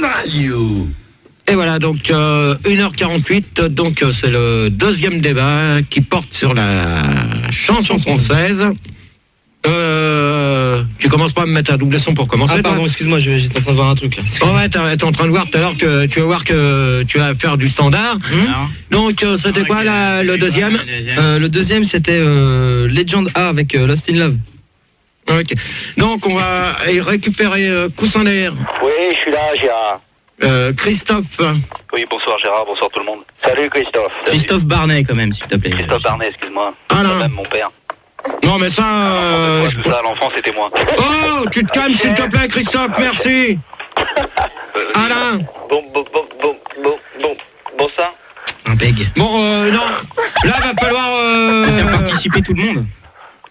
Radio. Et voilà, donc 1h48, donc c'est le deuxième débat qui porte sur la chanson française. Tu commences pas à me mettre un double son pour commencer. Ah pardon, excuse-moi, j'étais en train de voir un truc là. Oh ouais, t'es en train de voir tout à l'heure que tu vas voir que tu vas faire du standard. Donc c'était quoi le deuxième? Le deuxième c'était Legend A avec Lost in Love. Ok. Donc on va récupérer Coussin d'air. Oui, je suis là, Gérard. Christophe. Oui, bonsoir Gérard, bonsoir tout le monde. Salut Christophe. Christophe Barnet quand même, s'il te plaît. Christophe Barnet, excuse-moi. Ah, non. Même mon père. Non mais ça... Tout ça à l'enfant, c'était moi. Oh, tu te calmes s'il te plaît Christophe, merci. Alain. Bon, ça. Un beg. Bon, non. Là, va falloir... Faire participer tout le monde.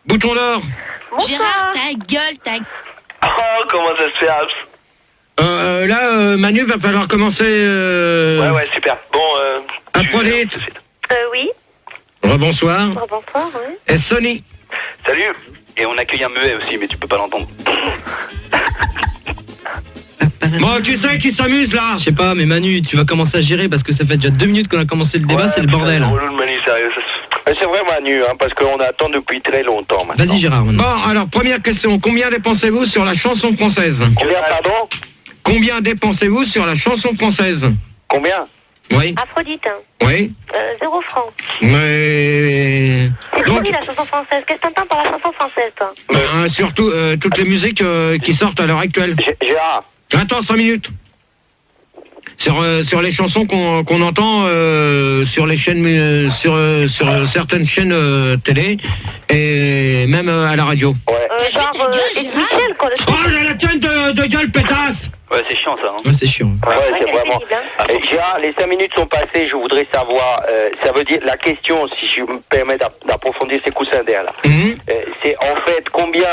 Bouton d'or. Gérard, ta gueule, Oh, comment ça se fait, Abs? Là, Manu, va falloir commencer... Ouais, super. Bon, Aphrodite. Oui. Rebonsoir. Bonsoir, oui. Et Sony. Salut. Et on accueille un muet aussi, mais tu peux pas l'entendre. Bon, qui c'est qui s'amuse, là? Je sais pas, mais Manu, tu vas commencer à gérer parce que ça fait déjà 2 minutes qu'on a commencé le débat, c'est le bordel. Manu, sérieux. C'est vrai Manu, hein, parce qu'on attend depuis très longtemps maintenant. Vas-y Gérard. Maintenant. Bon, alors, première question. Combien dépensez-vous sur la chanson française? Combien, pardon? Combien dépensez-vous sur la chanson française? Combien? Oui. Aphrodite. Oui. 0 francs. Mais... C'est Donc, fini la chanson française. Qu'est-ce que t'entends par la chanson française, toi? surtout, toutes les musiques qui sortent à l'heure actuelle. Gérard. Attends, 5 minutes. Sur les chansons qu'on entend sur les chaînes, sur certaines chaînes télé et même à la radio. Ouais. Genre, ta gueule, et Gérard. Michel, quoi, le Oh, j'ai la tienne de gueule, pétasse! Ouais, c'est chiant ça, hein. Ouais, c'est chiant. Ouais, c'est c'est vraiment. terrible, hein. Gérard, les 5 minutes sont passées, je voudrais savoir, ça veut dire, la question, si je me permets d'approfondir ces coussins d'air là, c'est en fait combien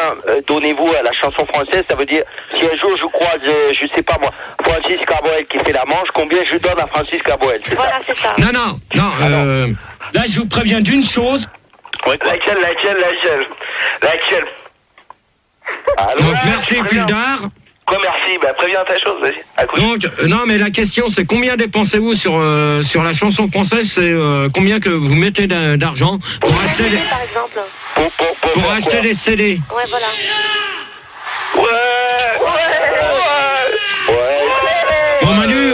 donnez-vous à la chanson française, ça veut dire, si un jour je croise, je sais pas moi, Francis Cabrel qui fait la manche, combien je donne à Francis Cabrel, c'est Voilà, ça? c'est ça. Non, là, je vous préviens d'une chose. Ouais, quoi. Laquelle Alors, Donc, merci, Pildar. Quoi, merci? Bah, préviens ta chose, vas-y. À coup. Donc, non, mais la question, c'est combien dépensez-vous sur la chanson française? C'est combien que vous mettez d'argent pour acheter des, Par exemple. pour acheter des CD? Ouais, voilà. Bon, Manu,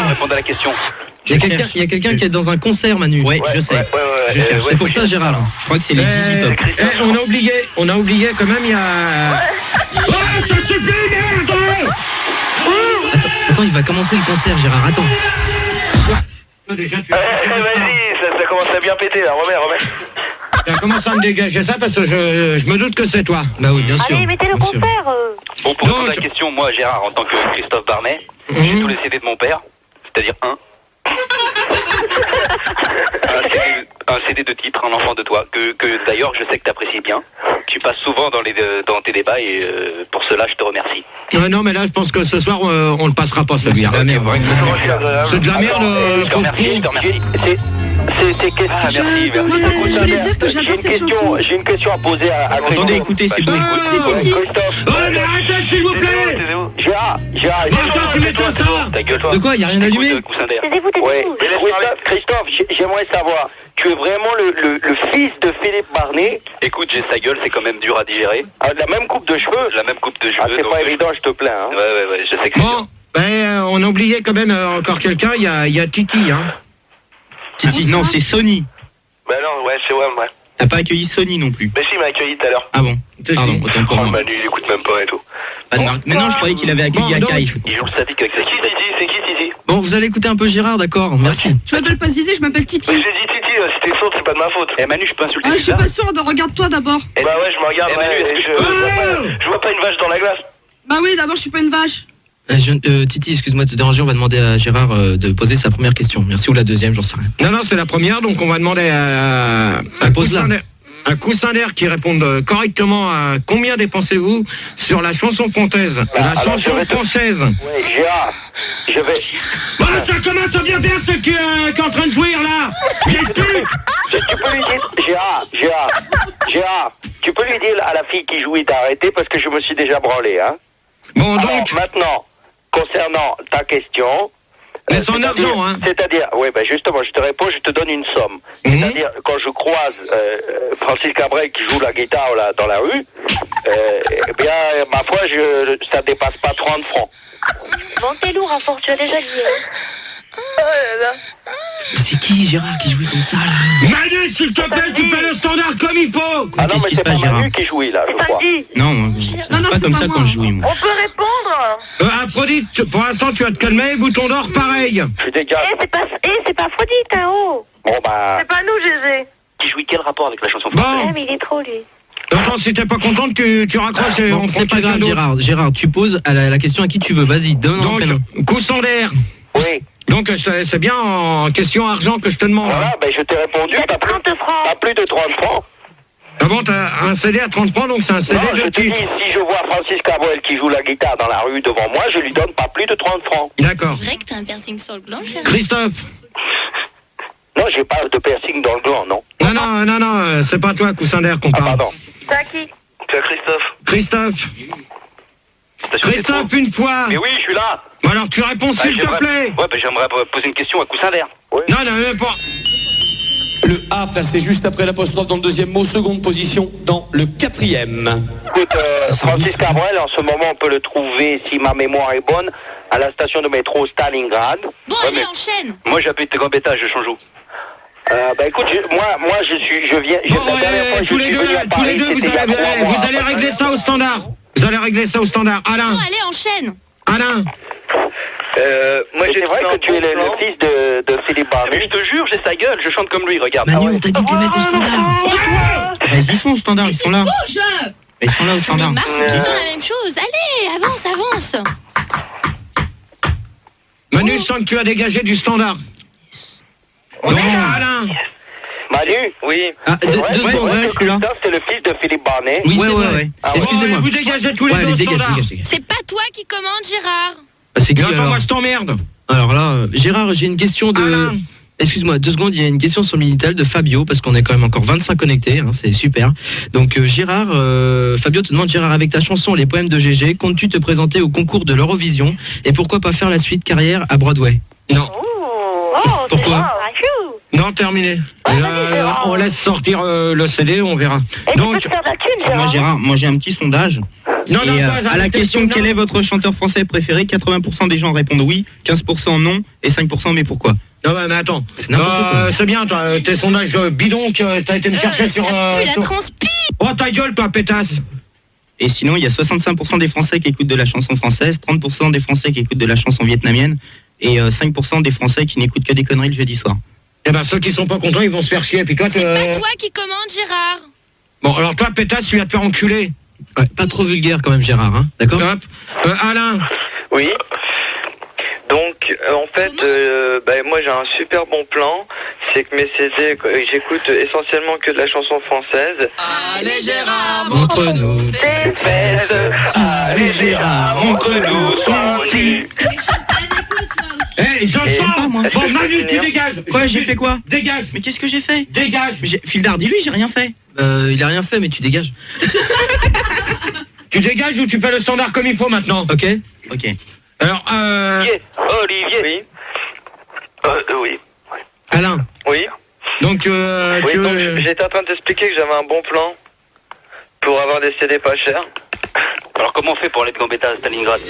Répondre à la question. Il y a quelqu'un qui est dans un concert, Manu. Ouais, je sais. Je cherche. C'est pour ça, Gérard. Je crois que c'est les Easy Top. on a oublié quand même, il y a... Oh, ça suffit, merde! Attends, il va commencer le concert, Gérard. Attends. Déjà, tu Vas-y, ça commence à bien péter, là. Remets. commence à me dégager ça parce que je me doute que c'est toi. Bah oui, bien sûr. Allez, mettez le bien sûr. concert. Bon, pour répondre à la question, moi, Gérard, en tant que Christophe Barnet, j'ai tous les CD de mon père, c'est-à-dire un CD de titre, Un enfant de toi, que d'ailleurs je sais que tu apprécies bien. Tu passes souvent dans tes débats et pour cela je te remercie. Non, mais là, je pense que ce soir, on le passera pas, celui-là. C'est de la merde. C'est de la merde, Je te pauvre remercie, je te con. remercie. C'est question. Ah, merci. Je voulais dire que j'adore cette chanson. J'ai une question à poser à Christophe. Attendez, écoutez, c'est bon. C'est Titi. Christophe. Oh, mais arrêtez, s'il vous plaît! Gérard. Attends, tu mets toi ça! Ta gueule, toi. De quoi? Y a rien allumé? Écoute, coussin d'air. Taisez-vous, Ouais. taisez-vous. Christophe, j'aimerais savoir, tu es vraiment le fils de Philippe Barnet, Écoute, j'ai sa gueule, c'est quand même dur à digérer. la même coupe de cheveux? La même coupe de cheveux. Ah, c'est donc, pas évident, je te plains. Hein. Ouais, je sais que c'est dur. Bon, ben, on a oublié quand même encore quelqu'un, il y a Titi, hein. Titi, non, c'est Sony. Bah non, ouais, c'est ouais. T'as pas accueilli Sony non plus. Mais si, il m'a accueilli tout à l'heure. Ah bon. Pardon, autant pour moi. Manu, il écoute même pas et tout. Pas de marque. Mais non, je croyais qu'il avait accueilli Bon, Akai. Il joue le statique avec sa Titi? C'est qui Titi? Bon, vous allez écouter un peu Gérard, d'accord? Merci. Je m'appelle pas Zizi, je m'appelle Titi. J'ai dit Titi, si t'es sourde, c'est pas de ma faute. Eh Manu, je peux insulter Ah, je suis ça? pas sourde, regarde-toi d'abord. Bah ouais, je me regarde. Eh, Manu, et je vois pas une vache dans la glace. Bah oui, d'abord, je suis pas une vache. Titi, excuse-moi de te déranger, on va demander à Gérard de poser sa première question. Merci, ou la deuxième, j'en sais rien. Non, c'est la première, donc on va demander à Coussin d'air qui réponde correctement à combien dépensez-vous sur la chanson française. La alors, chanson je vais te- française. Ouais, Gérard, je vais... Bon, ça commence à bien faire ce qui est en train de jouir là. Vieille pute. Tu peux lui dire... Gérard, tu peux lui dire à la fille qui jouait d'arrêter parce que je me suis déjà branlé, hein. Bon, Alors, donc, maintenant, concernant ta question... Mais c'est en argent, hein. C'est-à-dire, oui, ben justement, je te réponds, je te donne une somme. C'est-à-dire, quand je croise Francis Cabrel qui joue la guitare là, dans la rue, eh bien, ma foi, ça dépasse pas 30 francs. Bon, t'es lourd, à force, tu as déjà dit. Mais c'est qui, Gérard, qui jouait comme ça, là? Manu, s'il te plaît, tu fais le standard comme il faut. Ah non, mais c'est pas Manu qui jouit, là, je crois. Non, pas comme ça quand je jouis, moi. On peut répondre. Aphrodite, pour l'instant, tu vas te calmer, bouton d'or, pareil. Je dégage. C'est pas Aphrodite, hein, oh. Bon, bah... C'est pas nous, Gégé. Qui jouit quel rapport avec la chanson Bon. française? Ouais, mais il est trop, lui. Attends, si t'es pas contente, tu raccroches et Bon, on c'est prend pas grave, quelqu'un d'autre. Gérard, tu poses la question à qui tu veux. Vas-y, donne un prénom. Donc, coussin d'air. Oui. Donc, c'est bien en question argent que je te demande. Voilà, ben je t'ai répondu, C'est 30 francs. t'as plus de 30 francs. Ah bon, t'as un CD à 30 francs, donc c'est un CD Non, je de te dis, titre. si je vois Francis Cabrel qui joue la guitare dans la rue devant moi, je lui donne pas plus de 30 francs. D'accord. C'est vrai que t'as un piercing sur le gland, Gérard. Christophe. Non, j'ai pas de piercing dans le gland, non. Non, c'est pas toi, coussin d'air, qu'on Ah, parle. pardon. C'est à qui? C'est Christophe. Christophe. Christophe, une fois. Mais oui, je suis là. Bon, alors, tu réponds, s'il te plaît. Ouais, ben j'aimerais poser une question à Coussin d'air. Non, même pas. Le A placé juste après l'apostrophe dans le deuxième mot, seconde position dans le quatrième. Écoute, Francis Cabrel, en ce moment, on peut le trouver, si ma mémoire est bonne, à la station de métro Stalingrad. Bon, Ouais, allez, mais- enchaîne. Moi, j'habite Gambetta, je change où? Bah écoute, moi je viens. Bon, la dernière fois, tous je les suis deux, venu à tous Paris, les deux, c'était il y a 3 mois, vous allez à peu régler près. ça au standard. Vous allez régler ça au standard. Alain, Bon, allez, enchaîne. Alain. Moi, Mais c'est vrai que tu es le fils de Philippe Mais Barnet. je te jure, j'ai sa gueule, je chante comme lui, regarde. Manu, on t'a dit de les mettre au standard. Ils sont au standard, ils sont là. Ils sont là au Mais standard. Mars, c'est tout le temps la même chose. Allez, avance. Manu, je sens que tu as dégagé du standard. Donc, Alain. Manu? Oui. Ah, deux secondes, ouais, je suis là. Christophe, c'est le fils de Philippe Barnet. Oui, ouais. Ah ouais. Excusez-moi. Vous dégagez tous les deux au dégage, standard. dégage. C'est pas toi qui commande, Gérard. Ah, c'est qui, Attends, alors moi je t'emmerde. Alors là, Gérard, j'ai une question de... Alain. Excuse-moi, 2 secondes, il y a une question sur le Minitel de Fabio, parce qu'on est quand même encore 25 connectés, hein, c'est super. Donc Gérard, Fabio te demande, Gérard, avec ta chanson Les Poèmes de Gégé, comptes-tu te présenter au concours de l'Eurovision? Et pourquoi pas faire la suite carrière à Broadway? Non. Pourquoi? Non, terminé. On laisse sortir le CD, on verra. Et Donc, tu peux te faire de la thune, Moi, Gérard, j'ai un petit sondage. non, Et toi, à la arrêtez, question non. quel est votre chanteur français préféré, 80% des gens répondent oui, 15% non et 5% mais pourquoi? Non, mais attends. C'est n'importe quoi. C'est bien, toi, tes sondages bidons que t'as été me chercher sur... Ça pue la sur- transpi. Oh, ta gueule, toi, pétasse. Et sinon, il y a 65% des Français qui écoutent de la chanson française, 30% des Français qui écoutent de la chanson vietnamienne et 5% des Français qui n'écoutent que des conneries le jeudi soir. Eh ben, ceux qui sont pas contents, ils vont se faire chier. Puis toi, C'est pas toi qui commande, Gérard. Bon, alors toi, pétasse, tu vas te faire enculer. Ouais, pas trop vulgaire quand même, Gérard, hein, d'accord? Hop. Alain. Oui. Donc, en fait, moi j'ai un super bon plan. C'est que mes CD, j'écoute essentiellement que de la chanson française. Allez, Gérard, Montre-nous Tes fesses. Allez Gérard, montre-nous ton cul. Eh, je Et- sens. moi. Est-ce que Bon, je peux Manu, tu finir dégages. Quoi, j'ai fait quoi? Dégage. Mais qu'est-ce que j'ai fait? Dégage. Fildard, dis-lui, j'ai rien fait. Il a rien fait, mais tu dégages. Tu dégages ou tu fais le standard comme il faut maintenant? Ok. Alors, Olivier. Oui. Alain. Oui. donc, Oui, donc j'étais en train de t'expliquer que j'avais un bon plan pour avoir des CD pas chers. Alors, comment on fait pour aller de Gambetta à Stalingrad?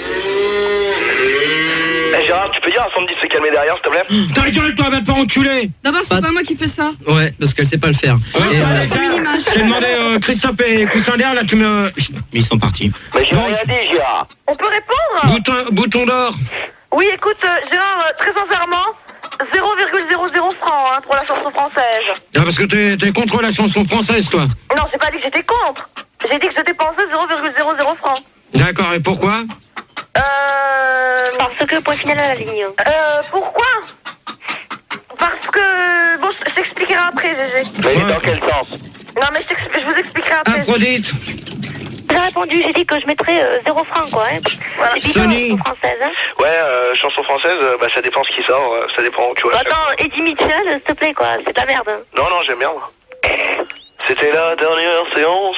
Gérard, tu peux dire à Sandy de se calmer derrière, s'il te plaît? ta gueule, toi, va te faire enculer. D'abord, c'est Pas- pas moi qui fais ça. Ouais, parce qu'elle sait pas le faire. Ouais, Et, ouais, comme une image. J'ai demandé Christophe et Coussin d'air, là, tu me... mais ils sont partis. Mais j'ai rien dit, Gérard. On peut répondre? Bouton d'or. Oui, écoute, Gérard, très sincèrement, 0,00 francs hein, pour la chanson française. Ah, parce que t'es contre la chanson française, toi. Non, j'ai pas dit que j'étais contre. J'ai dit que je dépensais 0,00 francs. D'accord, et pourquoi? Parce que point final à la ligne. Pourquoi? Parce que... Bon, je t'expliquerai après, Gégé. Mais Ouais. dans quel sens? Non, mais je vous expliquerai après. Aphrodite. J'ai répondu, j'ai dit que je mettrais 0 francs, quoi. Hein. Voilà. C'est bidon, Sony. la chanson française, hein. Ouais, chanson française, ça dépend ce qui sort, ça dépend, tu vois. Attends, Eddie Mitchell, s'il te plaît, quoi. C'est de la merde. Hein. Non, j'aime bien, moi. C'était la dernière séance.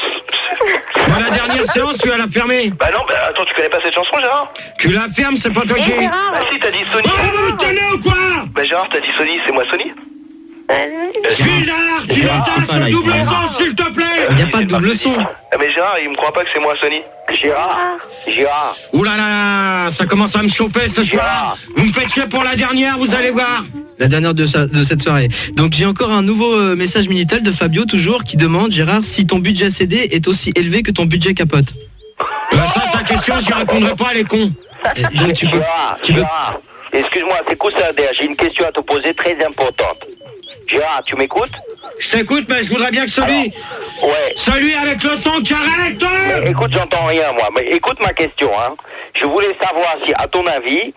Bon, la dernière séance, tu vas la fermer. Bah non, attends, tu connais pas cette chanson, Gérard? Tu la fermes, c'est pas toi qui... Bah si, t'as dit Sony. Oh, vous me tenez ou quoi? Bah Gérard, t'as dit Sony, c'est moi Sony? Gildard, tu éteins ce double son, s'il te plaît. Il n'y a pas de double son. Ah mais Gérard, il me croit pas que c'est moi Sony. Gérard. Ouh là là, ça commence à me chauffer ce soir. Vous me faites chier pour la dernière, vous allez voir. La dernière de cette soirée. Donc j'ai encore un nouveau message Minitel de Fabio toujours qui demande Gérard si ton budget CD est aussi élevé que ton budget capote. Ça c'est la question, j'y répondrai pas, elle est con. Donc tu peux. Gérard, excuse-moi, c'est Coussander, j'ai une question à te poser très importante. Gérard, tu m'écoutes? Je t'écoute, mais je voudrais bien que celui avec le son qui arrête. Mais écoute, j'entends rien moi, mais écoute ma question, hein. Je voulais savoir si, à ton avis,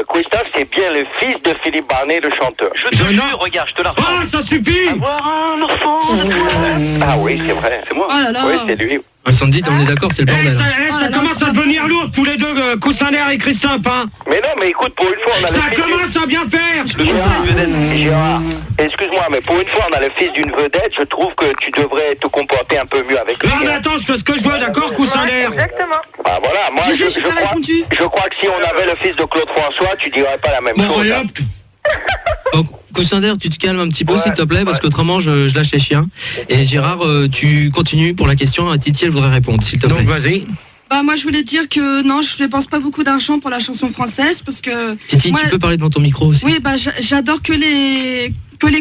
Christophe, c'est bien le fils de Philippe Barnet, le chanteur. Je te jure, regarde, je te la refais. Ah, ça suffit. Avoir un enfant. Ah oui, c'est vrai, c'est moi. Oh là là. Oui, c'est lui. Sandy, on est d'accord, c'est le bordel. Ça commence à devenir lourd, tous les deux, Coussander et Christophe, hein. Mais non, mais écoute, pour une fois, on a Ça commence à bien faire. Gérard, excuse-moi, mais pour une fois, on a le fils d'une vedette. Je trouve que tu devrais te comporter un peu mieux avec lui. Non, mais attends, je fais ce que je veux, d'accord, Coussander? Exactement. Ah voilà, moi, je crois que si on avait le fils de Claude François, tu dirais pas la même chose. Bon, hein. Donc, Coussander, tu te calmes un petit peu s'il te plaît, parce qu'autrement je lâche les chiens. Et Gérard, tu continues pour la question. Titi, elle voudrait répondre, s'il te plaît. Donc vas-y. Bah moi je voulais dire que non, je dépense pas beaucoup d'argent pour la chanson française parce que... Titi, moi, tu peux parler devant ton micro aussi. Oui, bah j'adore que les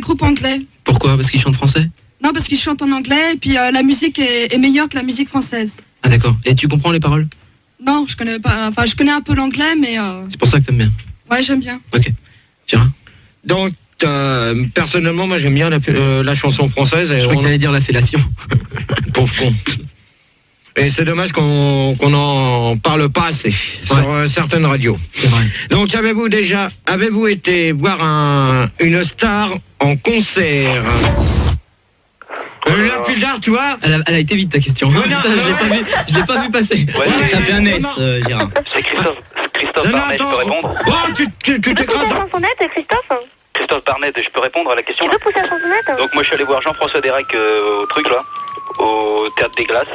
groupes anglais. Pourquoi? Parce qu'ils chantent français? Non, parce qu'ils chantent en anglais et puis la musique est meilleure que la musique française. Ah d'accord. Et tu comprends les paroles? Non, je connais pas. Enfin, je connais un peu l'anglais, mais... C'est pour ça que t'aimes bien? Ouais, j'aime bien. Ok. Gérard? Donc, personnellement, moi j'aime bien la chanson française. Et je crois que t'allais dire la fellation. Pauvre con. Et c'est dommage qu'on n'en parle pas assez sur certaines radios. C'est vrai. Donc, avez-vous été voir une star en concert? Là, Gildard, tu vois? Elle a été vite ta question. Non, je l'ai pas vu passer. T'as fait un S, Gérard. C'est Christophe Barnet, je peux répondre? Oh, tu Tu peux t'écrases. pousser la chansonnette, Christophe? Christophe Barnet, je peux répondre à la question? Tu peux pousser la chansonnette? Donc moi je suis allé voir Jean-François Derek au truc là, au Théâtre des Glaces.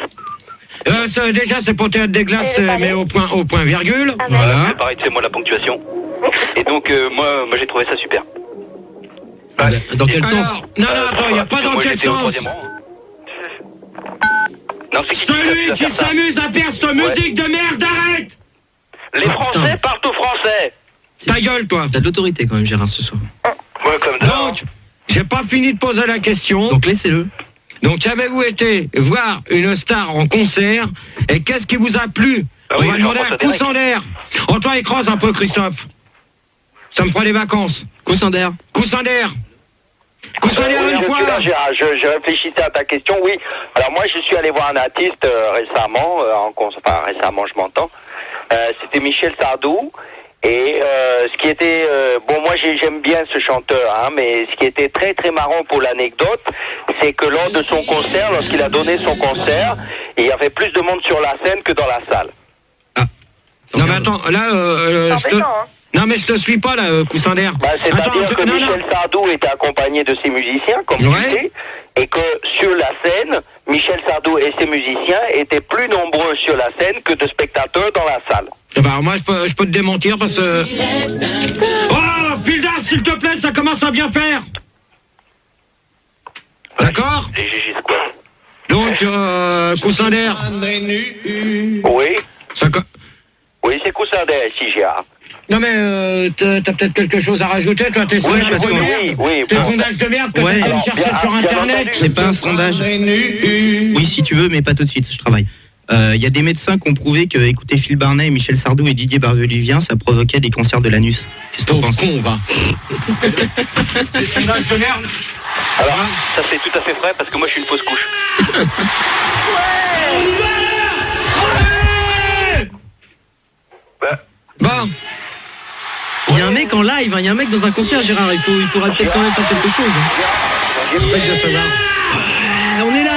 Déjà, c'est pour Théâtre des Glaces, mais au point virgule. Ah, Voilà. Pareil, c'est moi la ponctuation. Et donc moi j'ai trouvé ça super. Dans quel Alors, sens? Non, attends, il n'y a pas dans moi, quel j'étais au sens. troisième rang. Non, c'est Celui qui s'amuse à faire cette musique de merde, arrête! Les Français parlent au français. Ta gueule, toi. T'as de l'autorité quand même, Gérard, ce soir. Ouais, comme ça. Donc, j'ai pas fini de poser la question. Donc laissez-le. Donc, avez-vous été voir une star en concert et qu'est-ce qui vous a plu? On va demander à Coussander. Oh, toi, écrase un peu, Christophe. Ça me prend des vacances. Coussander. Coussander, Oui, une fois. je réfléchissais à ta question, oui. Alors moi, je suis allé voir un artiste récemment, enfin récemment, je m'entends. C'était Michel Sardou. Et ce qui était bon, moi j'aime bien ce chanteur, hein, mais ce qui était très très marrant pour l'anecdote, c'est que lors de son concert, lorsqu'il a donné son concert, il y avait plus de monde sur la scène que dans la salle. Non mais attends, là, non mais je te suis pas là, Coussander. C'est-à-dire que Michel Sardou était accompagné de ses musiciens, comme tu sais, et que sur la scène, Michel Sardou et ses musiciens étaient plus nombreux sur la scène que de spectateurs dans la salle. Bah moi je peux te démentir parce que... Oh, Gildard, s'il te plaît, ça commence à bien faire. D'accord? Les GG Squad. Donc, Coussander. Oui. Oui, c'est Coussander ici, Gérard. Non mais t'as peut-être quelque chose à rajouter, toi, tes sondages de merde, tes sondages de merde que tu vas chercher sur internet. C'est pas un sondage. Oui, si tu veux, mais pas tout de suite, je travaille. Il y a des médecins qui ont prouvé que écouter Phil Barnet, Michel Sardou et Didier Barbelivien, ça provoquait des cancers de l'anus. Qu'est-ce que t'en penses? Con, va. Des sondages de merde. Alors, ça c'est tout à fait vrai parce que moi je suis une fausse couche. Bon. Il y a un mec en live, il y a un mec dans un concert, Gérard, il faudra peut-être quand même faire quelque chose. On est là.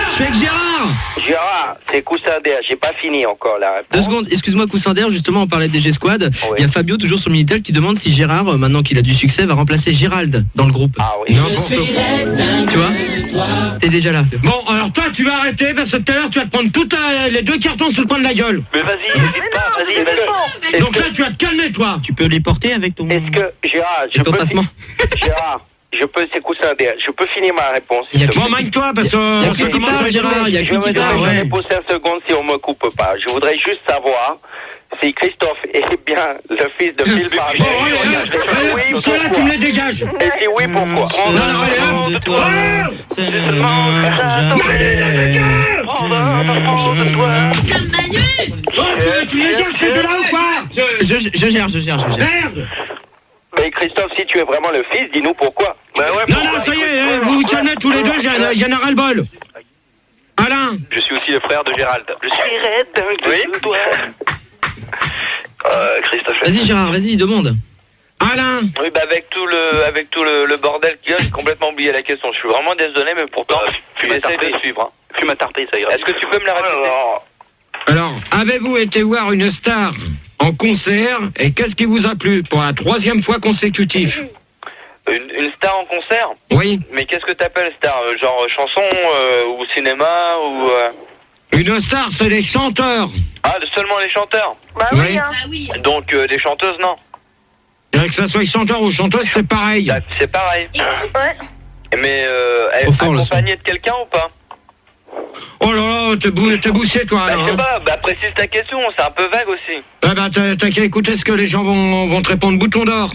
Je suis avec Gérard. Gérard, c'est coussin d'air, j'ai pas fini encore la réponse. 2 secondes, excuse-moi, coussin d'air, justement, on parlait des G-Squad. Il y a Fabio, toujours sur Minitel, qui demande si Gérard, maintenant qu'il a du succès, va remplacer Gérald dans le groupe. Ah oui. Tu vois? T'es déjà là. Bon, alors toi, tu vas arrêter parce que tout à l'heure, tu vas te prendre les 2 cartons sur le coin de la gueule. Mais vas-y, n'hésite pas, vas-y. Donc là, tu vas te calmer, toi. Tu peux les porter avec ton... Est-ce que, Gérard, Gérard, c'est coussin d'air, je peux finir ma réponse. Bon, magne-toi, parce que... Il y a qui parle, Gérard, il y a qui Je me parle, donne pour 5 secondes si on me coupe pas. Je voudrais juste savoir si Christophe est bien le fils de Phil Barnet. Oui, ceux-là, tu me les dégages. Et si oui, pourquoi? Tu les gères, c'est de là ou quoi? Je gère. Merde! Mais Christophe, si tu es vraiment le fils, dis-nous pourquoi. Non, ça y est, vous vous calmez tous les deux, j'en ai ras-le-bol. Alain. Je suis aussi le frère de Gérald. Je suis raide de toi. Christophe. Vas-y, Gérard, vas-y, demande. Alain. Oui, bah avec tout le bordel qu'il y a, j'ai complètement oublié la question. Je suis vraiment désolé, mais pourtant, j'essaie de suivre. Hein. Fume à tarpé, ça ira. Est-ce que tu peux me la répéter? Alors, avez-vous été voir une star en concert et qu'est-ce qui vous a plu pour la 3e fois consécutive? Une star en concert? Oui. Mais qu'est-ce que t'appelles star? Genre chanson ou cinéma ou... Une star, c'est les chanteurs. Ah, seulement les chanteurs? Bah oui, hein. oui. Donc des chanteuses, non? Que ça soit chanteur ou chanteuse, c'est pareil. C'est pareil. Ouais. Mais accompagné de quelqu'un ou pas? Oh là là, t'es bouché, toi, alors. Je sais pas, précise ta question, c'est un peu vague aussi. Ah bah, t'as qu'à écouter ce que les gens vont te répondre. Bouton d'or.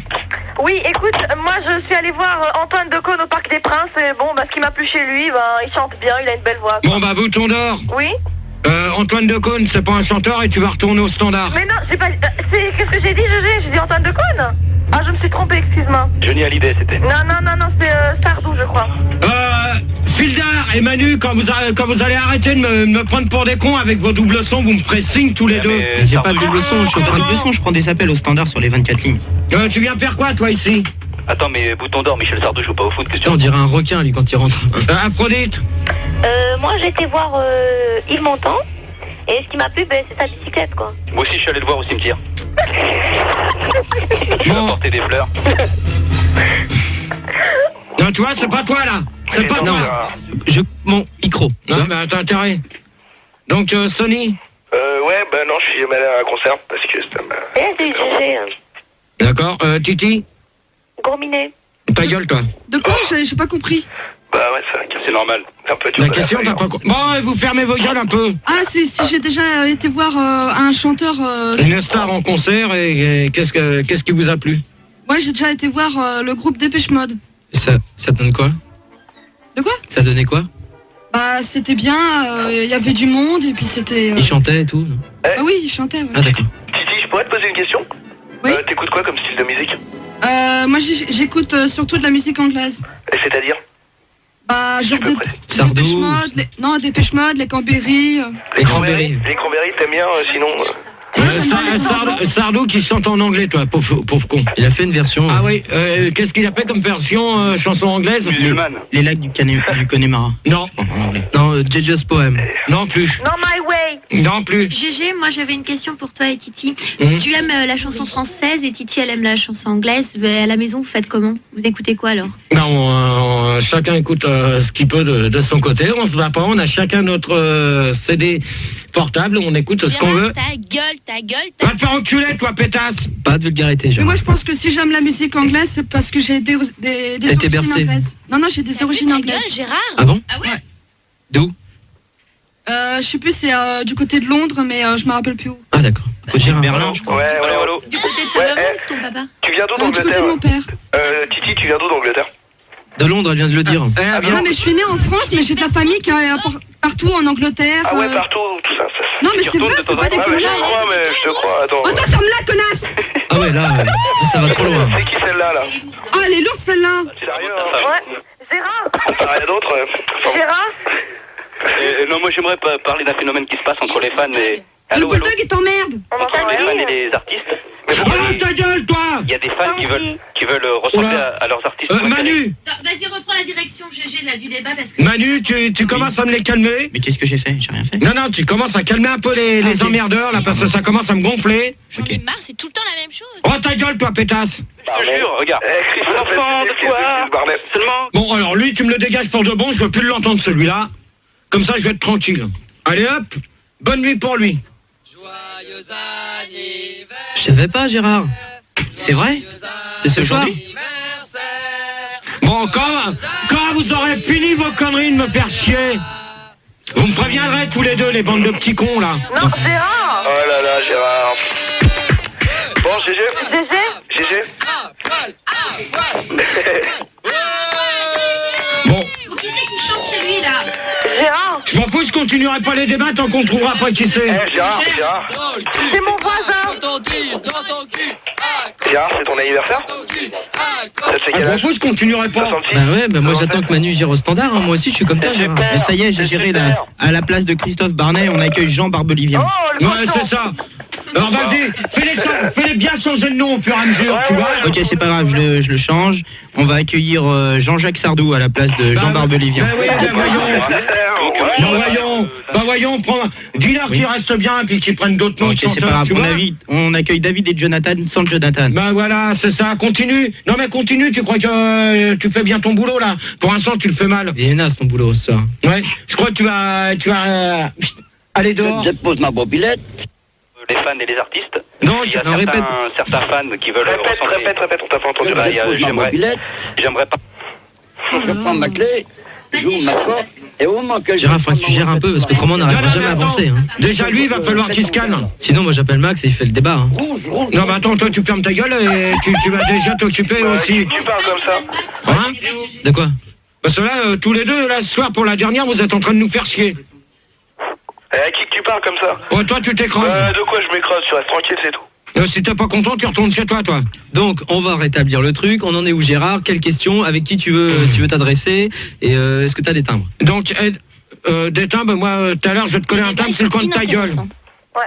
Oui, écoute, moi je suis allée voir Antoine Decaune au Parc des Princes et bon, ce qui m'a plu chez lui, il chante bien, il a une belle voix. Bon bah, bouton d'or. Oui. Antoine Decaune, c'est pas un chanteur et tu vas retourner au standard. Mais non, j'ai pas... Qu'est-ce que j'ai dit, Gégé? J'ai dit Antoine Decaune? Ah, je me suis trompée, excuse-moi. Johnny Hallyday, c'était. Non, c'est Sardou, je crois. Fildar et Manu, quand vous allez arrêter de me prendre pour des cons avec vos doubles sons, vous me ferez signe tous les deux. J'ai pas de double son, je suis en train de son, je prends des appels au standard sur les 24 lignes. Tu viens faire quoi, toi, ici? Attends, mais bouton d'or, Michel Sardou joue pas au foot, qu'est-ce que tu On dirait un requin, lui, quand il rentre. Aphrodite. Moi, j'ai été voir Yves Montand. Et ce qui m'a plu, c'est sa bicyclette, quoi. Moi aussi, je suis allé le voir au cimetière. Je vais apporter des fleurs. Non, tu vois, c'est pas toi, là. C'est pas toi. Mon micro. Non, mais t'as intérêt. Donc, Sony? Ouais, non, je suis jamais allé à un concert parce que ça m'a... C'est Gégé. D'accord. Titi? Gros minet. Ta gueule, toi. De quoi? J'ai pas compris. Bah ouais, c'est normal. Un peu La question, t'as pas compris. Bon, vous fermez vos gueules un peu. Ah, si j'ai déjà été voir un chanteur... Une star en concert et qu'est-ce qui vous a plu? Ouais, j'ai déjà été voir le groupe Dépêche Mode. Ça donne quoi? De quoi? Ça donnait quoi? Bah, c'était bien, il y avait du monde et puis c'était... Il chantait et tout, non? Ah oui, il chantait, ouais. Ah, d'accord. Titi, je pourrais te poser une question? Oui. T'écoutes quoi comme style de musique? Moi, j'écoute surtout de la musique anglaise. Et c'est-à-dire? Bah, genre Sardou. Dépêche Mode, Dépêche Mode, les Cranberries. Les Cranberries, t'aimes bien, sinon... Sardou qui chante en anglais, toi, pauvre con. Il a fait une version... Ah oui, qu'est-ce qu'il a fait comme version chanson anglaise? Les lacs du Connemara. Non. Non, J.J.'s Poem. Non plus. Non, My Way. Non plus. Gégé, moi j'avais une question pour toi et Titi. Tu aimes la chanson française et Titi elle aime la chanson anglaise. À la maison, vous faites comment? Vous écoutez quoi alors? Non, chacun écoute ce qu'il peut de son côté. On se bat pas, on a chacun notre CD portable, on écoute ce qu'on veut. Ta gueule. Va te faire enculer, toi, pétasse. Pas de vulgarité, Mais genre. moi, je pense que si j'aime la musique anglaise, c'est parce que j'ai des origines bercé. anglaises. Non, j'ai des origines anglaises. Gueule, Gérard. Ah bon? Ah ouais. D'où? Je sais plus, c'est du côté de Londres, mais je me rappelle plus où. Ah d'accord. Berlin, je crois. Ouais, allô. Du côté de ta maman ou de ton papa? Tu viens d'où Du côté de d'Angleterre? mon père. Titi, tu viens d'où d'Angleterre? De Londres, elle vient de le dire. Non, mais je suis née en France, mais j'ai de la famille qui est partout en Angleterre. Ah ouais, partout, tout ça. Non, mais c'est vrai, c'est pas des conneries. Je te crois, attends. Attends, ferme-la, connasse! Ah ouais, là, ça va trop loin. C'est qui celle-là, là? Ah, elle est lourde, celle-là! Sérieux, Ouais. Gérard. T'as rien d'autre? Gérard. Non, moi j'aimerais parler d'un phénomène qui se passe entre les fans et... Le bulldog est en merde! On entend Les fans rien. et les artistes. Oh, ta gueule, toi! Il y a des fans qui veulent ressembler à leurs artistes. Manu! Vas-y, reprends la direction, GG, là, du débat, parce que... Manu, tu commences à me les calmer. Mais qu'est-ce que j'ai fait? J'ai rien fait. Non, tu commences à calmer un peu les emmerdeurs, là, parce que ça commence à me gonfler. J'en ai marre, c'est tout le temps la même chose. Oh, ta gueule, toi, pétasse! Je te jure, regarde. Enfant de toi, seulement. Bon, alors lui, tu me le dégages pour de bon, je veux plus l'entendre, celui-là. Comme ça, je vais être tranquille. Allez, hop, bonne nuit pour lui. Je savais pas, Gérard. C'est vrai? C'est ce soir. Bon, quand vous aurez fini vos conneries de me faire chier, vous me préviendrez tous les deux, les bandes de petits cons, là. Non, Gérard. Oh là là, Gérard. Bon, GG. GG. Bon. Qui c'est qui chante chez lui, là? Gérard. Je m'en fous, je continuerai pas les débats tant qu'on trouvera pas qui c'est. Gérard. C'est mon voisin. Gérard, c'est ton anniversaire? Ça te fait Je quel m'en âge? fous, je continuerai pas. 66? Bah ouais, moi j'attends que Manu gère au standard, hein. Moi aussi je suis comme toi, Gérard. Mais ça y est, j'ai géré à la place de Christophe Barnet, on accueille Jean Barbelivien. Ouais, c'est ça. Alors vas-y, fais-les bien changer de nom au fur et à mesure, tu vois. Ok, c'est pas grave, je le change. On va accueillir Jean-Jacques Sardou à la place de Jean Barbelivien. Ben oui, voyons, dis-leur qu'ils restent bien et puis qu'ils prennent d'autres noms. Ok, c'est pas grave, on accueille David et Jonathan sans Jonathan. Ben voilà, c'est ça, continue. Non mais continue, tu crois que tu fais bien ton boulot là? Pour l'instant, tu le fais mal. Il est naze ton boulot, ça. Ouais, je crois que tu vas aller dehors. Je dépose ma mobilette. Les fans et les artistes. Non, il y a répète. certains fans qui veulent Répète, on t'a pas entendu. Bah, Je dépose ma mobilette. j'aimerais pas. Je prends ma clé. J'ouvre ma porte. Et au moment que Gérard, faudrait que tu gères un peu parce que autrement on n'arrivera jamais à avancer. Hein. Déjà lui, il va falloir qu'il se calme. Sinon, moi j'appelle Max et il fait le débat. Hein. Non mais attends, toi tu fermes ta gueule et tu vas déjà t'occuper aussi. Tu parles comme ça. Hein? De quoi? Parce que là, tous les deux, là, ce soir pour la dernière, vous êtes en train de nous faire chier. À qui que tu parles comme ça? Oh, toi tu t'écrases. De quoi je m'écrase? Tu restes tranquille, c'est tout. Si t'es pas content, tu retournes chez toi, toi. Donc, on va rétablir le truc. On en est où, Gérard? Quelle question? Avec qui tu veux t'adresser? Et est-ce que t'as des timbres? Donc, des timbres, moi, tout à l'heure, je vais te coller un timbre sur le coin de ta gueule. Ouais.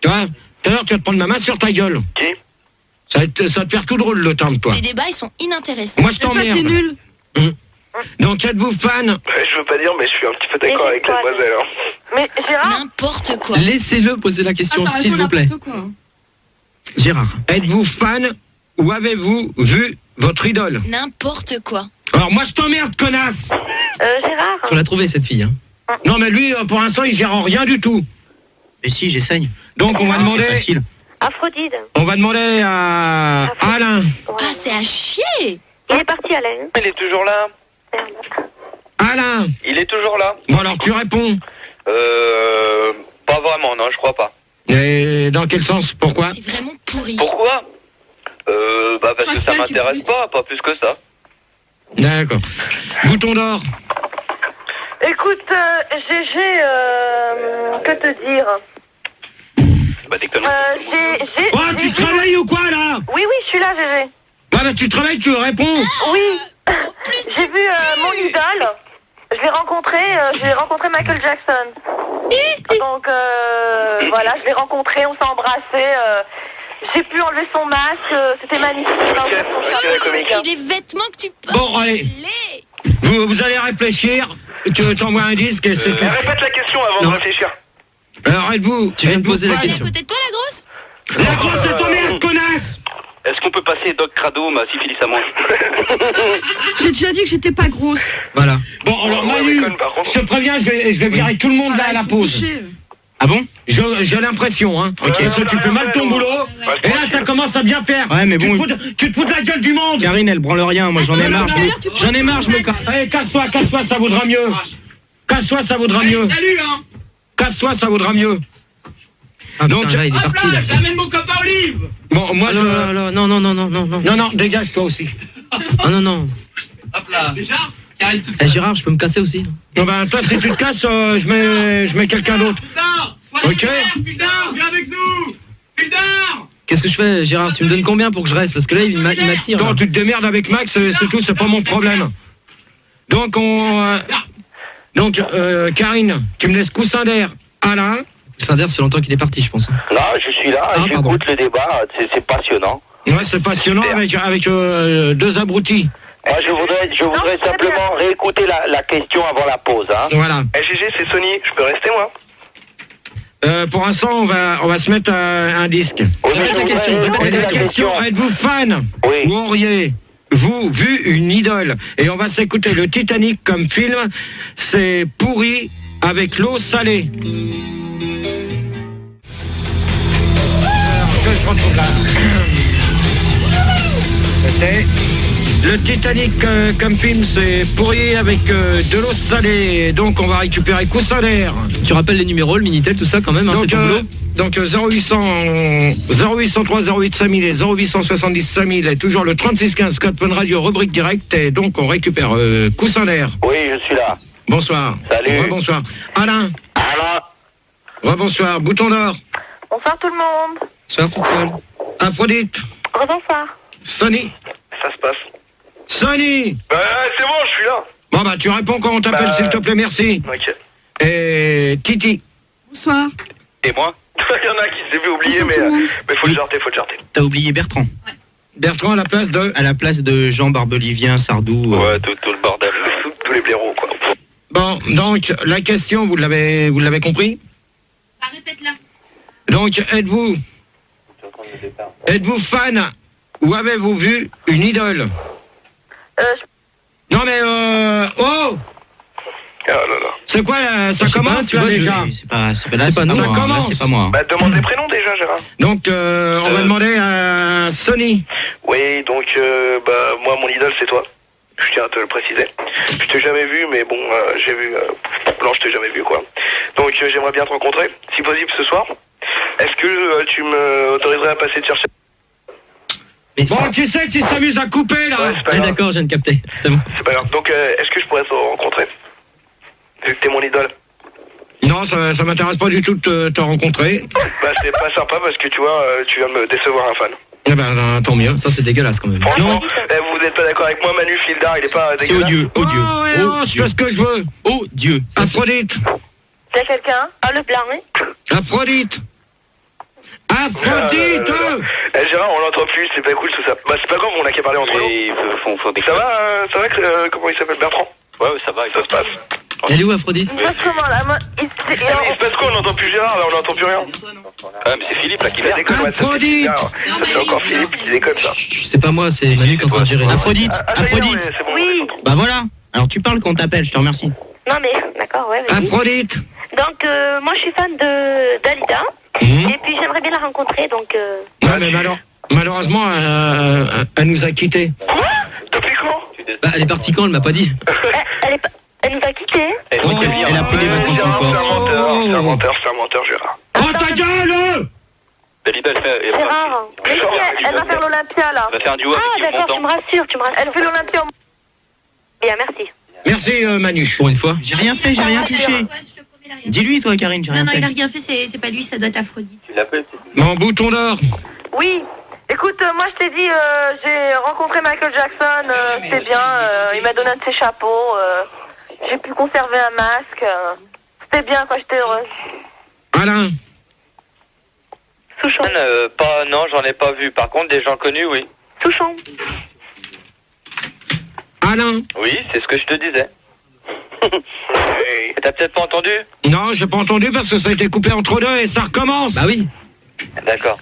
Tu vois? Tout à l'heure, tu vas te prendre ma main sur ta gueule. Qui? Ça va te faire tout drôle, le timbre, toi. Tes débats, ils sont inintéressants. Moi, je t'emmerde. T'es nul. Donc, êtes-vous fan? Je veux pas dire, mais je suis un petit peu d'accord avec la demoiselle. Hein. Mais Gérard. N'importe quoi. Laissez-le poser la question, Attends, s'il vous plaît. quoi. Gérard. Êtes-vous fan ou avez-vous vu votre idole? N'importe quoi. Alors, moi, je t'emmerde, connasse. Gérard. Faut la trouver, cette fille. Hein. Non, mais lui, pour l'instant, il gère rien du tout. Mais si, j'essaye. Donc, on va demander... C'est facile. Aphrodite. On va demander à Alain. Ah, c'est à chier. Il est parti, Alain. Il est toujours là. Alain. Il est toujours là. Bon, alors, tu réponds. Pas vraiment, non, je crois pas. Et dans quel sens? Pourquoi? C'est vraiment pourri. Pourquoi? Parce que ça m'intéresse pas plus que ça. D'accord. Bouton d'or. Écoute, GG, que te dire? Bah, dès que Oh, tu travailles ou quoi, là? Oui, je suis là, GG. Ah, bah, tu travailles, tu réponds. Oui. J'ai vu mon idole. Je l'ai rencontré, j'ai rencontré Michael Jackson. Donc, voilà, je l'ai rencontré, on s'est embrassé. J'ai pu enlever son masque, c'était magnifique. Et les vêtements que tu portes. Bon, allez. Vous allez réfléchir. Tu t'envoies un disque et c'est tout. Répète la question avant de réfléchir. Alors, êtes-vous... Tu viens de poser la question. Peut-être toi, la grosse? La grosse, c'est ton merde, connasse. Est-ce qu'on peut passer Doc Crado, ma syphilis à moi? J'ai déjà dit que j'étais pas grosse. Voilà. Bon, alors Manu, je te préviens, je vais virer tout le monde là à la pause. Ah bon? J'ai l'impression, hein. Ok. Parce que tu fais mal ton boulot. Et là, ça commence à bien faire. Ouais, mais bon. Tu te fous de la gueule du monde. Karine, elle branle rien. Moi, j'en ai marre. J'en ai marre, je me casse. Allez, casse-toi, ça vaudra mieux. Casse-toi, ça vaudra mieux. Salut, hein. Casse-toi, ça vaudra mieux. Ah, donc, là, il est parti. Là, j'amène mon copain Olive. Bon, moi, Non, Non, dégage toi aussi. Ah non. Hop là. Déjà Gérard, je peux me casser aussi. Non, ben, toi, si tu te casses, je mets quelqu'un d'autre. Ok. Fildar, viens avec nous. Fildar. Qu'est-ce que je fais, Gérard? Tu me donnes combien pour que je reste? Parce que là, il m'attire. Non, tu te démerdes avec Max, c'est tout, c'est pas mon problème. Donc, Karine, tu me laisses coussin d'air. Alain, Coussin d'air, c'est longtemps qu'il est parti, je pense. Non, je suis là, j'écoute le débat, c'est passionnant. Ouais, c'est passionnant avec deux abrutis. Moi, je voudrais simplement réécouter la question avant la pause. Hein. Voilà. GG, c'est Sony, je peux rester, moi? Pour l'instant, on va se mettre un disque. Répète la question. Êtes-vous fan ou auriez-vous vu une idole? Et on va s'écouter le Titanic comme film. C'est pourri avec l'eau salée. Que je retrouve là. C'était le Titanic comme film, c'est pourri avec de l'eau salée. Donc on va récupérer Coussin d'air. Tu rappelles les numéros, le Minitel, tout ça quand même, hein, c'est ton boulot. Donc 0803 08 5000 et 0870 5000 et toujours le 3615 code Fun Radio rubrique direct et donc on récupère Coussin d'air. Oui, je suis là. Bonsoir. Salut. Bonsoir. Alain. Bonsoir. Bouton d'or. Bonsoir tout le monde. Bonsoir toute seule. Aphrodite. Bonsoir. Sonny. Ça se passe. Sonny. C'est bon, je suis là. Bon bah tu réponds quand on t'appelle s'il te plaît, merci. Ok. Et Titi. Bonsoir. Et moi? Il y en a qui s'est fait oublier, mais faut le jarter. T'as oublié Bertrand. Bertrand à la place de? À la place de Jean Barbelivien, Sardou. Ouais, tout le bordel, tous les blaireaux, quoi. Bon, donc, la question, vous l'avez compris? Répète-la. Donc, êtes-vous fan ou avez-vous vu une idole? Non mais, oh! C'est quoi là? Ça commence là déjà? C'est pas nous, ça commence. là, c'est pas moi. Bah, demande les prénoms déjà, Gérard. Donc, on va demander à Sonny. Oui, donc, moi, mon idole, c'est toi. Je tiens à te le préciser. Je t'ai jamais vu, mais bon, j'ai vu... Non, je t'ai jamais vu, quoi. Donc, j'aimerais bien te rencontrer, si possible, ce soir. Est-ce que tu me autoriserais à passer te chercher? Bon, tu sais, tu s'amuses à couper, là. Ouais, d'accord, je viens de capter. C'est bon. C'est pas grave. Donc, est-ce que je pourrais te rencontrer? Vu que t'es mon idole. Non, ça m'intéresse pas du tout de te rencontrer. Bah, c'est pas sympa parce que, tu vois, tu viens de me décevoir un fan. Eh ben, tant mieux. Ça, c'est dégueulasse, quand même. Franchement, vous êtes pas d'accord avec moi, Manu Fildar, il est pas dégueulasse. C'est odieux. Je fais ce que je veux. Oh Dieu. Aphrodite. T'as quelqu'un? Ah, le blanc, oui. Aphrodite. Gérard, on l'entend plus, c'est pas cool tout ça. Bah, c'est pas grave, on a qu'à parler entre nous. Ça va, comment il s'appelle, Bertrand? Ouais, ça va, ça se passe. Elle est où, Aphrodite? Il se passe comment là? Il se passe quoi? On n'entend plus Gérard, là, on n'entend plus rien. Ah, mais c'est Philippe là qui déconne. Aphrodite. C'est encore Philippe qui déconne ça. C'est pas moi, c'est Manu qui est en train de gérer. Aphrodite. Oui. Bah voilà. Alors tu parles quand on t'appelle, je te remercie. Non mais, d'accord, ouais, vas-y. Aphrodite. Donc, moi je suis fan de Dalida. Et puis j'aimerais bien la rencontrer, donc... Ouais, mais malheureusement, elle nous a quittés. T'as pris quand? Bah, elle est partie quand? Elle m'a pas dit. Elle nous a quittés. Elle a pris des vacances encore. C'est un menteur, Gérard. Oh ta gueule! Dalida, C'est rare. Elle va faire l'Olympia là. Elle va faire un duo avec Ah d'accord, tu me rassures. Elle fait l'Olympia. Bien, merci. Merci Manu. Pour une fois. J'ai rien fait, j'ai rien touché. Dis-lui toi Karine, j'ai rien Non, fait. il a rien fait, c'est pas lui, ça doit être Aphrodite. Mon bouton d'or. Oui. Écoute, moi je t'ai dit, j'ai rencontré Michael Jackson, c'était bien, il m'a donné un de ses chapeaux, j'ai pu conserver un masque, c'était bien quoi, j'étais heureuse. Alain. Souchon. Non, j'en ai pas vu. Par contre, des gens connus, oui. Souchon. Alain. Oui, c'est ce que je te disais. T'as peut-être pas entendu? Non, j'ai pas entendu parce que ça a été coupé entre deux et ça recommence. Bah oui. D'accord.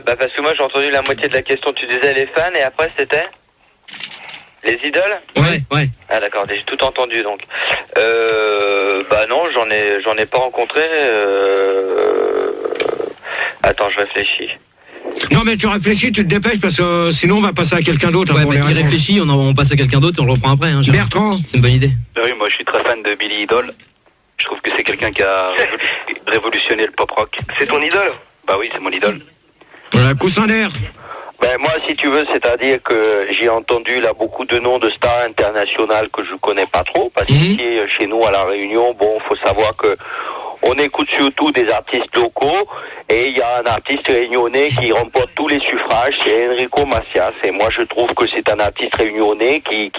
Parce que moi j'ai entendu la moitié de la question. Tu disais les fans et après c'était les idoles? Ouais. Ah d'accord, j'ai tout entendu donc. Non, j'en ai pas rencontré. Attends, je réfléchis. Non mais tu réfléchis, tu te dépêches parce que sinon on va passer à quelqu'un d'autre. Ouais, mais qui réfléchit, on passe à quelqu'un d'autre et on le reprend après. Hein, Bertrand. C'est une bonne idée. Oui, moi je suis très fan de Billy Idol. Je trouve que c'est quelqu'un qui a révolutionné le pop rock. C'est ton idole? Bah oui, c'est mon idole. Voilà, Coussin d'air. Ben moi, si tu veux, c'est-à-dire que j'ai entendu là beaucoup de noms de stars internationales que je connais pas trop, parce qu'ici, chez nous, à La Réunion, bon, faut savoir que on écoute surtout des artistes locaux, et il y a un artiste réunionnais qui remporte tous les suffrages, c'est Enrico Macias, et moi je trouve que c'est un artiste réunionnais qui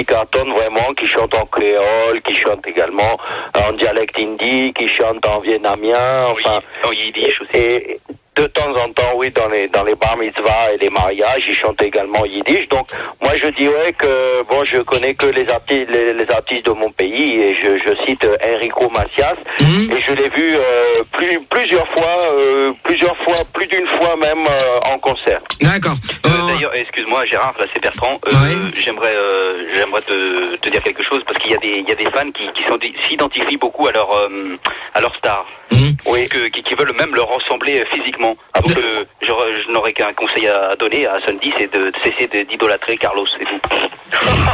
cartonne vraiment, qui chante en créole, qui chante également en dialecte hindi, qui chante en vietnamien, enfin, en yiddish aussi. Et de temps en temps, oui, dans les bar mitzvahs et les mariages, ils chantent également yiddish. Donc, moi, je dirais que, bon, je connais que les artistes de mon pays, et je cite Enrico Macias, et je l'ai vu plusieurs fois, plus d'une fois même en concert. D'accord. D'ailleurs, excuse-moi, Gérard, là c'est Bertrand. J'aimerais te dire quelque chose, parce qu'il y a des fans qui s'identifient beaucoup à leur star. Oui. Qui veulent même leur ressembler physiquement. Donc, je n'aurais qu'un conseil à donner à Sunday, c'est de cesser d'idolâtrer Carlos, c'est tout.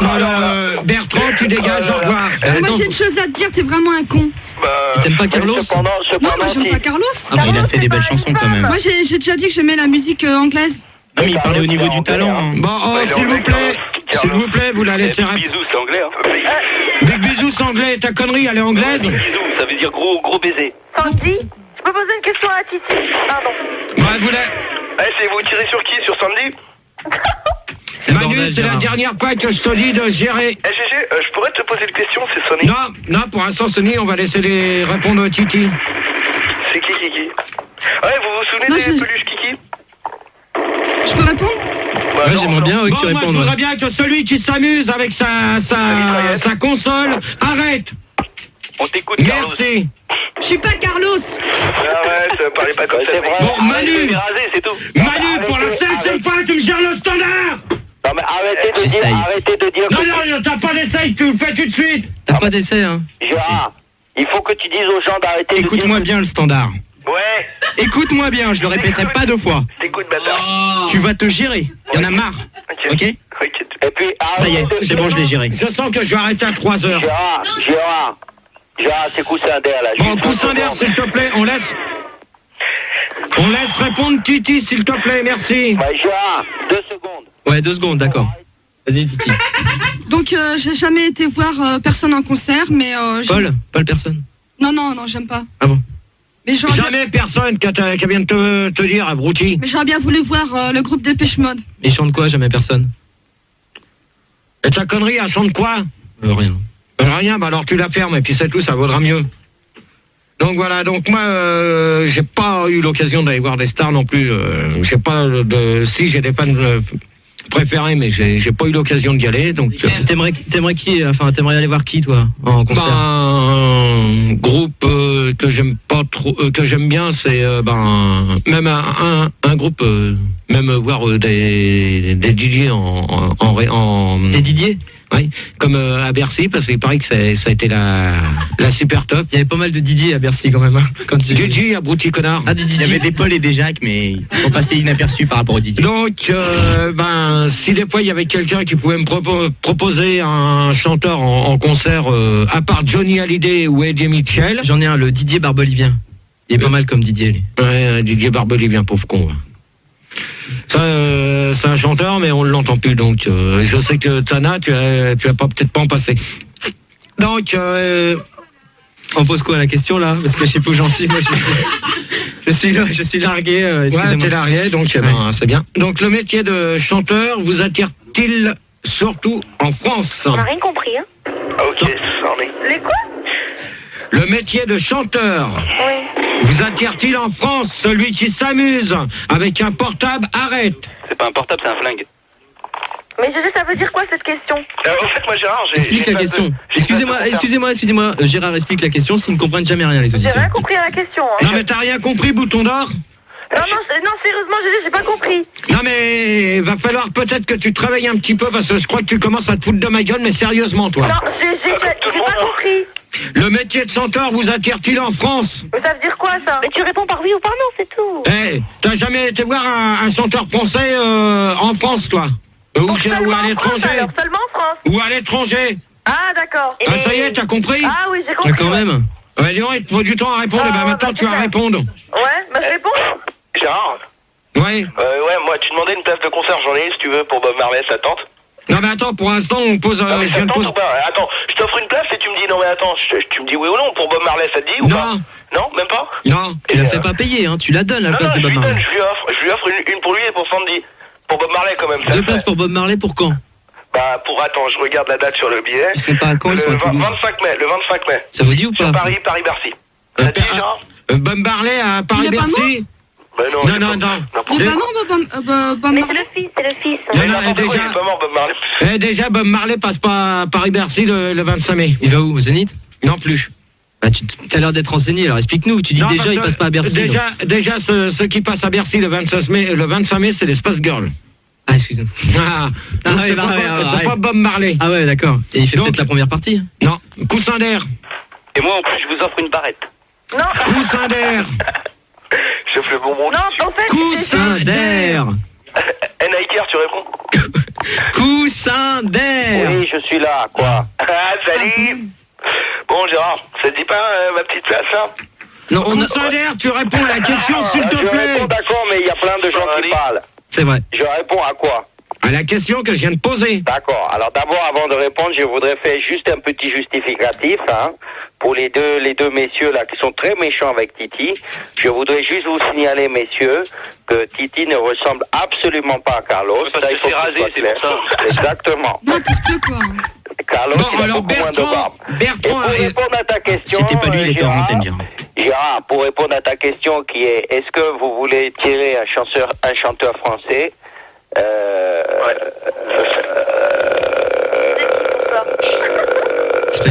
Alors, Bertrand, tu dégages, au revoir. Moi j'ai une chose à te dire, t'es vraiment un con. T'aimes pas Carlos? Non, moi j'aime pas Carlos. Ah, mais il a fait des belles chansons quand même. Moi j'ai déjà dit que j'aimais la musique anglaise. Non, mais il parlait au niveau du talent. Hein. Bon, s'il vous plaît, vous la laissez répondre. Bisous, c'est anglais. Hein. Big bisous, c'est anglais. Ta connerie, elle est anglaise? Bisous, ça veut dire gros baiser. Sandy, je peux poser une question à Titi? Pardon. Ouais, vous la... c'est vous tirez sur qui? Sur Sandy? Manu, c'est la dernière fois que je te dis de gérer. GG, je pourrais te poser une question, c'est Sonny? Non, pour l'instant, Sonny, on va laisser les répondre à Titi. C'est qui? Ouais, vous vous souvenez des peluches Kiki? Je peux répondre? Ouais, j'aimerais bien que tu répondes. Moi, je voudrais bien que celui qui s'amuse avec sa console arrête. On t'écoute, merci. Je suis pas Carlos. Ouais, ça parlait pas comme ça. Bon, Manu, c'est tout. Manu, pour la 7e fois, tu me gères le standard. Non, mais arrêtez de dire. Non, t'as pas d'essai, tu le fais tout de suite. T'as pas d'essai, hein? Gérard, il faut que tu dises aux gens d'arrêter de dire. Écoute-moi bien le standard. Ouais. Écoute-moi bien, je le répéterai pas 2 fois. T'écoutes, bâtard. Tu vas te gérer. Il y en a marre. Ok? Et puis, ça y est, c'est bon, je l'ai géré. Je sens que je vais arrêter à 3h. Gérard, c'est Coussin d'air là. Bon, Coussin d'air, s'il te plaît, on laisse répondre Titi, s'il te plaît, merci. Gérard, 2 secondes. Ouais, 2 secondes, d'accord. Vas-y, Titi. Donc, j'ai jamais été voir personne en concert, mais. Paul personne? Non, j'aime pas. Ah bon? Mais jamais personne qui vient de te dire, abruti. Mais j'aurais bien voulu voir le groupe Dépêche Mode. Ils chantent quoi, jamais personne? Et ta connerie, elle chante quoi? Rien. Rien, bah alors tu la fermes et puis c'est tout, ça vaudra mieux. Donc voilà, donc moi, j'ai pas eu l'occasion d'aller voir des stars non plus. J'ai pas si j'ai des fans préférés, mais j'ai pas eu l'occasion d'y aller. Donc t'aimerais qui? Enfin, t'aimerais aller voir qui, toi, en concert? Un groupe que j'aime pas trop, que j'aime bien, c'est même un groupe, même voir des DJ des DJ. Oui, comme à Bercy, parce qu'il paraît que ça a été la super top. Il y avait pas mal de Didier à Bercy quand même. Hein, Didier, abruti connard. Ah, il y avait des Paul et des Jacques, mais ils sont passés inaperçus par rapport au Didier. Donc, si des fois il y avait quelqu'un qui pouvait me proposer un chanteur en concert, à part Johnny Hallyday ou Eddie Mitchell. J'en ai un, le Didier Barbelivien. Il est pas mal comme Didier, lui. Ouais, Didier Barbelivien, pauvre con. Ça, c'est un chanteur, mais on ne l'entend plus. Donc, je sais que Tana, tu vas peut-être pas en passer. Donc, on pose quoi la question là? Parce que je sais pas où j'en suis. Moi, je suis largué. Ouais, t'es largué, donc c'est bien. Donc, le métier de chanteur vous attire-t-il surtout en France? On n'a rien compris, hein? Ok, c'en est. Les quoi? Le métier de chanteur vous attire-t-il en France? Celui qui s'amuse avec un portable arrête. C'est pas un portable, c'est un flingue. Mais ça veut dire quoi cette question? En fait, moi, Gérard, explique la question. Excusez-moi, Gérard explique la question s'ils ne comprennent jamais rien, les auditeurs. J'ai rien compris à la question. Hein. Non, mais t'as rien compris, bouton d'or? Non, sérieusement, j'ai pas compris. Non, mais va falloir peut-être que tu travailles un petit peu parce que je crois que tu commences à te foutre de ma gueule, mais sérieusement, toi. Non, j'ai pas compris. Le métier de chanteur vous attire-t-il en France? Mais ça veut dire quoi, ça? Mais tu réponds par oui ou par non, c'est tout. T'as jamais été voir un chanteur français en France, toi? Ou à l'étranger? Alors, seulement en France? Ou à l'étranger? Ah, d'accord. Ah, ça y est, t'as compris? Ah oui, j'ai compris. Quand même. Ouais, dis donc, il te faut du temps à répondre, maintenant tu vas répondre. Ouais, je réponds. Gérard? Ouais. Ouais, moi, tu demandais une place de concert, j'en ai, si tu veux, pour Bob Marley, ça tente? Non mais attends, pour l'instant on pose... Non, mais je viens de poser... Attends, je t'offre une place et tu me dis non mais attends, tu me dis oui ou non pour Bob Marley, ça te dit ou pas? Non, même pas? Non. Tu la fais pas payer, hein, tu la donnes la place de Bob Marley. Je lui offre une pour lui et pour Sandy. Pour Bob Marley quand même. 2 places pour Bob Marley pour quand? Bah attends, je regarde la date sur le billet. Ils sont pas à Caen, ils sont à Toulouse. Le 25 mai. Ça vous dit ou pas? Sur Paris-Bercy. Ça te dit, genre? Bob Marley à Paris-Bercy? Bah non. Il est pas mort, Bob Mais Marley. c'est le fils. Non, il est pas mort, Bob Marley. Déjà, Bob Marley passe pas à Paris-Bercy le 25 mai. Il va où, au Zénith? Non plus. Bah, tu as l'air d'être renseigné, alors explique-nous. Tu dis Non, déjà, il passe pas à Bercy. Déjà, ceux qui passent à Bercy le 25 mai, c'est les Spice Girls. Ah, excuse-moi. C'est pas Bob Marley. Ah ouais, d'accord. Et il fait peut-être la première partie? Non, coussin d'air. Et moi, en plus, je vous offre une barrette. Non. Coussin d'air. Je fais le bonbon. Non, en fait, Coussin d'air. Nike, tu réponds? Coussin d'air. Oui, je suis là, quoi. Ah, salut. Bon, Gérard, ça te dit pas ma petite place, là? Non, coussin d'air, tu réponds à la question, s'il te Je plaît. réponds d'accord, mais il y a plein de gens qui parlent. C'est vrai. Je réponds à quoi? À la question que je viens de poser. D'accord. Alors d'abord, avant de répondre, je voudrais faire juste un petit justificatif, hein, pour les deux messieurs là qui sont très méchants avec Titi. Je voudrais juste vous signaler, messieurs, que Titi ne ressemble absolument pas à Carlos. Parce que c'est rasé, c'est pour ça. Exactement. N'importe quoi. Carlos, il a beaucoup moins de barbe. Et pour répondre à ta question, C'était pas lui, il était en antenne, Gérard. Gérard, pour répondre à ta question qui est, est-ce que vous voulez tirer un chanteur français?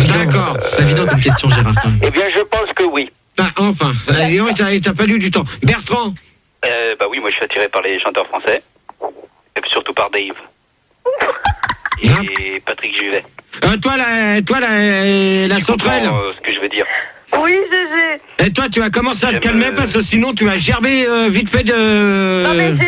D'accord. C'est pas évident comme question, Gérard. Eh bien, je pense que oui. Ah, enfin, il t'a fallu du temps. Bertrand. Bah oui, moi je suis attiré par les chanteurs français. Et puis surtout par Dave. Et Patrick Juvet. Toi, la sauterelle. Ce que je veux dire. Oui, GG. Et toi, tu vas commencer à te calmer parce que sinon tu vas gerber vite fait de... Non, mais GG.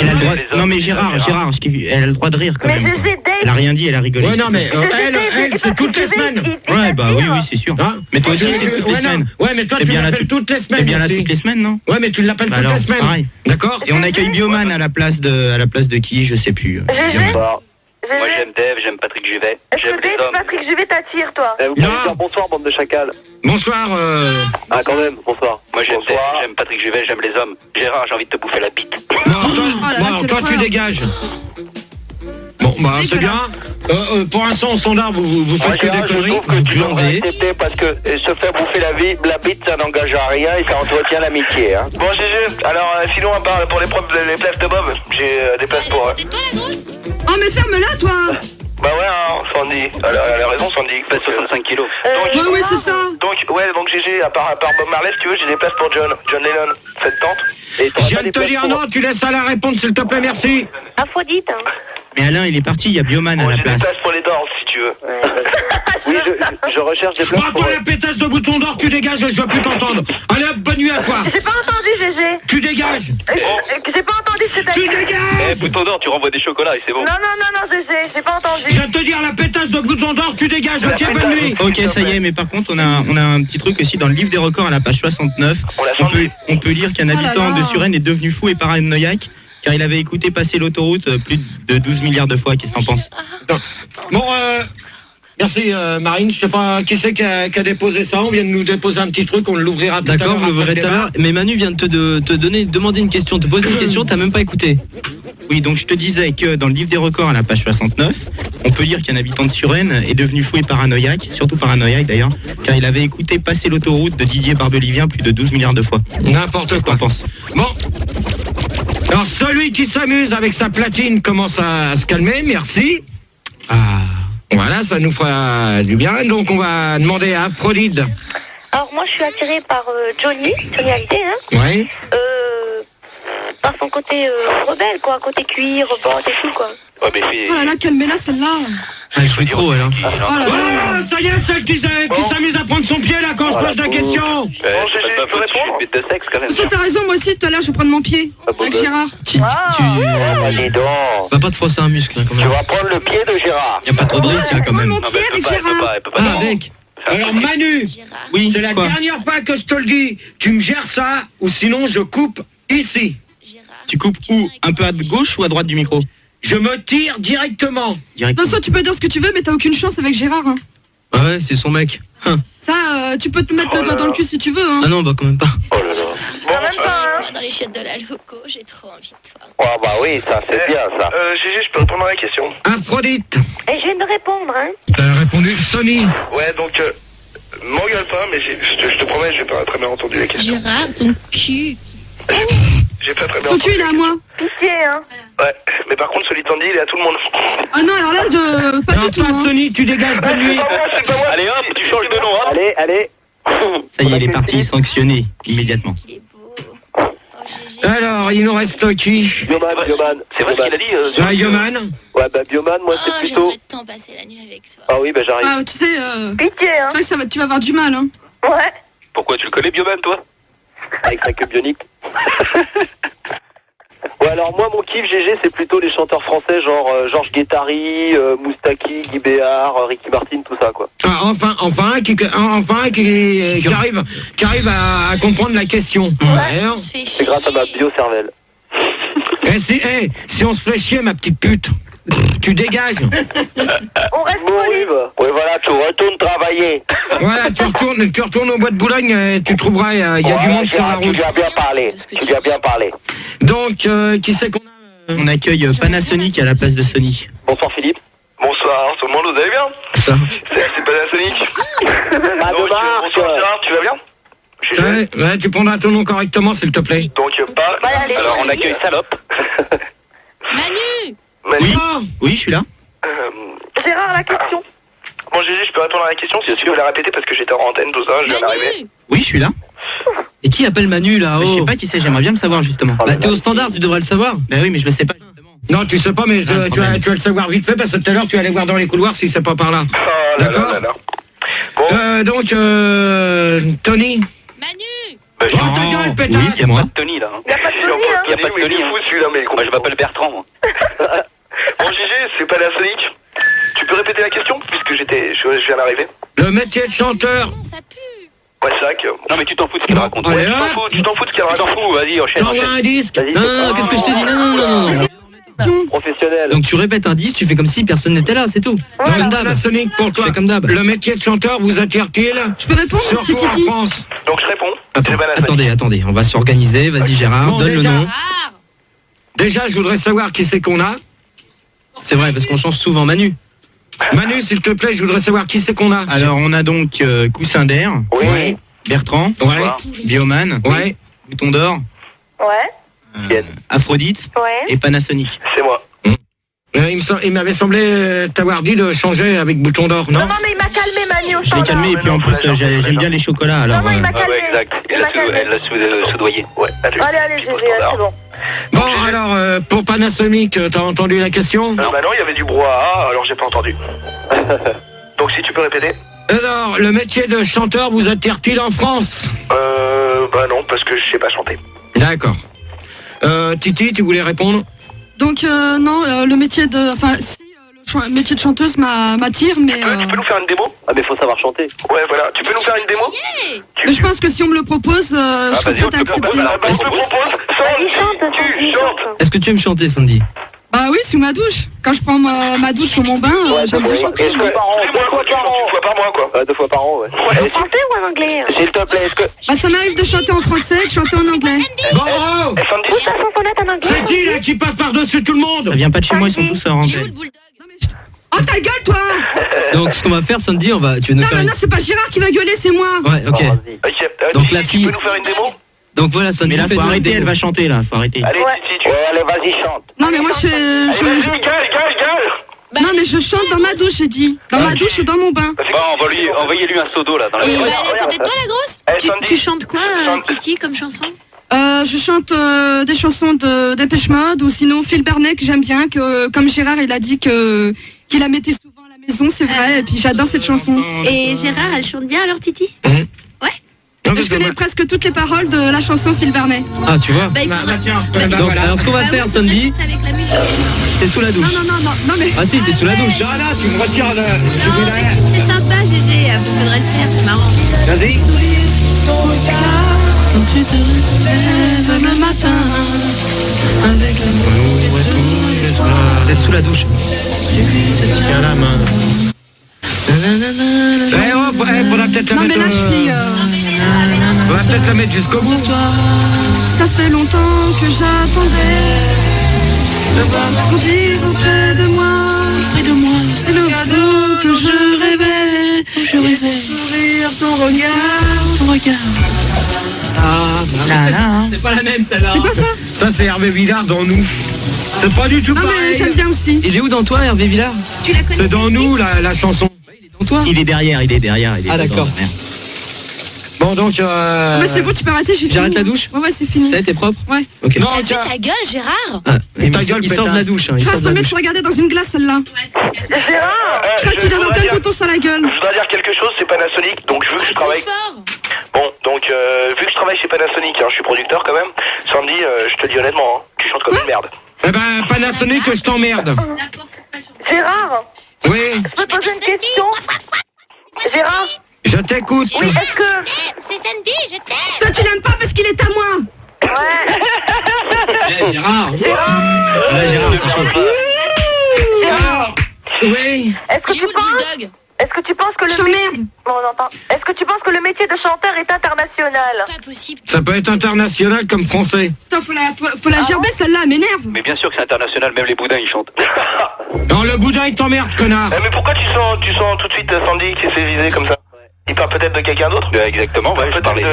Elle a le droit... Non mais Gérard, elle a le droit de rire quand même. GG, Dave. Elle a rien dit, elle a rigolé. Ouais, non, mais elle, c'est toutes les semaines. Ouais, bah oui, c'est sûr. Mais toi aussi, c'est toutes les semaines. Ouais, mais toi, tu l'appelles toutes les semaines. T'es bien là toutes les semaines, non? Ouais, mais tu l'appelles toutes les semaines. Pareil. D'accord. Et on accueille Bioman à la place de qui, je sais plus. Moi j'aime Dave, j'aime Patrick Juvet. Est-ce que Dave, Patrick Juvet t'attire, toi? Vous pouvez dire bonsoir, bande de chacals. Bonsoir. Ah, quand même, bonsoir. Moi j'aime Dave, j'aime Patrick Juvet, j'aime les hommes. Gérard, j'ai envie de te bouffer la bite. Bon, toi, tu dégages. Bon, bah, c'est bien. Pour l'instant, au standard, vous faites que des conneries. Vous glandez. Parce que se faire bouffer la bite, ça n'engage à rien et ça entretient l'amitié. Hein. Bon, GG, alors sinon, à part pour les places de Bob, j'ai des places pour... C'est toi la grosse? Oh, mais ferme-la, toi. Bah ouais, hein, Sandy. Elle a raison, Sandy. Pèse 65 kilos. Ouais, c'est ça. Donc GG, à part Bob Marley, si tu veux, j'ai des places pour John Lennon. Ça te tente? Je viens de te dire non, tu laisses à la répondre, s'il te plaît, merci. Aphrodite. Mais Alain, il est parti, il y a Bioman à la J'ai place. des places pour les Doors, si tu veux. Oui, je recherche des places Toi, la pétasse de bouton d'or, tu dégages, je veux plus t'entendre. Allez hop, bonne nuit à toi. J'ai pas entendu, GG. Tu dégages. J'ai pas entendu ce que t'as dit. Tu dégages. Bouton d'or, tu renvoies des chocolats et c'est bon. Non, GG, j'ai pas entendu. Je viens de te dire, la pétasse de bouton d'or, tu dégages, ok, bonne nuit. Ok, ça y est, mais par contre, on a un petit truc aussi dans le livre des records à la page 69. On peut lire qu'un habitant de Suresnes est devenu fou et paranoïaque car il avait écouté passer l'autoroute plus de 12 milliards de fois. Qu'est-ce que t'en penses? Bon, merci Marine, je sais pas qui c'est qui a déposé ça, on vient de nous déposer un petit truc, on l'ouvrira tout à l'heure. D'accord, vous l'ouvrirez tout à l'heure, mais Manu vient de te demander une question, te poser une question, t'as même pas écouté. Oui, donc je te disais que dans le livre des records à la page 69, on peut lire qu'un habitant de Suresnes est devenu fou et paranoïaque, surtout paranoïaque d'ailleurs, car il avait écouté passer l'autoroute de Didier Barbelivien plus de 12 milliards de fois. N'importe quoi. Pense. Bon. Alors celui qui s'amuse avec sa platine commence à se calmer, merci. Voilà, ça nous fera du bien. Donc on va demander à Aphrodite. Alors moi je suis attirée par Johnny Hallyday, hein. Oui. Par son côté rebelle, quoi, côté cuir, botte et tout, quoi. Ouais, mais Oh là là, calmez-la, celle-là. Elle joue trop, elle. Oh, ça y est, celle qui s'amuse à prendre son pied là quand je pose la question. je peux répondre. Bête de sexe quand même. T'as raison, moi aussi, tout à l'heure, je vais prendre mon pied. Avec Gérard. Allez donc. Va pas te froisser un muscle, hein, quand même. Tu vas prendre le pied de Gérard. Y a pas trop de risque, hein, quand même. Mon pied avec Gérard. Ah, avec. Alors Manu, oui, c'est la dernière fois que je te le dis. Tu me gères ça ou sinon je coupe ici. Tu coupes où? Un peu à gauche ou à droite du micro? Je me tire directement. De toute façon, tu peux dire ce que tu veux, mais t'as aucune chance avec Gérard. Hein. Ah ouais, c'est son mec. Ça, tu peux te mettre le doigt dans le cul si tu veux. Hein. Ah non, bah quand même pas. Oh là là. Quand même pas, hein. Dans les chiottes de la loco, j'ai trop envie de toi. Oh bah oui, ça c'est bien ça. Gégé, je peux répondre à la question. Aphrodite. Et je viens de répondre, hein. T'as répondu Sony. Ouais, donc, m'engueule pas, mais je te promets, j'ai pas très bien entendu la question. Gérard, ton cul. J'ai pas très bien Son entendu. cul, il est à moi. Pitié, hein. Ouais, mais par contre, celui de Sandy, il est à tout le monde. Ah non, alors là, pas du tout. Hein. Sony, tu dégages de lui. C'est pas moi. Allez hop, tu changes de nom, hein. Allez. Ça y est, il est parti sanctionné immédiatement. Alors, il nous reste qui? Bioman. C'est vrai ce qu'il a dit. Bioman. Ouais, bah Bioman, moi c'est plutôt... J'aimerais tant passer la nuit avec toi. Ah oui, bah j'arrive. Ah, tu sais, Pitié, hein. c'est vrai que tu vas avoir du mal. Hein. Ouais. Pourquoi tu le connais, Bioman, toi? Avec sa queue bionique. Ouais, alors moi, mon kiff, GG, c'est plutôt les chanteurs français, genre Georges Guettari, Moustaki, Guy Béard, Ricky Martin, tout ça, quoi. Ah, enfin qui arrive à comprendre la question. Alors, C'est grâce à ma bio-cervelle. si on se fait chier, ma petite pute, tu dégages. On reste poli. Oui, voilà, tu retournes travailler. Voilà, tu retournes au bois de Boulogne, tu trouveras, il y a du monde sur la route. Tu as bien parlé. Donc, qui c'est qu'on a On accueille Panasonic à la place de Sony. Bonsoir Philippe. Bonsoir, tout le monde, vous allez bien? Ça. C'est Panasonic. Pas de marche. Bonsoir Gérard, tu vas bien? Ouais, tu prendras ton nom correctement, s'il te plaît. Donc, pas... Alors, on accueille Salope. Manu. Oui, je suis là. Gérard, la question. Bon, Gégé, je peux répondre à la question si tu veux la répéter parce que j'étais en antenne, tout ça, je viens d'arriver. Oui, je suis là. Et qui appelle Manu là? Je sais pas qui c'est, j'aimerais bien le savoir justement. Bah t'es au standard, tu devrais le savoir. Bah oui, mais je le sais pas justement. Non, tu sais pas, mais tu vas le savoir vite fait parce que tout à l'heure tu allais voir dans les couloirs si c'est pas par là. Oh là là là là. Bon. Donc, Tony. Manu. Oh, ta gueule, pétasse. Oui, c'est moi. Tony là. Y'a pas de Tony, hein. Il y a pas de Tony. Fou celui-là, mais Moi, je m'appelle Bertrand. Moi. Bon, Gégé, c'est Panasonic. Tu peux répéter la question puisque je viens d'arriver. Le métier de chanteur. Ça pue. Ouais, c'est vrai que... Non, mais tu t'en fous de ce qu'il raconte. Allez, Tu t'en fous de ce qu'il raconte. Tu t'en fous, vas-y, enchaîne. T'envoies un disque. Non, qu'est-ce que je t'ai dit? Non. Professionnel. Donc tu répètes un 10, tu fais comme si personne n'était là, c'est tout. Donc, Comme d'hab. Panasonic, pour toi, Fais comme d'hab. le métier de chanteur vous attire-t-il? Je peux répondre, c'est Surtout en Titi. France. Donc, je réponds. C'est Panasonic. Attendez, on va s'organiser. Vas-y Gérard, Bon, donne le déjà. nom. Déjà, je voudrais savoir qui c'est qu'on a. C'est vrai, parce qu'on change souvent Manu. Manu, s'il te plaît, je voudrais savoir qui c'est qu'on a. Alors on a donc Coussin d'air, Oui. Bertrand, Ouais. Bioman, Ouais. Bouton d'or, Ouais. Aphrodite Ouais. et Panasonic. C'est moi. Il m'avait semblé t'avoir dit de changer avec Bouton d'or, non? Non, mais il m'a calmé, Manu, au Je l'ai standard. calmé et puis en plus j'aime bien les chocolats alors. Non, il m'a Ah calmé. ouais, exact. Elle l'a soudoyé. Ouais, Allez, Gégé, c'est bon. Bon, alors, pour Panasonic, t'as entendu la question? Bah non, il y avait du brouhaha, alors j'ai pas entendu. Donc si tu peux répéter. Alors, le métier de chanteur vous attire-t-il en France? Bah non, parce que je sais pas chanter. D'accord. Titi, tu voulais répondre? Donc, non, le métier de. Enfin, si, le métier de chanteuse m'attire, mais. Tu peux nous faire une démo? Ah, mais faut savoir chanter. Ouais, voilà. Tu peux nous faire une démo? Mais je pense que si on me le propose, je serais vas-y, on prête à te accepter. le propose. On te le propose. Sandy, tu chantes. Est-ce que tu aimes chanter, Sandy? Bah oui, sous ma douche. Quand je prends ma douche ou mon bain, j'aime bien chanter. 2 fois par mois, quoi. 2 fois par an, ouais. En français ou en anglais? S'il te plaît, est-ce que... Bah ça m'arrive de chanter en français, de chanter en anglais. Bon, oh, Où ça chansonnette en anglais? c'est qui là qui passe par-dessus tout le monde? Ça vient pas de chez moi, ils sont tous en antenne. Oh ta gueule toi! Donc ce qu'on va faire, Sandy, tu veux nous Non faire mais une... non, c'est pas Gérard qui va gueuler, c'est moi. Ouais, ok. Donc la Tu fille... peux nous faire une démo? Donc voilà, Sandy, Mais là fais faut nous arrêter, une elle démo. va chanter là, faut arrêter. Allez, Titi, tu... Ouais, allez, vas-y, chante. Non mais moi Allez, vas-y, gueule. Non mais je chante dans ma douche, j'ai dit. Dans ma douche ou dans mon bain. Bon, envoyez-lui un seau d'eau là dans la Et maison. à côté de toi, la grosse? Sandy. Tu chantes quoi, Titi, comme chanson? Je chante des chansons de Dépêche Mode ou sinon Phil Bernet que j'aime bien, que comme Gérard il a dit qu'il la mettait souvent à la maison, c'est vrai, et puis j'adore cette chanson. Et Gérard, elle chante bien alors, Titi? Et je connais presque toutes les paroles de la chanson Phil Bernet. Ah, tu vois? Bah, il faudra... tiens, Donc, alors ce qu'on va faire, Sandy, Avec la musique. t'es sous la douche. Non mais... Ah si, t'es sous la douche. Là, tu me retires le... Non, mais c'est sympa, Gégé, vous faudrait le faire, c'est marrant. Vas-y. Quand tu te lèves le matin avec l'amour et tout l'espoir. Vous êtes sous la douche. Tiens la main. Faudra peut-être la Non mais mettre. là je suis... Faudra peut-être la mettre jusqu'au bout. Ça fait longtemps que j'attendais de voir vivre près de moi. C'est le cadeau que je rêvais. Sourire, ton regard. C'est pas la même celle-là. C'est quoi ça? Ça c'est Hervé Villard dans Nous. C'est pas du tout Non mais pareil. j'aime bien aussi. Il est où dans toi, Hervé Villard? Tu la connais? C'est dans Nous la chanson. Dans toi? Il est derrière. Ah d'accord. Bon donc. Mais c'est bon, tu peux arrêter, j'ai fini. J'arrête la douche? Ouais, c'est fini. Ça a été propre? Ouais. Ok. Non, T'as fait ta gueule, Gérard? Il ta gueule, sort de la douche. Hein, il Frère, sort de la faut douche. regarder dans une glace celle-là. Gérard, Je crois que tu dois avoir plein de boutons sur la gueule. Je voudrais dire quelque chose, c'est Panasonic, donc vu que je travaille... Bon, donc vu que je travaille chez Panasonic, hein, je suis producteur quand même, samedi, je te dis honnêtement, hein, tu chantes comme une merde. Eh ben Panasonic, je t'emmerde. Gérard, Oui, je peux poser une question? Gérard, je t'écoute. oui, est-ce que... C'est Sandy, je t'aime. Toi, tu l'aimes pas parce qu'il est à moi. Ouais. Gérard. Gérard, Oui. est-ce que tu penses... Est-ce que tu penses que le métier... Bon, on entend. Est-ce que tu penses que le métier de chanteur est international? Pas possible. Ça peut être international comme français. Attends, faut la gerber celle-là, elle m'énerve. Mais bien sûr que c'est international, même les boudins ils chantent. Non, le boudin il t'emmerde, connard. Mais pourquoi tu sens tout de suite Sandy qui s'est visé comme ça? Il parle peut-être de quelqu'un d'autre? Exactement, ouais, je parlais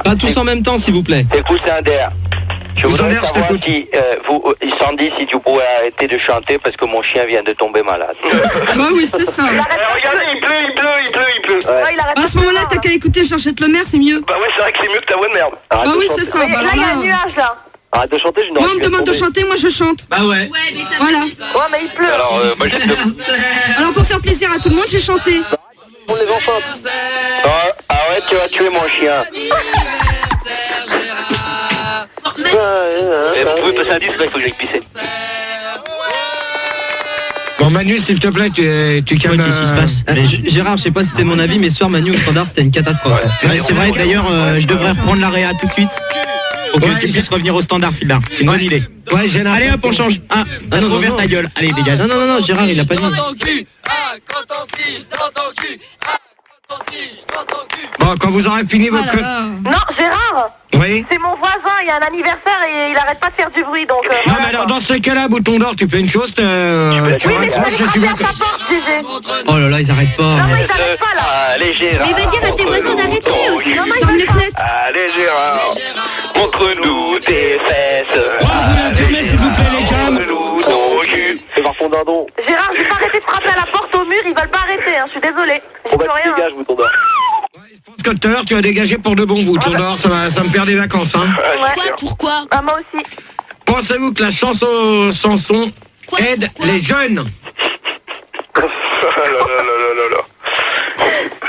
Pas tous en même temps, s'il vous plaît. C'est Coussander. Je voudrais Coussander, je savoir t'écoute. si, Sandy, si tu pourrais arrêter de chanter parce que mon chien vient de tomber malade. Bah oui, c'est ça. Regardez, il pleut. Ouais, il arrête À ce moment-là, t'as qu'à écouter Georgette Lemaire, c'est mieux. Bah ouais, c'est vrai que c'est mieux que ta voix de merde. Bah oui, c'est ça. Là, Bah il y a un alors là, nuage, là. Arrête de chanter, je moi, on me demande de chanter, moi je chante. Bah ouais. Voilà. Ouais, mais il pleut. Alors, moi Alors pour faire plaisir à tout le monde, j'ai chanté. On les enfants. Arrête, tu vas tuer mon chien. vous pouvez passer un disque, là, il faut que j'aille pisser. Bon Manu, s'il te plaît, tu calmes. Qu'est-ce qui se passe? Gérard, je sais pas si c'était mon avis, mais ce soir Manu au standard c'était une catastrophe. Ouais, c'est vrai, d'ailleurs, je devrais reprendre la réa tout de suite. Pour que tu puisses revenir au standard, Philda. C'est une bonne idée. Ouais, j'ai Allez hop, on change. Ah, t'as trop ouvert ta gueule. Allez, dégage. Non, Gérard, il a pas dit. Bon, quand vous aurez fini vos Ah là là. Non, Gérard, Oui. c'est mon voisin, il y a un anniversaire et il arrête pas de faire du bruit, donc... Non, voilà, mais alors quoi. dans ce cas-là, Bouton d'Or, tu fais une chose, tu Oui, mais je raccroches peux et tu vas. frapper à sa porte, Gégé. Oh là là, ils arrêtent pas. Non, mais ils arrêtent pas, là. Allez, Gérard. Mais il va dire à tes voisins d'arrêter aussi. Non, mais ils Ferme les arrêtent pas. fenêtres. Allez, Gérard. Montre-nous tes fesses. Oh, vous la fermez, s'il vous plaît, les cams. Montre-nous ton cul. C'est par fond dindon. Gérard, j'ai pas arrêté de frapper à la porte au mur, ils veulent pas arrêter, hein, je suis désolée. J'y peux rien. Dégage, Bouton d'Or. Je pense que tout à l'heure, tu as dégagé pour de bons Bouton d'Or, ça va me faire des vacances, hein. Pourquoi? Ah, moi aussi. Pensez-vous que la chanson aide les jeunes?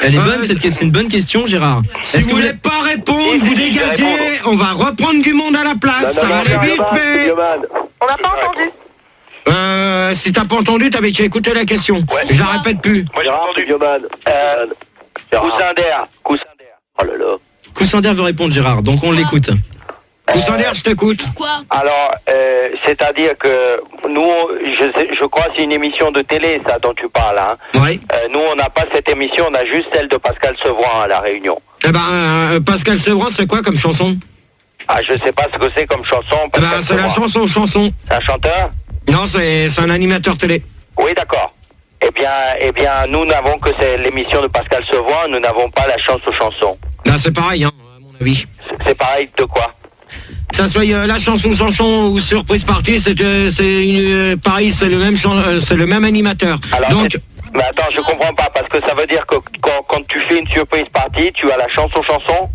Elle est bonne, c'est une bonne question, Gérard. Si vous voulez pas répondre, vous dégagez, on va reprendre du monde à la place, ça va aller vite, mais... On n'a pas entendu. Si t'as pas entendu, t'avais qu'à écouter la question. Je la répète plus. Moi j'ai entendu. Coussander. Oh là là. Coussander veut répondre, Gérard, donc on l'écoute. Coussander, je t'écoute. Pourquoi? Alors, c'est-à-dire que nous, je crois que c'est une émission de télé, ça, dont tu parles. Hein. Oui. Nous, on n'a pas cette émission, on a juste celle de Pascal Sevran à La Réunion. Eh ben, Pascal Sevran, c'est quoi comme chanson? Ah, je sais pas ce que c'est comme chanson. Eh ben, c'est la chanson. C'est un chanteur? Non, c'est un animateur télé. Oui, d'accord. Eh bien, nous n'avons que c'est l'émission de Pascal Sevran, nous n'avons pas la chance aux chansons. Là, c'est pareil, hein, à mon avis. C'est pareil de quoi? Que ça soit la chanson ou surprise party, pareil, c'est le même animateur. Alors, donc, mais attends, je comprends pas, parce que ça veut dire que quand tu fais une surprise party, tu as la chance aux chansons?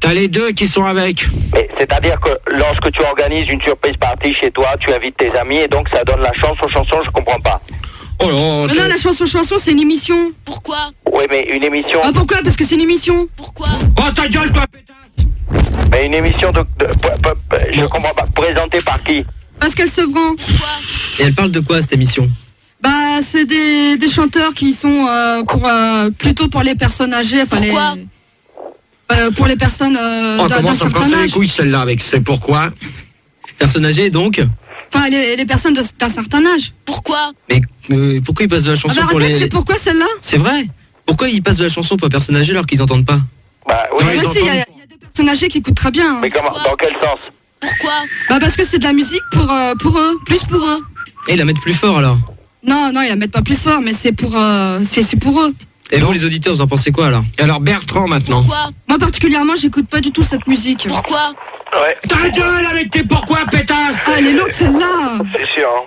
t'as les deux qui sont avec. Mais c'est-à-dire que lorsque tu organises une surprise party chez toi, tu invites tes amis et donc ça donne la chance aux chansons, je comprends pas. Oh là, Mais non, la chanson, c'est une émission. Pourquoi? Oui, mais une émission... Ah, pourquoi? Parce que c'est une émission. Pourquoi? Oh, ta gueule, toi, pétasse! Mais une émission je comprends pas. Présentée par qui? Pascal Sevran. Pourquoi? Et elle parle de quoi, cette émission? Bah, c'est des chanteurs qui sont plutôt pour les personnes âgées. Enfin, pourquoi? Pour les personnes on d'un commence à me certain casser les âge. couilles, celle-là, avec c'est pourquoi. Personne âgée, donc? Enfin, les personnes d'un certain âge. Pourquoi? Mais pourquoi ils passent de la chanson pour les... C'est pourquoi celle-là? C'est vrai. Pourquoi ils passent de la chanson pour les personnes âgées alors qu'ils n'entendent pas? Bah oui, il y a des personnes âgées qui écoutent très bien. Mais comment, dans quel sens? Pourquoi? Bah parce que c'est de la musique pour eux, plus pour eux. Et ils la mettent plus fort alors? Non, ils la mettent pas plus fort, mais c'est pour eux. Et vous les auditeurs, vous en pensez quoi alors? Alors Bertrand maintenant. Pourquoi? Moi particulièrement, j'écoute pas du tout cette musique. Pourquoi? Ouais. Ta gueule avec tes pourquoi, pétasse! Ah, elle est lourde celle-là. C'est sûr, hein.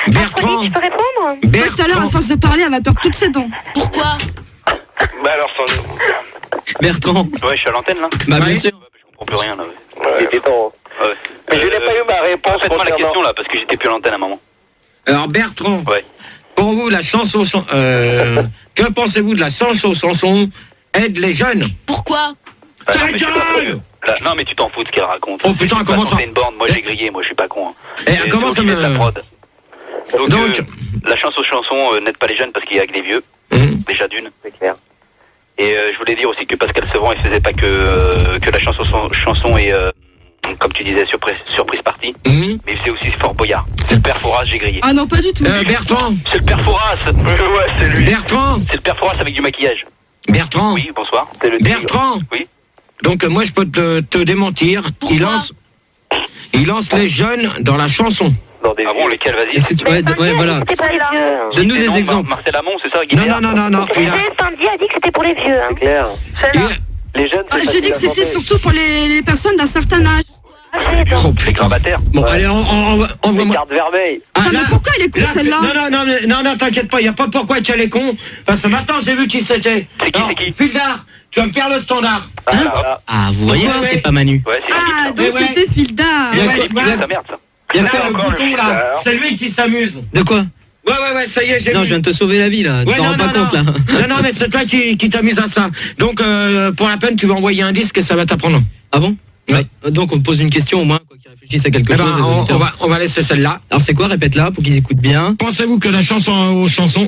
Bertrand, tu peux répondre? Tout à l'heure, à force de parler, elle va perdre toutes ses dents. Pourquoi? Bah alors, Sandy. Bertrand. Ouais, je suis à l'antenne là. Bah bien sûr. Je comprends plus rien là. Il était temps. Ouais. Mais je n'ai pas eu ma réponse. Faites-moi la question là, parce que j'étais plus à l'antenne à un moment. Alors Bertrand. Ouais. Pour vous, la chanson... que pensez-vous de la chanson aide les jeunes? Pourquoi? Ta gueule! Non mais tu t'en fous de ce qu'elle raconte. Oh putain, comment ça? C'est une borne, moi j'ai grillé, moi je suis pas con. Et comment ça me... la prod. Donc la chanson n'aide pas les jeunes parce qu'il y a que des vieux, déjà d'une. C'est clair. Et je voulais dire aussi que Pascal Sevran il faisait pas que la chanson est comme tu disais surprise partie, mais il faisait aussi Fort Boyard. C'est le père Fouras, j'ai grillé. Ah non, pas du tout. Bertrand. C'est le père Fouras. Ouais, c'est lui. Bertrand. C'est le père Fouras avec du maquillage. Bertrand. Oui, bonsoir. Bertrand. Oui. Donc moi je peux te démentir. Il lance les jeunes dans la chanson. Ah bon, lesquels, vas-y. Est-ce que tu... Ouais, voilà. C'était pour les vieux. Donne-nous des exemples. Marcel Amont, c'est ça, Non. Sandy a dit que c'était pour les vieux. C'est clair. Les jeunes, j'ai dit que c'était surtout pour les personnes d'un certain âge. C'est grabataire. Bon, allez, envoie-moi. Carte vermeille. Ah, mais pourquoi elle est con celle-là? Non, t'inquiète pas, y a pas pourquoi tu es con. Parce que maintenant j'ai vu qui c'était. C'est qui? Fildar, tu vas me faire le standard. Ah, vous voyez, c'était pas Manu. Ouais, c'est Ah, donc c'était Fildar. sa merde ça. Il y a le bouton là, c'est lui qui s'amuse. De quoi? Ouais, ça y est, j'ai vu. Non, je viens de te sauver la vie là, tu t'en rends pas compte là. Non, mais c'est toi qui t'amuses à ça. Donc, pour la peine, tu vas envoyer un disque et ça va t'apprendre. Ah bon? Ouais. Donc on me pose une question au moins, quoi, qu'ils réfléchissent à quelque chose. On va laisser celle-là. Alors c'est quoi? Répète-la pour qu'ils écoutent bien. Pensez-vous que la chanson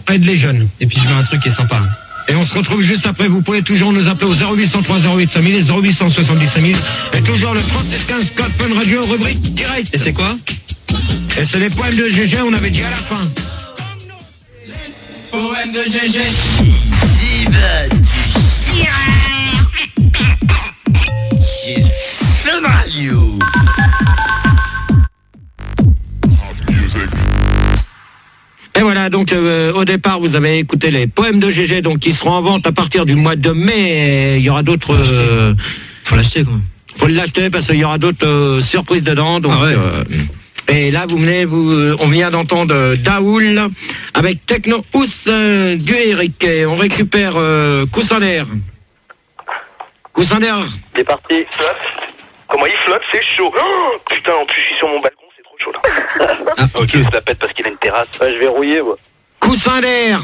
aide les jeunes? Et puis je mets un truc qui est sympa. Et on se retrouve juste après. Vous pouvez toujours nous appeler au 0803 08 5000 et 0870 5000. Et toujours le 3615 code Fun Radio, rubrique direct. Et c'est quoi? Et c'est les poèmes de GG, on avait dit à la fin. Poème de GG. Fun Radio. Et voilà, donc au départ, vous avez écouté les poèmes de GG, donc qui seront en vente à partir du mois de mai. Et il y aura d'autres... Faut l'acheter quand même. Faut l'acheter parce qu'il y aura d'autres surprises dedans. Donc, et là, on vient d'entendre Daoul avec Techno Ous du Eric. Et on récupère Coussin d'air. Coussin d'air. C'est parti. Comment il flotte, c'est chaud. Oh, putain, en plus je suis sur mon balcon, c'est trop chaud là. Ah, Ok, je la pète parce qu'il a une terrasse. Ouais, je vais rouiller moi. Coussin d'air.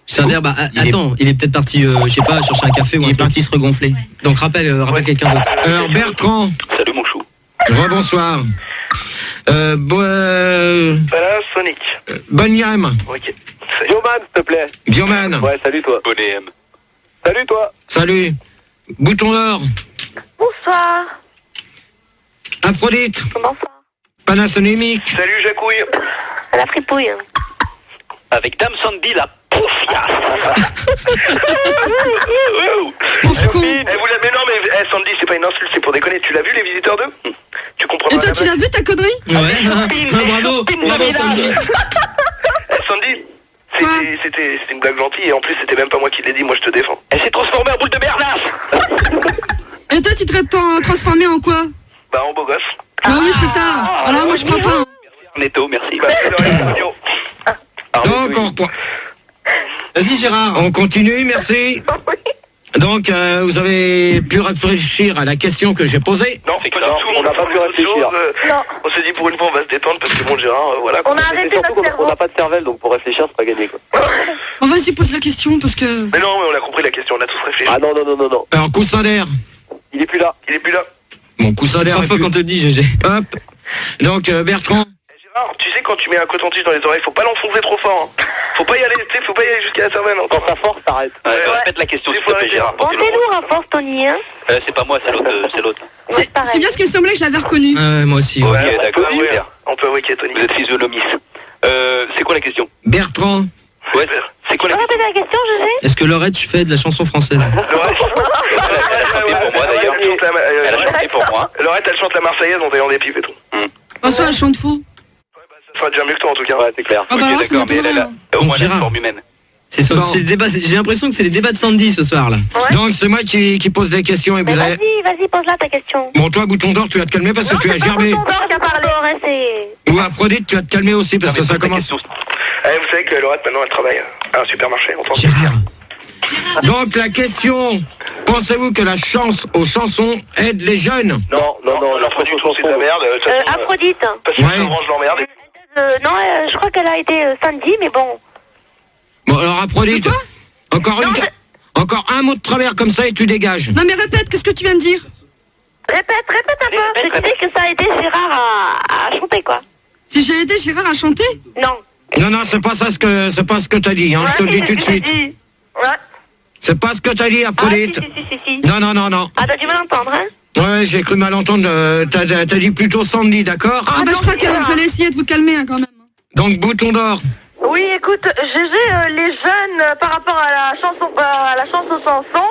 Coussin d'air, bah attends, il est peut-être parti, je sais pas, chercher un café ou un truc. Il est parti se regonfler. Donc rappelle quelqu'un d'autre. Alors Bertrand. Salut mon chou. Rebonsoir. Voilà, Sonic. Bonyam. Ok. Bioman, s'il te plaît. Bioman. Ouais, salut toi. Bonnet. Salut toi. Salut. Bouton d'or. Bonsoir. Aphrodite. Bonsoir. Panasonic. Salut Jacouille. La fripouille. Avec Dame Sandy, la poufiasse. Mais non, mais Sandy, c'est pas une insulte, c'est pour déconner. Tu l'as vu, Les Visiteurs 2? Tu comprends pas. Et toi, tu l'as vu ta connerie? Bravo Sandy. Sandy, c'était une blague gentille et en plus, c'était même pas moi qui l'ai dit, moi je te défends. Elle s'est transformée en boule de bernasse. Et toi, tu te transformé en quoi? Bah, en beau gosse. Bah oui, c'est ça. Alors moi, je crois pas. Netto, merci. Donc, on reprend. Vas-y Gérard. On continue, merci. Donc, vous avez pu réfléchir à la question que j'ai posée? Non, pas du tout. On n'a pas pu réfléchir. On s'est dit pour une fois, on va se détendre parce que bon, Gérard, voilà. On a arrêté notre cerveau. On n'a pas de cervelle, donc pour réfléchir, c'est pas gagné quoi. On va y poser la question parce que... Mais non, mais on a compris la question, on a tous réfléchi. Ah non. Alors, Coussin d'air. Il est plus là. Mon Coussin d'air. Parfois quand te le dis, GG. Hop. Donc, Bertrand. Gérard, tu sais, quand tu mets un coton-tige dans les oreilles, faut pas l'enfoncer trop fort. Hein. Faut pas y aller jusqu'à la cervelle. Quand ça force, t'arrêtes. Répète la question, s'il te plaît, Gérard. Bon, c'est lourd à force, Tony, hein. C'est pas moi, c'est l'autre. C'est bien ce qu'il me semblait que je l'avais reconnu. Moi aussi. Ok, d'accord. On peut, oui, Tony. Vous êtes physionomiste. C'est quoi la question? Bertrand. Ouais, c'est quoi la question? La question, Gégé? Est-ce que Laurette fait de la chanson française? Elle a chanté pour moi d'ailleurs. Elle a chanté pour moi. Laurette, elle chante la Marseillaise en taillant des pipes et tout. François, elle chante faux. Ça sera déjà mieux que toi en tout cas. Ouais, c'est clair. Ah bah Ok, non, c'est d'accord, mais elle a au moins la Gérard. forme humaine. C'est le débat. J'ai l'impression que c'est les débats de Sandy ce soir là. Donc c'est moi qui pose des questions et vous avez... Vas-y, pose-la ta question. Bon, toi, Bouton d'Or, tu vas te calmer parce que tu as gerbé. Ou Aphrodite, tu vas te calmer aussi parce que ça commence. Vous savez que Laurette maintenant elle travaille à un supermarché. Donc la question, pensez-vous que la chance aux chansons aide les jeunes? Non, la production c'est de la merde. Aphrodite. Parce que souvent je l'emmerde. Non, je crois qu'elle a été Sandy, mais bon. Bon, alors Aphrodite, encore un mot de travers comme ça et tu dégages. Non mais répète, qu'est-ce que tu viens de dire? Répète un peu. Je disais que ça a aidé Gérard à chanter, quoi. Si j'ai aidé Gérard à chanter? Non. Non, c'est pas ce que t'as dit, hein, je te le dis tout de suite. Ouais. C'est pas ce que t'as dit, Aphrodite. Si. Non. Ah, t'as dû mal entendre, hein? Ouais, j'ai cru mal entendre. T'as dit plutôt Sandy, d'accord? Ah bah je crois que vous allez essayer de vous calmer hein, quand même. Donc Bouton d'Or. Oui, écoute, Gégé, les jeunes, par rapport à la chanson aux chansons,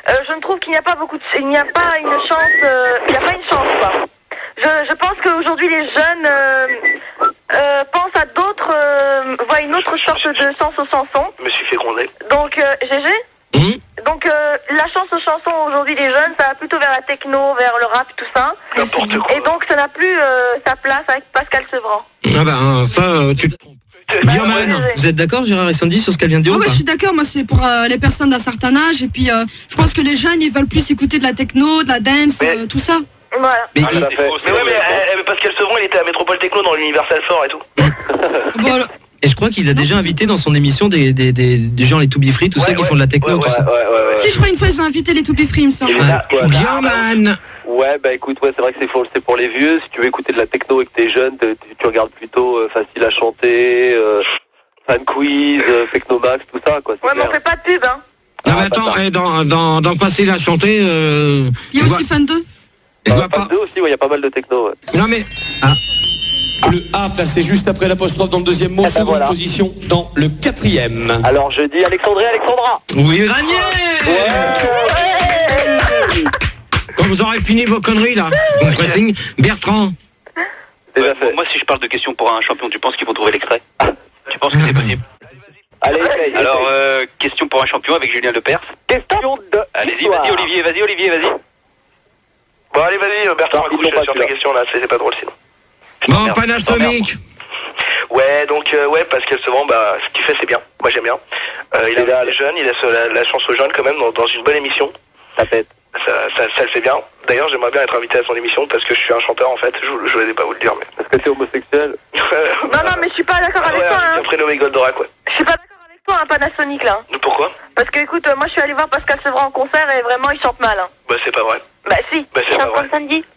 je ne trouve qu'il n'y a pas il n'y a pas une chance, quoi. Je pense qu'aujourd'hui les jeunes pensent à d'autres, voient une autre sorte de sens aux chansons. Je me suis fait gronder. Donc, Gégé, donc la chance aux chansons aujourd'hui des jeunes, ça va plutôt vers la techno, vers le rap, tout ça. Et donc ça n'a plus sa place avec Pascal Sevran. Ah ben ça, tu te trompes. Bioman, vous êtes d'accord Gérard et Sandy sur ce qu'elle vient de dire? Ouais, je suis d'accord, moi c'est pour les personnes d'un certain âge et puis je pense que les jeunes ils veulent plus écouter de la techno, de la dance, tout ça. Voilà. Mais Pascal Sevran il était à Métropole Techno dans l'Universal Fort et tout. Voilà. Et je crois qu'il a déjà invité dans son émission des gens, les To Be Free, tout ça, qui font de la techno, tout ça. Si, je crois une fois ils ont invité les To Be Free, il me semble. Bioman. Ouais, bah écoute, c'est vrai que c'est pour les vieux. Si tu veux écouter de la techno et que t'es jeune, tu regardes plutôt Facile à chanter, Fan Quiz, Technomax, tout ça, quoi. Ouais, mais on fait pas de pub, hein. Non, mais attends, dans Facile à chanter... il y a aussi Fan 2. Fan 2 aussi, il y a pas mal de techno, ouais. Non, mais... Le A placé juste après l'apostrophe dans le deuxième mot, seconde position dans le quatrième. Alors je dis Alexandra. Oui, Ranier. Quand vous aurez fini vos conneries là, bon pressing, Bertrand. Moi si je parle de questions pour un champion, tu penses qu'ils vont trouver l'extrait? Tu penses que c'est possible? Allez, alors question pour un champion avec Julien Lepers. Question de... Allez-y, vas-y Olivier. Bon allez, vas-y Bertrand, écoute, je vais sur ta question là, c'est pas drôle sinon. Bon, Panasonic. Ouais, donc Pascal Sevran, bah ce qu'il fait c'est bien. Moi j'aime bien. Il est jeune, il laisse la chance aux jeunes quand même dans une bonne émission. Ça fait. Ça le fait bien. D'ailleurs, j'aimerais bien être invité à son émission parce que je suis un chanteur en fait. Je vais pas vous le dire, mais. Parce que t'es homosexuel. Non, mais je suis pas d'accord avec toi. Un prénommé Goldorak, ouais. Je suis pas d'accord avec toi, Panasonic là. Pourquoi? Parce que écoute, moi je suis allé voir Pascal Sevran en concert et vraiment il chante mal. Hein. Bah c'est pas vrai. Bah si. Bah c'est pas vrai.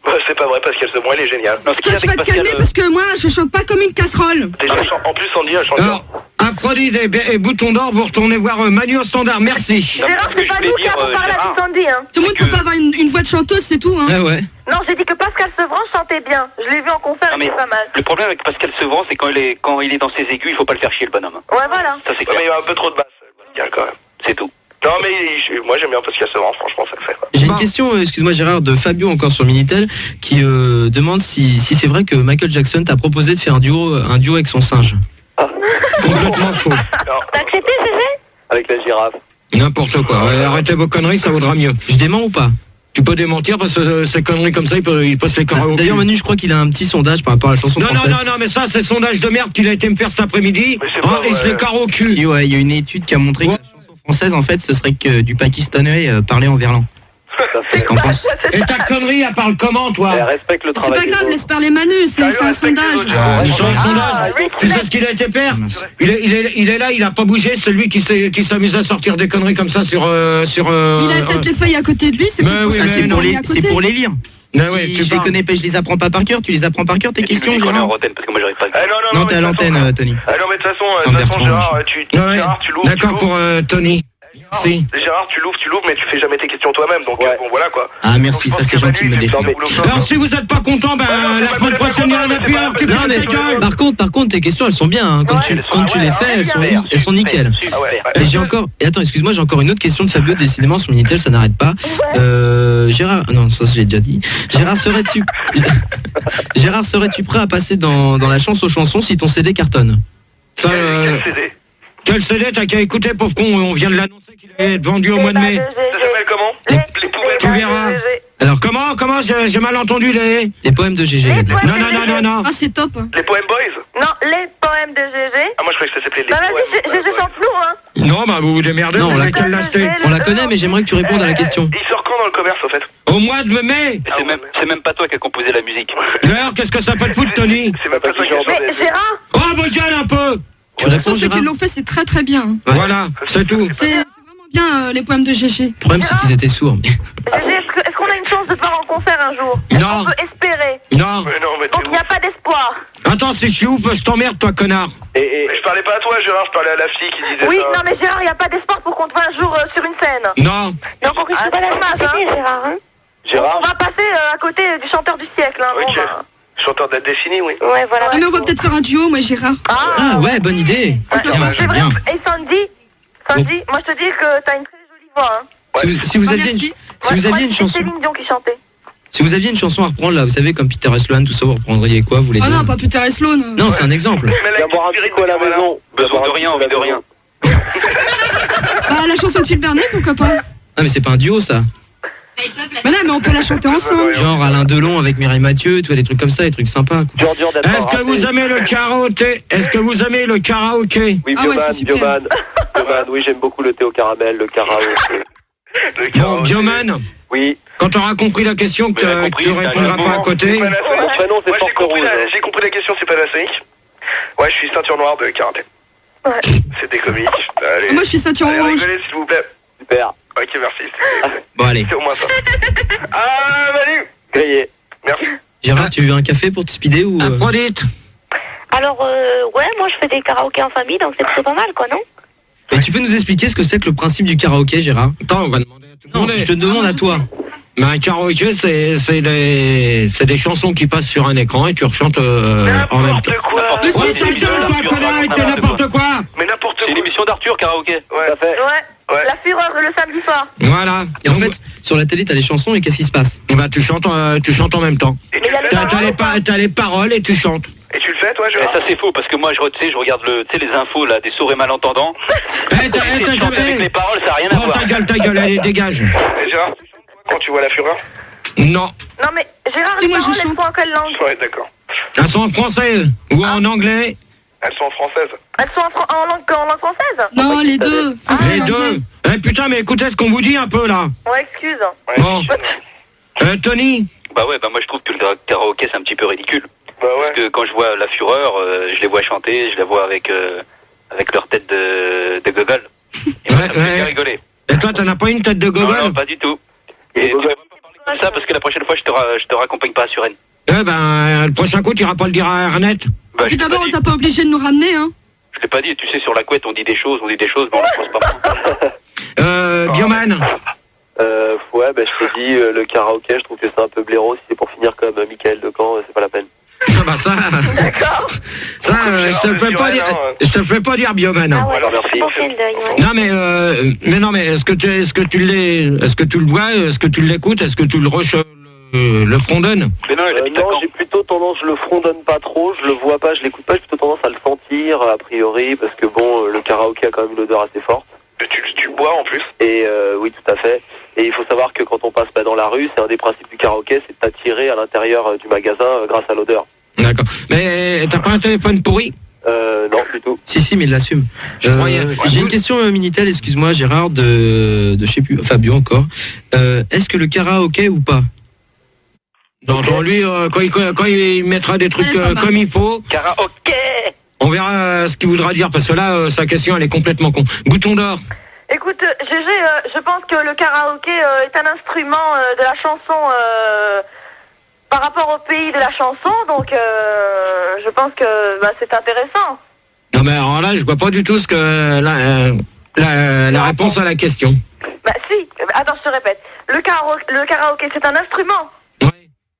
Bah c'est pas vrai, Pascal Sevran il est génial. Toi tu vas te calmer parce que moi je chante pas comme une casserole. Déjà, en plus Sandy elle chante bien. Aphrodite et Bouton d'Or, vous retournez voir Manu au standard, merci. Gérard, c'est pas nous qui avons parlé avec Sandy, hein. Tout le monde peut pas avoir une voix de chanteuse, c'est tout, hein. Ah ouais. Non, j'ai dit que Pascal Sevran chantait bien. Je l'ai vu en concert, il était pas mal. Le problème avec Pascal Sevran, c'est quand il est dans ses aigus, il faut pas le faire chier le bonhomme. Ouais, voilà. Ça c'est clair. Mais il y a un peu trop de basse, quand même. C'est tout. Non mais moi j'aime bien Pascal Sevran, franchement ça le fait. J'ai une question, excuse-moi Gérard, de Fabio encore sur Minitel, qui demande si c'est vrai que Michael Jackson t'a proposé de faire un duo avec son singe. Complètement faux. T'as accepté, Gégé? Avec la girafe. N'importe quoi. Arrêtez vos conneries, ça vaudra mieux. Je dément ou pas? Tu peux démentir parce que ces conneries comme ça, il peut se les carrer au cul. D'ailleurs, Manu, je crois qu'il a un petit sondage par rapport à la chanson française. Non, mais ça, c'est sondage de merde qu'il a été me faire cet après-midi. Il se les carre au cul. Ouais, il y a une étude qui a montré que la chanson française, en fait, ce serait que du pakistanais parlé en verlan. Qu'est-ce qu'on pense? Et ta connerie, elle parle comment, toi? Respecte le C'est travail. pas grave, laisse parler Manu, c'est un sondage. C'est un sondage. Tu sais ce qu'il a été faire? Il est là, il a pas bougé, c'est lui qui s'amuse à sortir des conneries comme ça sur... Il a peut-être les feuilles à côté de lui, c'est pour les lire. Ouais, je les connais pas, je les apprends pas par cœur. Tu les apprends par cœur tes questions, Gérard? Parce que moi j'arrive pas. Non, t'es à l'antenne, Tony. Ah non mais de toute façon Gérard, tu l'ouvres. D'accord pour Tony. Si. Gérard, tu l'ouvres, mais tu fais jamais tes questions toi-même. Donc bon, voilà quoi. Ah merci, ça c'est gentil de me défendre. Alors si vous êtes pas content, ben la semaine prochaine, il y en a plus, alors tu Non mais par contre tes questions elles sont bien hein. Quand tu les fais elles sont nickel. Et j'ai encore attends excuse-moi j'ai encore une autre question de Fabio, décidément son Minitel ça n'arrête pas. Gérard non ça je l'ai déjà dit. Gérard serais-tu prêt à passer dans la chance aux chansons si ton CD cartonne? Ça, quel CD t'as qu'à écouter, pauvre con, on vient de l'annoncer qu'il allait être vendu au mois de mai. Ça s'appelle comment? Les poubelles. Tu verras. Alors comment j'ai mal entendu les poèmes de GG. Non. Ah c'est top. Les poèmes boys? Non, les poèmes de GG. Ah moi je croyais que ça s'appelait les Bah poèmes. vas-y, GG sans flou hein. Non bah vous vous démerdez, non, on la connaît mais j'aimerais que tu répondes à la question. Il sort quand dans le commerce au fait? Au mois de mai. C'est même pas toi qui as composé la musique. D'ailleurs, qu'est-ce que ça peut te foutre, Tony? C'est même pas toi qui as Mais Gérard. Oh bah gueule un peu. Tu réponds Ceux qui l'ont fait c'est très très bien. Voilà, c'est tout. C'est vraiment bien les poèmes de GG. Le problème c'est qu'ils étaient sourds. Est-ce qu'on a une chance de te voir en concert un jour? Non. On peut espérer. Non. Donc il n'y a pas d'espoir. Attends, si je suis ouf, je t'emmerde, toi, connard. Mais je parlais pas à toi, Gérard, je parlais à la fille qui disait Oui, ça. non mais Gérard, il n'y a pas d'espoir pour qu'on te voit un jour sur une scène. Non. Donc on risque pas la dommage, hein. Gérard. On va passer à côté du chanteur du siècle, hein. Ok. Chanteur date définie, oui. Ouais, voilà. Ah mais on va peut-être faire un duo moi et Gérard. Ah ouais, bonne idée. C'est vrai. Et Sandy, moi je te dis que t'as une très jolie voix, hein. Si vous aviez une chanson. C'est Céline Dion qui chantait. Si vous aviez une chanson à reprendre là, vous savez comme Peter et Sloan, tout ça, vous reprendriez quoi vous les deux? Ah non, pas Peter et Sloan. Non, c'est un exemple. Viens boire un petit coup à la maison. Besoin de rien, envie de rien. Bah la chanson de Phil Bernet, pourquoi pas? Ah mais c'est pas un duo ça. Mais non, mais on peut la chanter ensemble. Genre Alain Delon avec Mireille Mathieu, tu vois des trucs comme ça, des trucs sympas. Est-ce que vous aimez le karaoké? Est-ce que vous aimez le karaoké? Oui, Bioman, oui, j'aime beaucoup le thé au caramel, le karaoké. Bon, Bioman. Oui. Quand tu auras compris la question, que tu répondras pas à côté. Mon prénom c'est Porte Rouge. J'ai compris la question, c'est Panasonic. Ouais, je suis ceinture noire de karaté. C'était comique. Allez. Moi je suis ceinture Allez, orange. rigolez, s'il vous plaît. Super. Ok, merci. Bon allez. C'est au moins ça. Ah, Manu. Grillé. Merci. Gérard, tu veux un café pour te speeder ou Aphrodite. Alors, ouais, moi je fais des karaokés en famille, donc c'est plutôt pas mal, quoi, non? Et tu peux nous expliquer ce que c'est que le principe du karaoké, Gérard? Attends, on va demander à tout le monde. Non, je te demande à toi. Mais un karaoké, c'est des chansons qui passent sur un écran et tu rechantes en même temps. N'importe quoi. Ta gueule, toi, connard, et n'importe quoi. Mais n'importe quoi. C'est l'émission d'Arthur, karaoké. Ouais. Ouais. La fureur le samedi soir. Voilà. Et en fait, sur la télé, t'as les chansons et qu'est-ce qui se passe? Bah, tu chantes en même temps. T'as les paroles et tu chantes. Et tu le fais, toi, Gérard? Ça c'est faux, parce que moi je regarde les infos là, des sourds et malentendants. Avec mes paroles, ça n'a rien à voir. Ta gueule, allez, dégage. Et Gérard, tu chantes quand tu vois la fureur? Non. Non mais Gérard, Si, les moi, je paroles, elles chante. sont en quelle langue? Ouais, d'accord. Elles sont en française ou en anglais. Elles sont françaises. Elles sont en langue française? Non, les deux. Les deux. Eh putain, mais écoutez ce qu'on vous dit un peu là. Ouais, excuse. Bon. Tony. Bah ouais, bah moi je trouve que le karaoké c'est un petit peu ridicule. Bah ouais. Parce que quand je vois la fureur, je les vois chanter, je la vois avec leur tête de gogol. Et moi, ça me fait rigoler. Et toi, t'en as pas une tête de gogol? Non, pas du tout. Et tu vas pas parler comme ça parce que la prochaine fois je te raccompagne pas à Suresnes. Eh ben, le prochain coup, tu iras pas le dire à Ernest. Bah, Puis d'abord, on t'a pas obligé de nous ramener, hein. Je t'ai pas dit, tu sais, sur la couette on dit des choses, mais on ne pense pas. Bioman. Ouais, bah je t'ai dit, le karaoké, je trouve que c'est un peu blaireau. Si c'est pour finir comme Michael Decamp, c'est pas la peine. Ah bah ça, je te le fais pas dire. Je te le fais pas dire, Bioman. Ah ouais, Alors, merci. Non mais est-ce que tu le vois, est-ce que tu l'écoutes, est-ce que tu le fredonnes? Mais non, non, j'ai plutôt tendance, je le fredonne pas trop, je le vois pas, je l'écoute pas, j'ai plutôt tendance à le sentir a priori parce que bon, le karaoké a quand même une odeur assez forte. Tu bois en plus? Et oui, tout à fait. Et il faut savoir que quand on passe dans la rue, c'est un des principes du karaoké, c'est de t'attirer à l'intérieur du magasin grâce à l'odeur. D'accord. Mais t'as pas un téléphone pourri? Non, du tout. Si, mais il l'assume. J'ai une question Minitel, excuse-moi Gérard, de je sais plus, Fabio encore. Est-ce que le karaoké ou pas? Dans lui, quand il mettra des trucs comme il faut, karaoké, on verra ce qu'il voudra dire, parce que là, sa question, elle est complètement con. Bouton d'or. Écoute, GG, je pense que le karaoké est un instrument de la chanson par rapport au pays de la chanson, donc je pense que c'est intéressant. Non mais alors là, je vois pas du tout ce que... Là, la réponse à la question. Bah si, attends, je te répète. Le karaoké, c'est un instrument. Oui.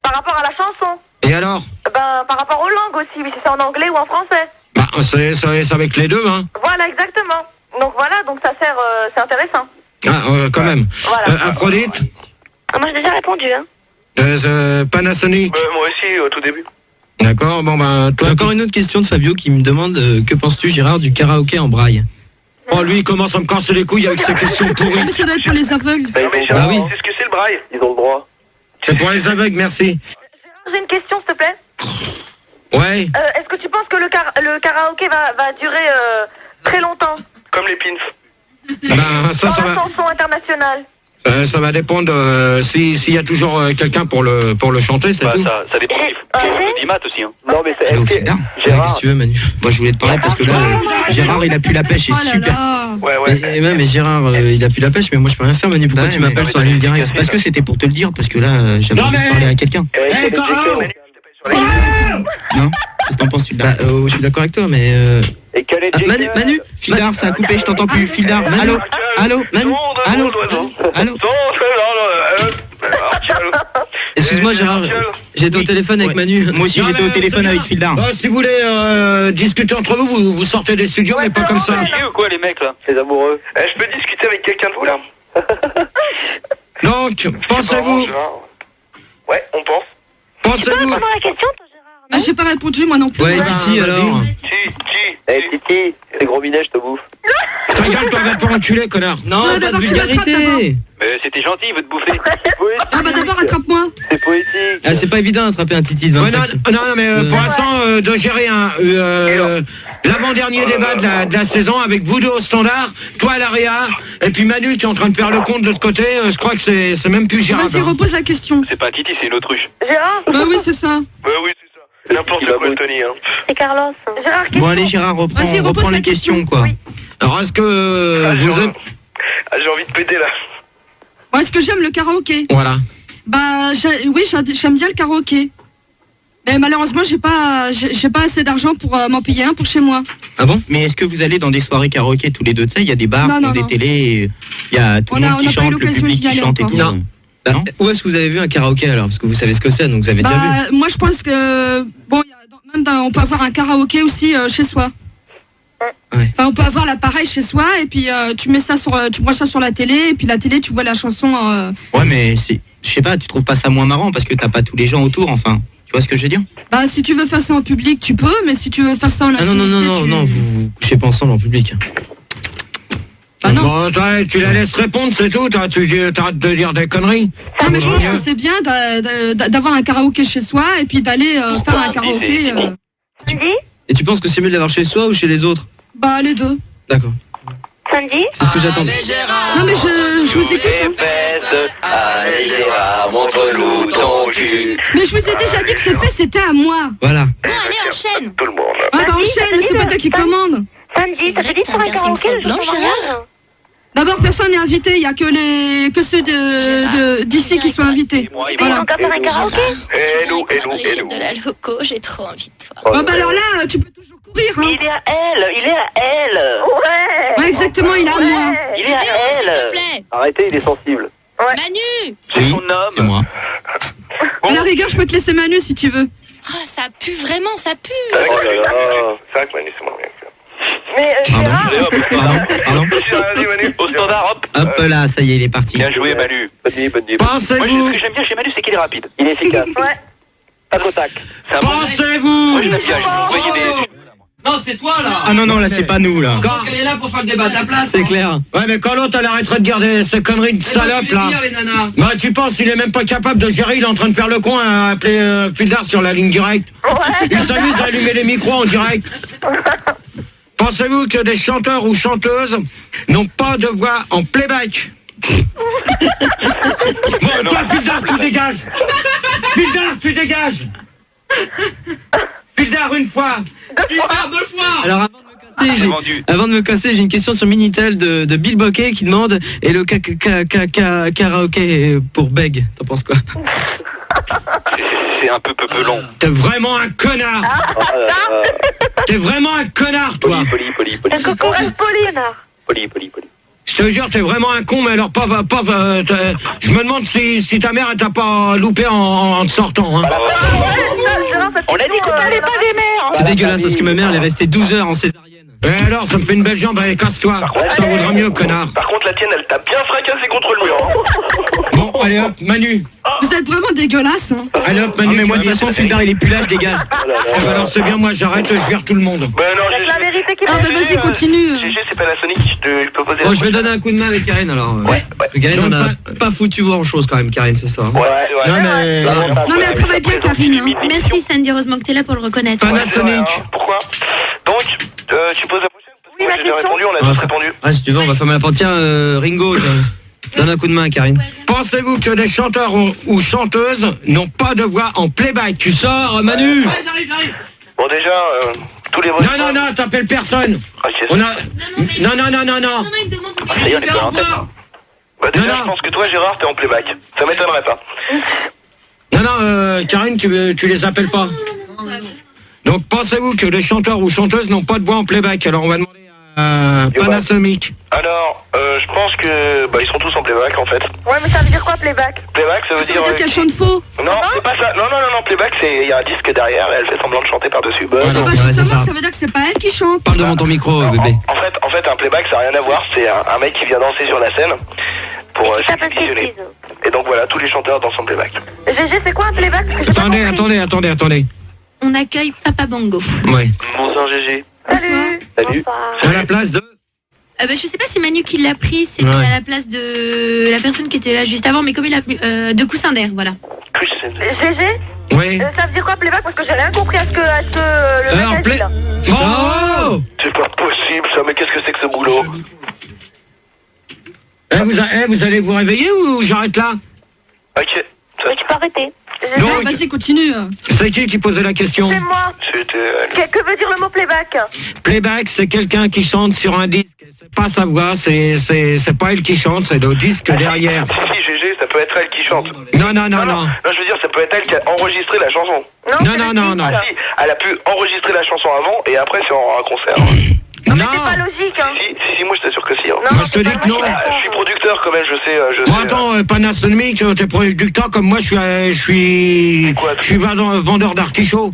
Par rapport à la chanson. Et alors? Ben, par rapport aux langues aussi, si c'est en anglais ou en français. Bah, c'est avec les deux, hein. Voilà, exactement. Donc voilà, donc ça sert, c'est intéressant. Ah, quand même. Voilà. Aphrodite? Moi, j'ai déjà répondu, hein. Panasonic? Moi aussi, au tout début. D'accord, bon ben... J'ai encore une autre question de Fabio qui me demande que penses-tu, Gérard, du karaoké en braille? Oh, lui, il commence à me casser les couilles avec ses questions pourries. Mais ça doit être pour les aveugles. Bah oui. C'est ce que c'est le braille. Ils ont le droit. C'est pour les aveugles, merci. J'ai une question, s'il te plaît. Ouais. Est-ce que tu penses que le karaoké va durer très longtemps? Comme les pins. Ben, ça Dans la va... chanson internationale. Ça va dépendre s'il y a toujours quelqu'un pour le chanter, c'est tout. Ça dépend du dimat aussi. Hein. Non, mais c'est. Gérard, Gérard. qu'est-ce que tu veux, Manu? Moi, je voulais te parler parce que là, Gérard, il a plus la pêche, c'est super. Ouais. Mais Gérard, il a plus la pêche, mais moi, je peux rien faire, Manu. Pourquoi tu m'appelles sur la ligne directe? Parce que c'était pour te le dire, parce que là, j'avais envie de parler à quelqu'un. Non? Qu'est-ce que t'en penses, Fildar? Je suis d'accord avec toi, mais. Et quel est Manu, Fildar, ça a coupé, je t'entends plus. Fildar, allô, Manu, allô. Excuse-moi, Gérard, j'étais au téléphone avec Manu. Moi aussi, j'étais au téléphone avec Fildar. Si vous voulez discuter entre vous sortez des studios, mais pas comme ça. C'est ou quoi, les mecs, là? Les amoureux. Je peux discuter avec quelqu'un de vous, là? Donc, pensez-vous... Ouais, on pense. Pensez-vous... Comment la question, toi, Gérard? Bah, j'ai pas répondu, moi non plus. Ouais, Titi, alors. Titi, c'est gros minet, je te bouffe. Ta gueule, toi, va te faire enculer, connard. Non, pas de vulgarité. Mais c'était gentil, il veut te bouffer. Ah bah d'abord, attrape-moi. C'est poétique. Ah, c'est pas évident d'attraper un Titi de 25. Non, mais pour l'instant, de gérer l'avant-dernier débat de la saison avec vous deux au standard, toi à l'AREA, et puis Manu qui est en train de faire le compte de l'autre côté, je crois que c'est même plus gérable. Vas-y, repose la question. C'est pas un Titi, c'est une autruche. Gérard? Bah oui, c'est ça. Bah oui, c'est ça. N'importe quoi, Tony. Hein. C'est Carlos. Gérard, question. Bon, allez, Gérard, reprends les questions, quoi. Alors, est-ce que vous êtes... j'ai envie de péter, là. Moi, est-ce que j'aime le karaoké? Voilà. Bah, oui, j'aime bien le karaoké. Mais malheureusement, j'ai pas assez d'argent pour m'en payer un pour chez moi. Ah bon? Mais est-ce que vous allez dans des soirées karaoké tous les deux? Tu sais, il y a des bars, des télés, il y a tout le monde qui chante, le public qui chante et tout. Non. Où est-ce que vous avez vu un karaoké alors? Parce que vous savez ce que c'est, donc vous avez déjà vu. Moi, je pense que bon, on peut avoir un karaoké aussi chez soi. Ouais. Enfin, on peut avoir l'appareil chez soi et puis tu branches ça sur la télé et puis la télé, tu vois la chanson. Ouais, mais je sais pas, tu trouves pas ça moins marrant parce que t'as pas tous les gens autour, enfin. Tu vois ce que je veux dire? Bah, si tu veux faire ça en public, tu peux, mais si tu veux faire ça en intimité, non, vous couchez pas ensemble en public. Ah non. Bon, tu la laisses répondre, c'est tout. T'arrêtes de dire des conneries. Ah, mais je pense que c'est bien d'avoir un karaoké chez soi et puis d'aller faire un karaoké. Et tu penses que c'est mieux de l'avoir chez soi ou chez les autres? Bah, les deux. D'accord. Samedi? C'est ce que j'attendais. Non, mais je vous écoute. Allez Gérard, montre-nous ton cul. Mais je vous ai déjà dit que ce fait, c'était à moi. Voilà. Bon, allez, enchaîne. Tout le monde. Ah bah enchaîne, c'est pas toi qui commande. Samedi, t'as dit pour un karaoké le jour du mariage? D'abord, personne n'est invité, il n'y a que ceux d'ici qui sont invités. Voilà. On peut faire un karaoké? Et nous. De la loco, j'ai trop envie de toi. Oh bah alors là, tu peux toujours courir, hein. Il est à elle. Ouais, exactement, il est à moi. Il est à S'il te elle. plaît. Arrêtez, il est sensible. Manu. Oui, c'est moi. À la rigueur, je peux te laisser Manu si tu veux. Ah, ça pue vraiment, ça pue. C'est vrai que Manu, c'est moins bien. Mais Gérard, Pardon. Vas-y, Manu. Au standard, hop. Hop là, ça y est, il est parti. Bien joué, Manu. Bonne nuit. Moi, Pensez-vous... ce que j'aime bien chez Manu, c'est qu'il est rapide. Il est efficace. ouais. Tac au tac. C'est un bon mec. Pensez-vous... Moi, je l'aime bien. Vous voyez des... Non, c'est toi là. Ah non, là, c'est pas nous, là. Quand elle est là pour faire le débat à ta place. C'est clair. Ouais, mais quand l'autre, elle arrêterait de dire ces conneries de salope, là. les nanas. Bah, tu penses qu'il est même pas capable de gérer, il est en train de faire le con à appeler Fildar sur la ligne directe. Il s'amuse à allumer les micros en direct. Pensez-vous que des chanteurs ou chanteuses n'ont pas de voix en playback? Bon, toi, Fildar, tu dégages. Fildar, tu dégages. Fildar, une fois. Fildar, 2 fois. Alors avant de me casser, j'ai une question sur Minitel de Bill Bokeh qui demande et le karaoké pour Beg, t'en penses quoi? C'est un peu long. T'es vraiment un connard. T'es vraiment un connard, toi. Poli. Est-ce qu'on reste poli, connard? Poli. Je te jure, t'es vraiment un con, mais alors je me demande si ta mère elle t'a pas loupé en te sortant. Hein. On a dit qu'on n'allait pas des mères. C'est dégueulasse parce que ma mère elle est restée 12 heures en césarienne. Et alors, ça me fait une belle jambe, allez, casse-toi. Ça vaudra mieux, connard. Par contre, la tienne, elle t'a bien fracassé contre le mur. Bon, allez hop, Manu. Vous êtes vraiment dégueulasse. Hein. Allez hop, Manu. Mais moi, de toute façon, Fildar, il est plus là, je dégage. Alors, c'est bien, moi, j'arrête, je vire tout le monde. Ben non, C'est la vérité qui Ah, bah vas-y, continue. GG, c'est Panasonic, je peux poser Bon, je vais donner un coup de main avec Karine alors. Ouais. Karine, on a pas foutu grand chose quand même, Karine, c'est ça. Ouais. Non, mais elle travaille bien, Karine. Hein. Merci Sandy, heureusement que t'es là pour le reconnaître. Panasonic. Pourquoi? Donc, tu poses la prochaine? Oui, Moi, la j'ai déjà question. répondu, on a tous répondu. Ah, si tu veux, on va fermer la porte. Tiens, Ringo, donne un coup de main à Karine. Pensez-vous que les chanteurs ou chanteuses n'ont pas de voix en playback? Tu sors, Manu. J'arrive. Bon, déjà, tous les Non, t'appelles personne. On a... Non. il me demande. Ça y est, on est pas en tête. Bah déjà, je pense que toi, Gérard, t'es en playback. Ça m'étonnerait pas. Non, Karine, tu les appelles pas. Donc, pensez-vous que les chanteurs ou chanteuses n'ont pas de voix en playback? Alors, on va demander à Panasonic. Alors, je pense que ils sont tous en playback en fait. Ouais, mais ça veut dire quoi, playback? Playback, ça veut dire qu'elle chante faux. Non, c'est pas ça. Non, playback, il y a un disque derrière et elle fait semblant de chanter par-dessus. Bah, justement, ça veut dire que c'est pas elle qui chante. Parle devant ton micro, bébé. En fait, un playback, ça n'a rien à voir. C'est un mec qui vient danser sur la scène pour s'exhibitionner. Et donc voilà, tous les chanteurs dansent en playback. GG, c'est quoi un playback? Attendez. On accueille Papa Bango. Ouais. Bonsoir GG. Salut. C'est à la place de... Je sais pas si Manu qui l'a pris, c'était à la place de la personne qui était là juste avant, mais comme il a pris de Coussin d'air, voilà. GG? Oui. Ça veut dire quoi, playback? Parce que j'ai rien compris à ce que le Alors, mec a dit, là. Oh C'est pas possible ça, mais qu'est-ce que c'est que ce boulot? Vous allez vous réveiller ou j'arrête là? Ok. Mais tu peux arrêter. Donc, vas-y, continue. C'est qui posait la question? C'est moi. Que veut dire le mot playback? Playback, c'est quelqu'un qui chante sur un disque. C'est pas sa voix, c'est pas elle qui chante, c'est le disque derrière. Si, GG, ça peut être elle qui chante. Non. Non, je veux dire, ça peut être elle qui a enregistré la chanson. Non. Ah, si, elle a pu enregistrer la chanson avant et après c'est en un concert. Non, mais c'est pas logique, hein. Si, moi je t'assure que si. Hein. Moi je te dis que non. Je suis producteur quand même, je sais. Bon, attends, Panasonic, t'es producteur comme moi, je suis vendeur d'artichauts.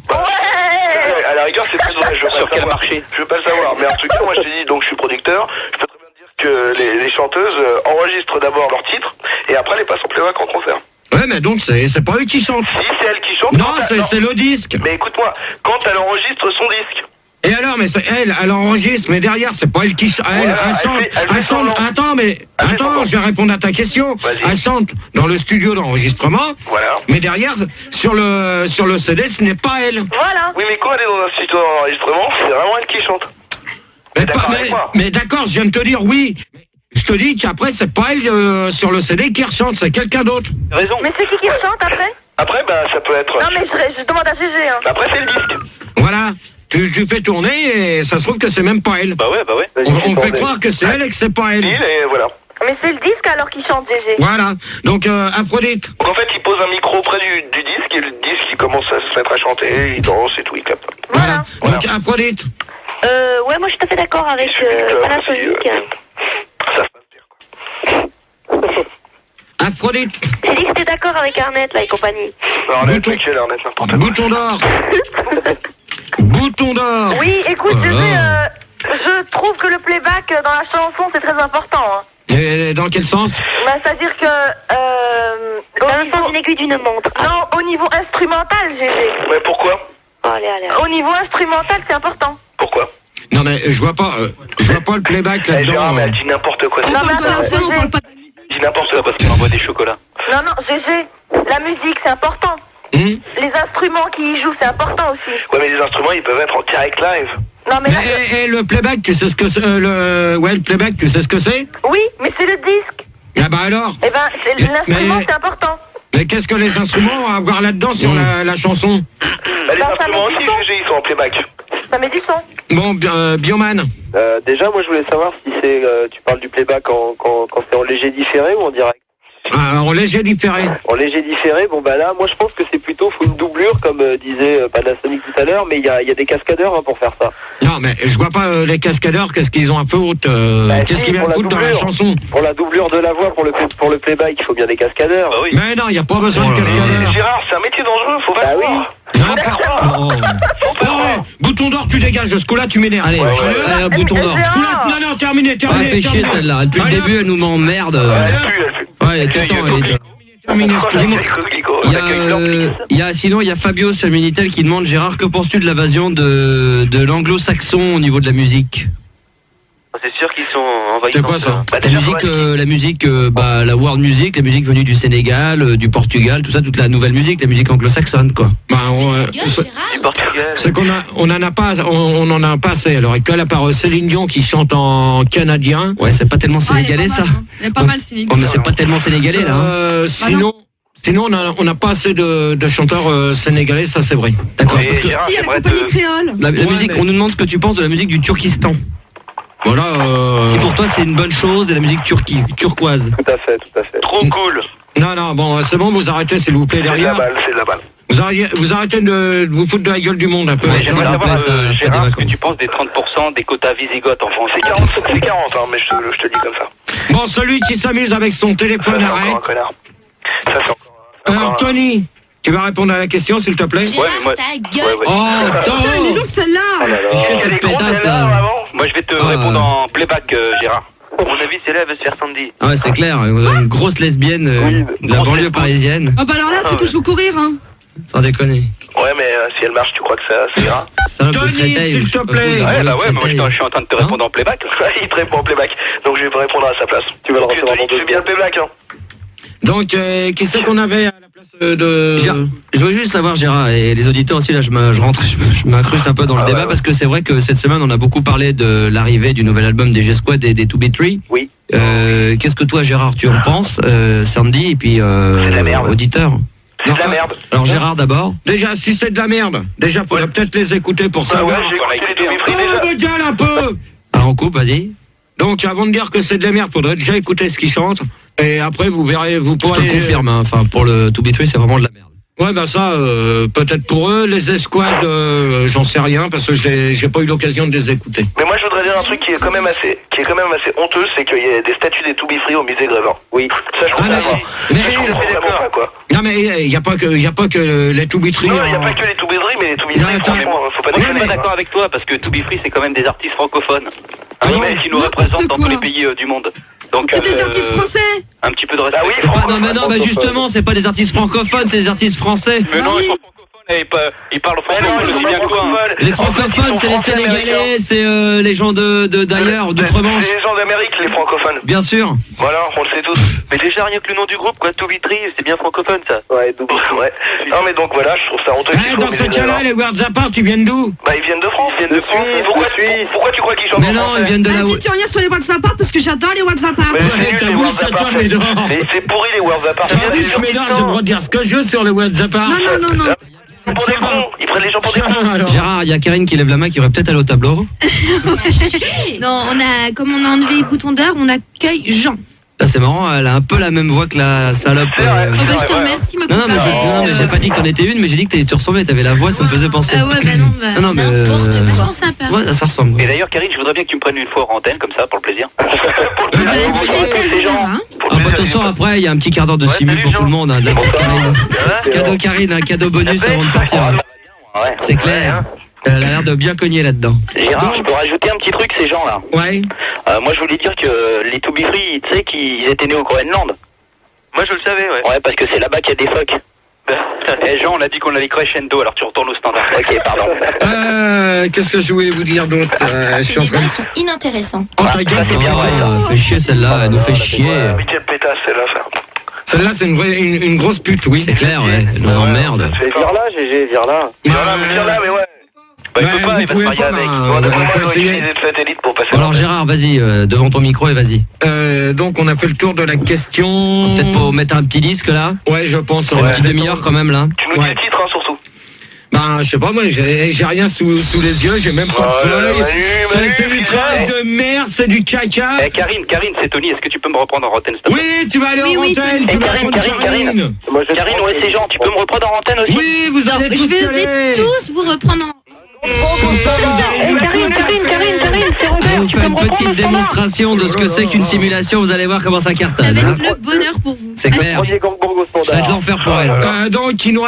À la rigueur, c'est plus vrai, je veux sur quel marché. Je veux pas le savoir, mais en tout cas, moi je te dis, donc je suis producteur. Je peux très bien dire que les chanteuses enregistrent d'abord leur titre et après les passent en playback en concert. Ouais, mais donc c'est pas eux qui chantent. Si, c'est elle qui chante. Non, c'est le disque. Mais écoute-moi, quand elle enregistre son disque. Et alors, mais elle enregistre, mais derrière, c'est pas elle qui chante. Elle chante. Attends, je vais répondre à ta question. Elle chante dans le studio d'enregistrement. Voilà. Mais derrière, sur le CD, ce n'est pas elle. Voilà. Oui, mais quand elle est dans un studio d'enregistrement, c'est vraiment elle qui chante. Mais d'accord, je viens de te dire oui. Je te dis qu'après, c'est pas elle sur le CD qui rechante, c'est quelqu'un d'autre. Raison. Mais c'est qui chante après? Après, ça peut être. Non, mais je demande à GG, hein. Après, c'est le disque. Voilà. Tu fais tourner et ça se trouve que c'est même pas elle. Bah ouais. On fait croire que c'est elle et que c'est pas elle. Et voilà. Mais c'est le disque alors qui chante, GG. Voilà. Donc, Aphrodite. Donc en fait, il pose un micro près du disque et le disque, il commence à se mettre à chanter, il danse et tout, il capte. Voilà. Donc, Aphrodite. Ouais, moi je suis tout à fait d'accord avec Panasonic. Ça se passe bien, quoi. Aphrodite. J'ai dit que t'es d'accord avec Arnett, là, et compagnie. Arnett, Michel, Arnett, n'importe quoi. Bouton d'or. Bouton d'or. Oui, écoute, je trouve que le playback dans la chanson, c'est très important. Hein. Et dans quel sens? C'est-à-dire que... dans le sens d'une aiguille d'une montre. Non, au niveau instrumental, GG. Mais pourquoi? Allez. Au niveau instrumental, c'est important. Pourquoi? Non mais je vois pas le playback là-dedans. Gérard, mais elle dit n'importe quoi. Non, mais attends, on parle pas de la musique. Elle dit n'importe quoi parce qu'elle envoie des chocolats. Non, GG, la musique, c'est important. Les instruments qui y jouent, c'est important aussi. Ouais, mais les instruments, ils peuvent être en direct live. Non, mais là, Et le playback, tu sais ce que c'est le playback, tu sais ce que c'est? oui, mais c'est le disque. Ah bah alors. Eh ben, l'instrument, c'est important. Mais qu'est-ce que les instruments ont à voir là-dedans sur la chanson? Les instruments aussi, GG, ils sont en playback. Ça met du son. Bon, Bioman. Déjà, moi je voulais savoir si c'est tu parles du playback quand c'est en léger différé ou en direct. En léger différé. En léger différé, bon bah là, moi je pense que c'est plutôt faut une doublure, comme disait Panasonic tout à l'heure, mais il y a des cascadeurs pour faire ça. Non, mais je vois pas les cascadeurs, qu'est-ce qu'ils ont à foutre qu'est-ce qu'ils viennent foutre dans la chanson? Pour la doublure de la voix, pour le playback, il faut bien des cascadeurs. Bah oui. Mais non, il n'y a pas besoin de cascadeurs. Gérard, c'est un métier dangereux, faut pas le croire. Bouton d'or, tu dégages. Ce coup-là, tu m'énerves. Allez, bouton d'or. Non, terminé. Elle fait chier celle-là. Depuis le début, elle nous m'emmerde. Ouais, elle est tout le temps. Sinon, il y a Fabio sur le Minitel qui demande, Gérard, que penses-tu de l'invasion de l'anglo-saxon au niveau de la musique? C'est sûr qu'ils sont envahissants. C'est quoi ça? La musique, la world music, la musique venue du Sénégal, du Portugal, tout ça, toute la nouvelle musique, la musique anglo-saxonne, quoi. Du Portugal. C'est qu'on on en a pas assez à l'heure actuelle, à part Céline Dion qui chante en canadien. Ouais, c'est pas tellement sénégalais, ça. Il est pas mal, Céline Dion. C'est pas tellement sénégalais, là. Sinon, on n'a pas assez de chanteurs sénégalais, ça c'est vrai. D'accord. Si, il y a la compagnie créole. La musique, on nous demande ce que tu penses de la musique du Turkistan. Voilà. Si pour toi c'est une bonne chose, et la musique turquoise. Tout à fait. Trop cool. Non, bon, c'est bon, vous arrêtez s'il vous plaît derrière. C'est de la balle. Vous arrêtez de vous foutre de la gueule du monde un peu. Ouais, j'aimerais savoir, Gérard, ce que tu penses des 30% des quotas visigoths en France. C'est 40, mais je te dis comme ça. Bon, celui qui s'amuse avec son téléphone, arrête. Ça, c'est encore. Alors, Tony, tu vas répondre à la question, s'il te plaît? Gérard, ta gueule. Oh, Putain, elle est lourde celle-là. Cette pétasse, là. Moi, je vais te répondre en playback, Gérard. À mon avis, c'est là, elle veut se faire Sandy. Ah ouais, c'est clair, une grosse lesbienne de la banlieue parisienne. Ah bah alors là, faut toujours courir, hein. Sans déconner. Ouais, mais si elle marche, tu crois que ça ira? Tony, s'il te plaît. Ouais, bah ouais, moi je suis en train de te répondre en playback. Il te répond en playback, donc je vais te répondre à sa place. Tu vas le recevoir dans 2 secondes. Tu fais bien le playback, hein. Donc, qui c'est qu'on avait à la place de... Je veux juste savoir, Gérard, et les auditeurs aussi, là, je m'incruste un peu dans le débat, parce que c'est vrai que cette semaine, on a beaucoup parlé de l'arrivée du nouvel album des G-Squad et des 2B3. Oui. Qu'est-ce que toi, Gérard, tu en penses, Sandy, et puis auditeur? C'est de la merde. Alors Gérard d'abord. Déjà, si c'est de la merde, faudrait peut-être les écouter pour savoir. Ouais, j'ai écouté les 2B3 Oh, me gueule un peu. Alors on coupe, vas-y. Donc, avant de dire que c'est de la merde, faudrait déjà écouter ce qu'ils chantent. Et après, vous verrez, vous pourrez... Je te confirme, hein. Enfin, pour le 2B3, c'est vraiment de la merde. Ouais, bah ça, peut-être pour eux, les escouades, j'en sais rien, parce que j'ai pas eu l'occasion de les écouter. Mais moi, je voudrais dire un truc qui est quand même assez honteux, c'est qu'il y a des statues des 2B3 au musée Grévin. Oui. Ça, je comprends pas. Non, mais il y a pas que les 2B3. Non, il y a pas que les 2B3, mais les 2B3, franchement, faut pas dire. Je suis pas d'accord avec toi, parce que 2B3, c'est quand même des artistes francophones. Qui nous représentent dans tous les pays du monde. Donc, c'est des artistes français. Un petit peu de respect. Ah oui, non, mais justement, c'est pas des artistes francophones, c'est des artistes français. Mais non, ils sont francophones, ils parlent français, je le dis bien quoi. Les francophones, c'est les Sénégalais, c'est les gens d'ailleurs, d'outre-Manche. C'est les gens d'Amérique, les francophones. Bien sûr. Voilà, on le sait tous. Mais déjà, rien que le nom du groupe, quoi, 2B3, c'est bien francophone, ça. Ouais, ouais. Non, mais donc voilà, je trouve ça honteux. Dans ce cas-là, les Worlds Apart, ils viennent d'où? Bah, ils viennent de France. Ils viennent de France. Pourquoi tu crois qu'ils chantent en français? Mais non, ils viennent de la... Tu reviens sur les Worlds Apart parce que j'adore les Worlds Apart. C'est pourri les Worlds Apart. J'ai le droit de dire ce que je veux sur les Worlds Apart. Non. Pour des cons, ils prennent les gens pour des cons. Gérard, il y a Karine qui lève la main qui aurait peut-être aller au tableau. Non, comme on a enlevé bouton d'heure, on accueille Jean. Là, c'est marrant, elle a un peu la même voix que la salope. Je te remercie, ma Non, mais j'ai pas dit que t'en étais une, mais j'ai dit que tu ressemblais, t'avais la voix, ça me faisait penser. Ouais, bah non, mais sympa. Ouais, ça ressemble. Et d'ailleurs, Karine, je voudrais bien que tu me prennes une fois en antenne, comme ça, pour le plaisir. Ce soir, après, il y a un petit quart d'heure de simul pour tout le monde. Cadeau Karine, un cadeau bonus avant de partir. C'est clair. Elle a l'air de bien cogner là-dedans. Gérard, je peux rajouter un petit truc, ces gens-là. Ouais. Moi, je voulais dire que les 2B3, tu sais qu'ils étaient nés au Groenland. Moi, je le savais, ouais. Ouais, parce que c'est là-bas qu'il y a des phoques. Jean, on a dit qu'on allait crescendo, alors tu retournes au standard. Ok, pardon. Qu'est-ce que je voulais vous dire d'autre? Ces débats sont inintéressants. Oh, ta gueule, t'es bien fait chier celle-là, elle nous fait chier. Mais quelle pétasse, celle-là, ça. Celle-là, c'est une grosse pute, oui. C'est clair, ouais. Elle nous emmerde. Vire là, GG, vire là. Vire là, mais ouais. Bah, il peut pas, il va se marier avec. On va utiliser le satellite pour passer. Alors Gérard, vas-y, devant ton micro et vas-y. Donc on a fait le tour de la question. Peut-être pour mettre un petit disque là. Ouais, je pense. Une petite demi-heure quand même là. Tu nous dis le titre, hein, surtout. Ben, je sais pas, moi, j'ai rien sous les yeux, j'ai même pas de feuille. C'est du travail de merde, c'est du caca. Karine, c'est Tony, est-ce que tu peux me reprendre en antenne, s'il te plaît? Oui, tu vas aller en antenne. Karine. Karine, ouais, c'est Jean, tu peux me reprendre en antenne aussi? Oui, vous allez tous y aller. Je vais tous vous reprendre en... Karine, c'est Robert. On fait une petite démonstration de ce que c'est qu'une simulation. Vous allez voir comment ça cartonne. Ça va être le bonheur pour vous. C'est clair. Ça va être l'enfer pour elle. Donc, il nous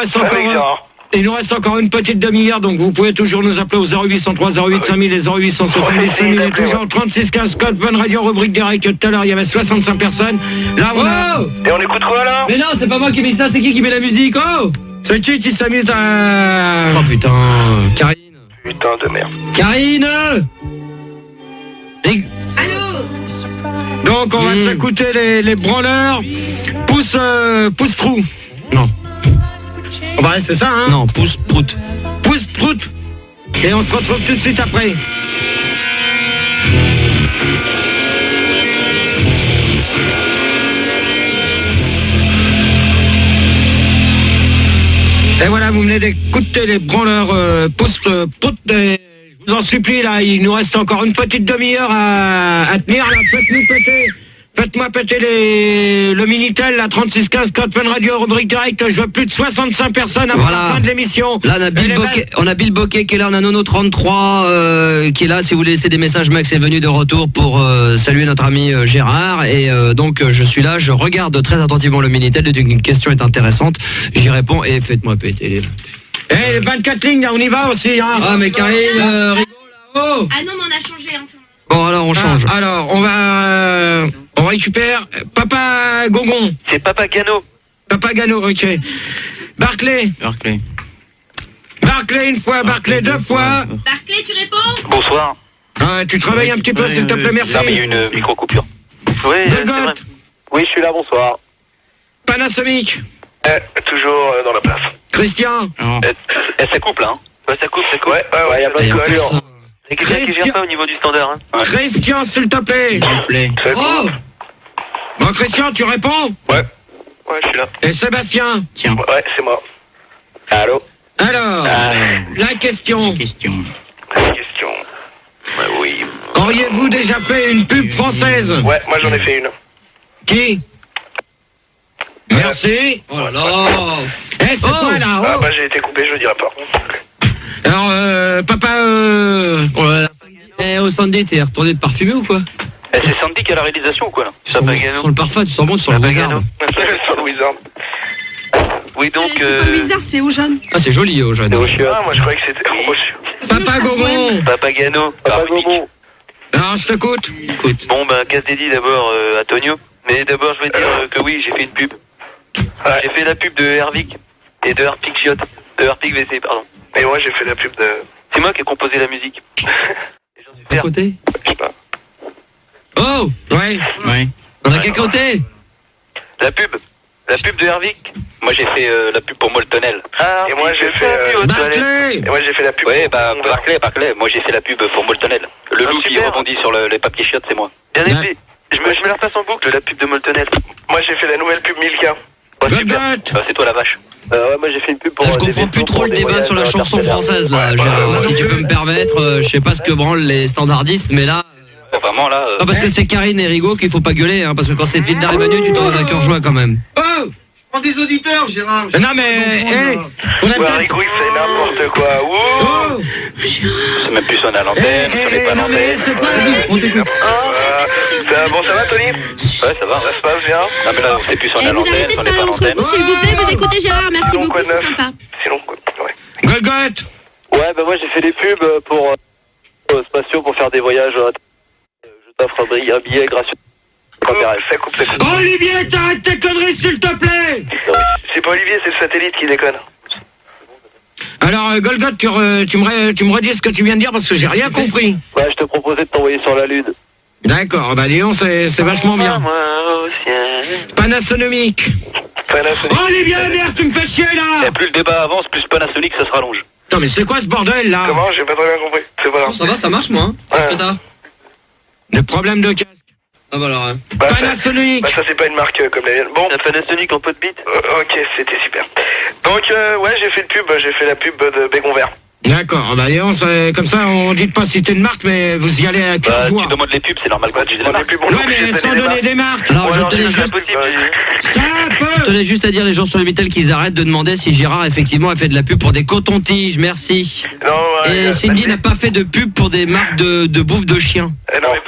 reste encore une petite demi-heure, donc vous pouvez toujours nous appeler au 0803 08 5000 et 0870 5000 et toujours 36 15 code Fun Radio, rubrique direct. Tout à l'heure il y avait 65 personnes. Là on a... Et on écoute quoi là? Mais non, c'est pas moi qui ai mis ça, c'est qui met la musique? Oh, c'est qui s'amuse à... Oh putain, Karine. Putain de merde. Karine. Donc on va s'écouter les branleurs. Pousse trou. Non. Bah c'est ça hein. Non, pousse prout. Pousse prout. Et on se retrouve tout de suite après. Et voilà, vous venez d'écouter les branleurs pousse prout. Je vous en supplie là, il nous reste encore une petite demi-heure à tenir là. Faites-moi péter le Minitel, la 3615 code Fun Radio, rubrique direct. Je veux plus de 65 personnes avant la fin de l'émission. Là, on a Bill Bokeh qui est là, on a Nono33 qui est là. Si vous voulez laisser des messages, Max est venu de retour pour saluer notre ami Gérard. Et donc, je suis là, je regarde très attentivement le Minitel. Une question est intéressante, j'y réponds et faites-moi péter les... les 24 lignes, on y va aussi. Hein. Ah, mais Karine, rigole là-haut. Ah non, mais on a changé. Hein. Bon, alors on change. Alors, on récupère Papa Gongon. C'est Papa Gano. Papa Gano, ok. Barclay une fois, Barclay deux fois. Barclay, tu réponds? Bonsoir. Tu te réveilles un petit peu, s'il te plaît, merci. Non, mais il y a une micro-coupure. Oui, oui, je suis là, bonsoir. Panasonic. Toujours dans la place. Christian. Ça coupe là, hein. Ouais, ça coupe. Ouais, il y a pas de coupure. C'est quelqu'un qui vient pas au niveau du standard, hein. Ouais. Christian, s'il te plaît. Oh. Bon, Christian, tu réponds? Ouais, je suis là. Et Sébastien? Tiens. Ouais, c'est moi. Allô? Alors, la question. Oui. Auriez-vous déjà fait une pub française? Ouais, moi j'en ai fait une. Qui? Merci. Oh là là. C'est quoi là? Ah bah j'ai été coupé, je le dirai pas. Alors, papa... Au Sandy, t'es retourné de parfumer ou quoi? C'est Sandy qui a la réalisation ou quoi là? Sur le parfum, tu sens bon sur le Wizard. Sur le Wizard. Oui, donc... C'est pas bizarre, c'est au jeune. Ah, c'est joli, au jeune. Ah, moi je croyais que c'était Roche. Papa Gongon. Papa Gano. Non, je t'écoute. Bon, bah, casse dédié d'abord à Tonio. Mais d'abord, je vais dire que oui, j'ai fait une pub. J'ai fait la pub de Hervik et de Harpic Chiot. De Harpic VC, pardon. Et moi j'ai fait la pub de... C'est moi qui ai composé la musique. À côté? Je sais pas. Oh! Ouais. On a quel côté? La pub de Hervik. Moi j'ai fait la pub pour Moltonel. Et moi j'ai fait... Barclay. Et moi j'ai fait la pub... Ouais, bah Barclay. Moi j'ai fait la pub pour Moltonel. Le loup qui rebondit sur les papiers chiottes, c'est moi. Bien aidé. Je me la repasse en boucle, la pub de Moltonel. Moi j'ai fait la nouvelle pub Milka. C'est toi la vache. Ouais, moi j'ai fait une pub pour... Je comprends plus trop le débat sur la chanson française là, Gérard. Si tu peux me permettre, je sais pas ce que branlent les standardistes, mais là... Vraiment là... Non, parce que c'est Karine et Rigaud qu'il faut pas gueuler, hein, parce que quand c'est Fildar est venu, tu t'en donnes un cœur joie quand même. Oh, je prends des auditeurs, Gérard. Non mais... Rigaud il fait n'importe quoi. C'est même plus sonné à l'antenne, on n'est pas à l'antenne. On t'écoute. Bon, ça va Tony? Ouais, ça va. Ça se passe bien? Non mais là, c'est plus sonné à Vous l'antenne, arrêtez on de n'est pas parler à entre l'antenne. vous, s'il vous plaît, vous écoutez Gérard, merci beaucoup, c'est sympa. C'est long quoi, ouais. Golgoth. Ouais, bah moi j'ai fait des pubs pour Spatio pour faire des voyages. Je t'offre un billet gratuit. Ça coupe. Olivier, t'arrêtes tes conneries, s'il te plaît. C'est pas Olivier, c'est le satellite qui déconne. Alors, Golgoth, tu me redis ce que tu viens de dire parce que j'ai rien compris. Ouais, je te proposais de t'envoyer sur la Lune. D'accord, bah dis donc, c'est vachement bien. Panasonic. Olivier, merde, tu me fais chier là. Et plus le débat avance, plus Panasonic ça se rallonge. Non mais c'est quoi ce bordel là? Comment? J'ai pas très bien compris. C'est pas grave. Ça va, ça marche moi. Qu'est-ce que t'as? Des problèmes de casque. Ah bah alors. Panasonic. Bah ça c'est pas une marque comme la mienne. Bon. La Panasonic en pot de bite. Ok, c'était super. Donc ouais, j'ai fait la pub de Bégon Vert. D'accord, bah comme ça on dit pas citer une marque, mais vous y allez à 15 jours. Tu demandes les pubs, c'est normal quand tu dis des marques. Ouais, mais sans donner des marques. Alors je tenais juste à dire les gens sur le Minitel qu'ils arrêtent de demander si Gérard effectivement a fait de la pub pour des cotons-tiges, merci. Non, et Cindy n'a pas fait de pub pour des marques de bouffe de chiens. Non, mais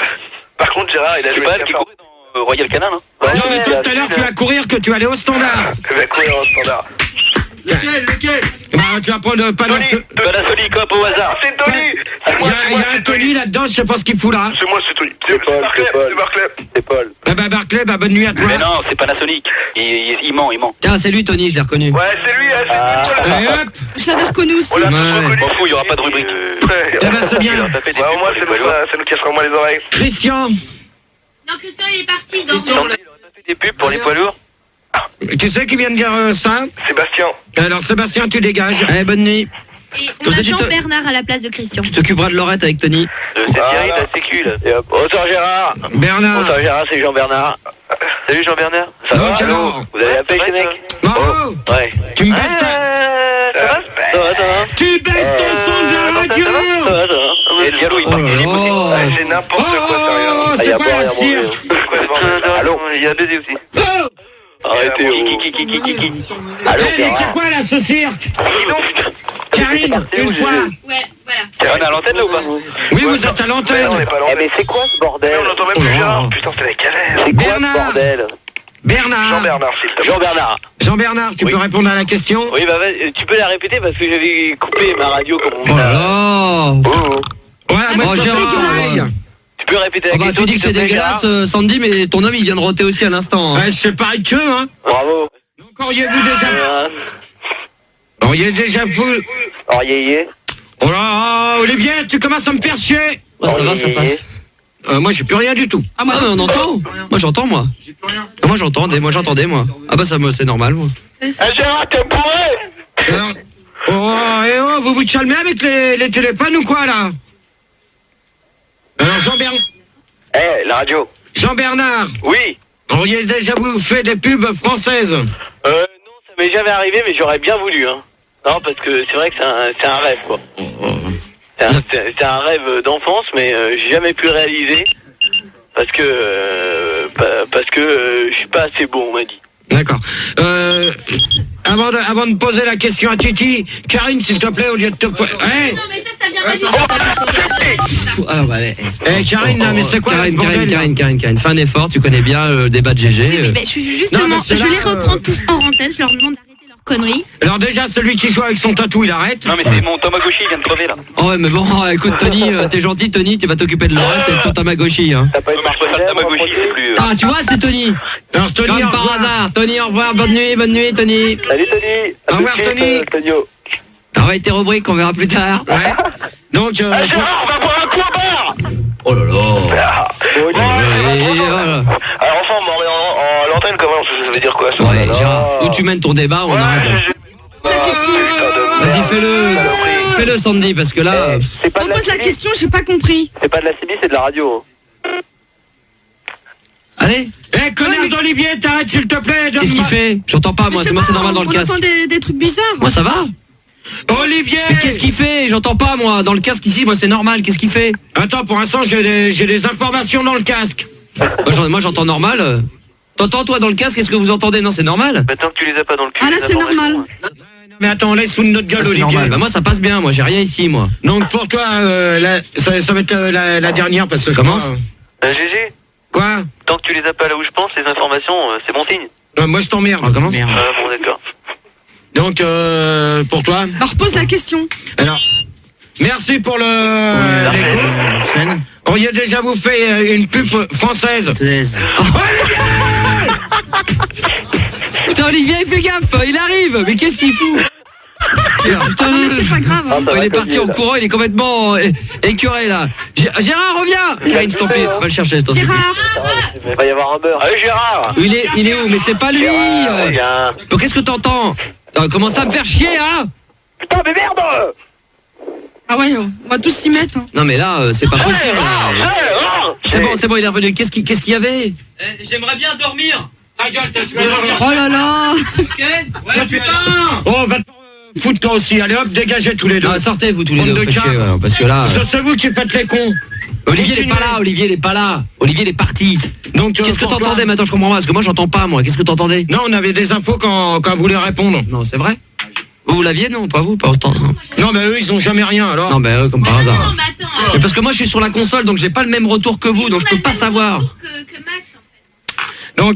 par contre Gérard, il a joué qui courait dans Royal Canin, hein. Non mais tout à l'heure tu vas courir que tu vas aller au standard. Tu vas courir au standard. Lequel Bah tu vas prendre Panasonic, hop, au hasard. C'est Tony. Il y a un Tony là-dedans, je sais pas ce qu'il fout là. C'est moi, c'est Tony. C'est Barclay. C'est Paul. Bah Barclay, bah bonne nuit à toi. Mais non, c'est Panasonic. Il ment. Tiens, c'est lui Tony, je l'ai reconnu. Ouais, c'est lui, c'est lui. Hop. Je l'avais reconnu aussi. On l'a tous reconnu. M'en fous, il y aura pas de rubrique. Eh ben c'est bien. Au moins, ça nous cassera moins les oreilles. Christian. Non, Christian, il est parti. On a fait des pubs pour les poids lourds. Qui c'est qui vient de dire ça? Sébastien. Alors Sébastien, tu dégages. Allez, bonne nuit. Et on a Jean-Bernard à la place de Christian. Tu t'occuperas de Laurette avec Tony. C'est Thierry de la Sécu là. Bonsoir Gérard. Bernard. Bonsoir Gérard, c'est Jean-Bernard. Salut Jean-Bernard. Ça va? Alors. Vous avez appelé les mecs? Bravo. Ouais. Tu me baisses Ça va. Tu baisses ton son de la radio. Ça va. Et le Diallo, il part. C'est n'importe quoi, sérieux. Oh, c'est quoi la cire? Allô? Il y a Dédé aussi. Arrêtez. Allô, c'est quoi là ce cirque? Karine, une fois. Ouais, voilà. On est à l'antenne là ou pas? Oui, vous êtes à l'antenne. Mais c'est quoi ce bordel? On n'entend même plus Gérard. Putain, c'est la galère. C'est quoi ce bordel? Bernard. Jean-Bernard, s'il te plaît. Jean-Bernard. Jean-Bernard, tu peux répondre à la question? Oui, bah tu peux la répéter parce que j'avais coupé ma radio comme on Oh là. Voilà, moi je Gérard. pareil. Tu peux répéter la question? Tu dis que c'est dégueulasse, Sandy, mais ton homme il vient de roter aussi à l'instant. Ouais, c'est pareil que hein. Bravo. Donc auriez-vous déjà... Auriez déjà fou... Auriez. Oh là, Olivier, tu commences à me faire chier. Oh, ça va, ça passe. Moi j'ai plus rien du tout. Ah mais on entend. Moi j'entends moi. Moi j'entendais, moi. Ah bah ça c'est normal moi. Gérard, t'es bourré. Oh, vous vous calmez avec les téléphones ou quoi là? Alors Jean-Bernard. La radio. Jean-Bernard. Oui. Auriez déjà vous fait des pubs françaises? Non, ça m'est jamais arrivé, mais j'aurais bien voulu, hein. Non, parce que c'est vrai que c'est un rêve, quoi. C'est un rêve d'enfance, mais j'ai jamais pu le réaliser parce que je suis pas assez beau, on m'a dit. D'accord. Avant de poser la question à Titi, Karine, s'il te plaît, au lieu de te... Hey Non, mais ça vient pas Ah bah allez. Karine, mais c'est quoi Karine, fais un effort, tu connais bien le débat de GG. Justement, je les reprends tous hors antenne, je leur demande d'arrêter leurs conneries. Alors déjà, celui qui joue avec son tatou, il arrête. Non mais c'est mon Tamagotchi, il vient de crever là. Oh ouais, mais bon, écoute Tony, t'es gentil Tony, tu vas t'occuper de Laurette et de ton Tamagotchi. Hein. T'as pas eu le Tamagotchi, c'est plus... Ah, tu vois, c'est Tony. Alors Tony, comme par hasard. Tony, au revoir, bonne nuit Tony. Salut Tony. Au revoir Tony. Ah ouais, tes rubriques, on verra plus tard. Ouais. Donc... Gérard, on va boire un coup au bar. Oh là là. Voilà. Alors enfin, en l'antenne, comment ça veut dire quoi ça? Ouais, Gérard, où tu mènes ton débat, on arrête. Vas-y, fais-le Sandy, parce que là... On pose la question, j'ai pas compris. C'est pas de la CB, c'est de la radio. Allez. Connard d'Olivier, t'arrêtes s'il te plaît. Qu'est-ce qu'il fait? J'entends pas, moi, c'est normal dans le casque. On entend des trucs bizarres. Moi, ça va. Olivier! Mais qu'est-ce qu'il fait? J'entends pas, moi. Dans le casque ici, moi, c'est normal. Qu'est-ce qu'il fait? Attends, pour l'instant, j'ai des informations dans le casque. Moi, j'entends normal. T'entends, toi, dans le casque? Qu'est-ce que vous entendez? Non, c'est normal. Mais tant que tu les as pas dans le cul. Ah là, c'est normal. Mais attends, laisse sous notre gueule, Olivier. Normal. Bah, moi, ça passe bien. Moi, j'ai rien ici, moi. Donc, pour toi, ça va être la dernière, parce que je commence. GG. Quoi? Tant que tu les as pas là où je pense, les informations, c'est bon signe. Moi, je t'emmerde. Comment? Bon, d'accord. Donc, pour toi? Alors, repose la question. Alors, merci pour l'écho. Auriez déjà vous fait une pub française? Putain, Olivier, fais gaffe, il arrive. Mais qu'est-ce qu'il fout? Putain, c'est pas grave. Hein. Il est parti en courant, il est complètement écuré là. Gérard, reviens. Karine, s'il te plaît, va le chercher. Gérard. Il va y avoir un beurre. Allez, Gérard. Il est où? Mais c'est pas lui. Donc, qu'est-ce que t'entends? Comment ça me faire chier, hein? Putain, mais merde! Ah ouais, on va tous s'y mettre. Hein. Non mais là, c'est pas possible. C'est bon, il est revenu. Qu'est-ce qu'il y avait? J'aimerais bien dormir. Ta gueule, tu vas dormir. Oh là là. Ok. Ouais, putain. Oh, va te foutre toi aussi. Allez hop, dégagez tous les deux. Ah, sortez vous tous les deux, Bande de faites chier, câbles. ouais, parce que là. C'est vous qui faites les cons. Olivier il est pas là, Olivier il est pas là. Olivier il est parti. Donc qu'est-ce que t'entendais maintenant? Je comprends pas parce que moi j'entends pas moi. Qu'est-ce que t'entendais? Non, on avait des infos quand on voulait répondre. Non, c'est vrai. Vous l'aviez? Non, pas vous, pas autant. Non, mais eux ils ont jamais rien alors. Non, mais eux comme par Non, hasard. mais attends. Mais parce que moi je suis sur la console donc j'ai pas le même retour que vous donc je peux pas savoir. Que Max, en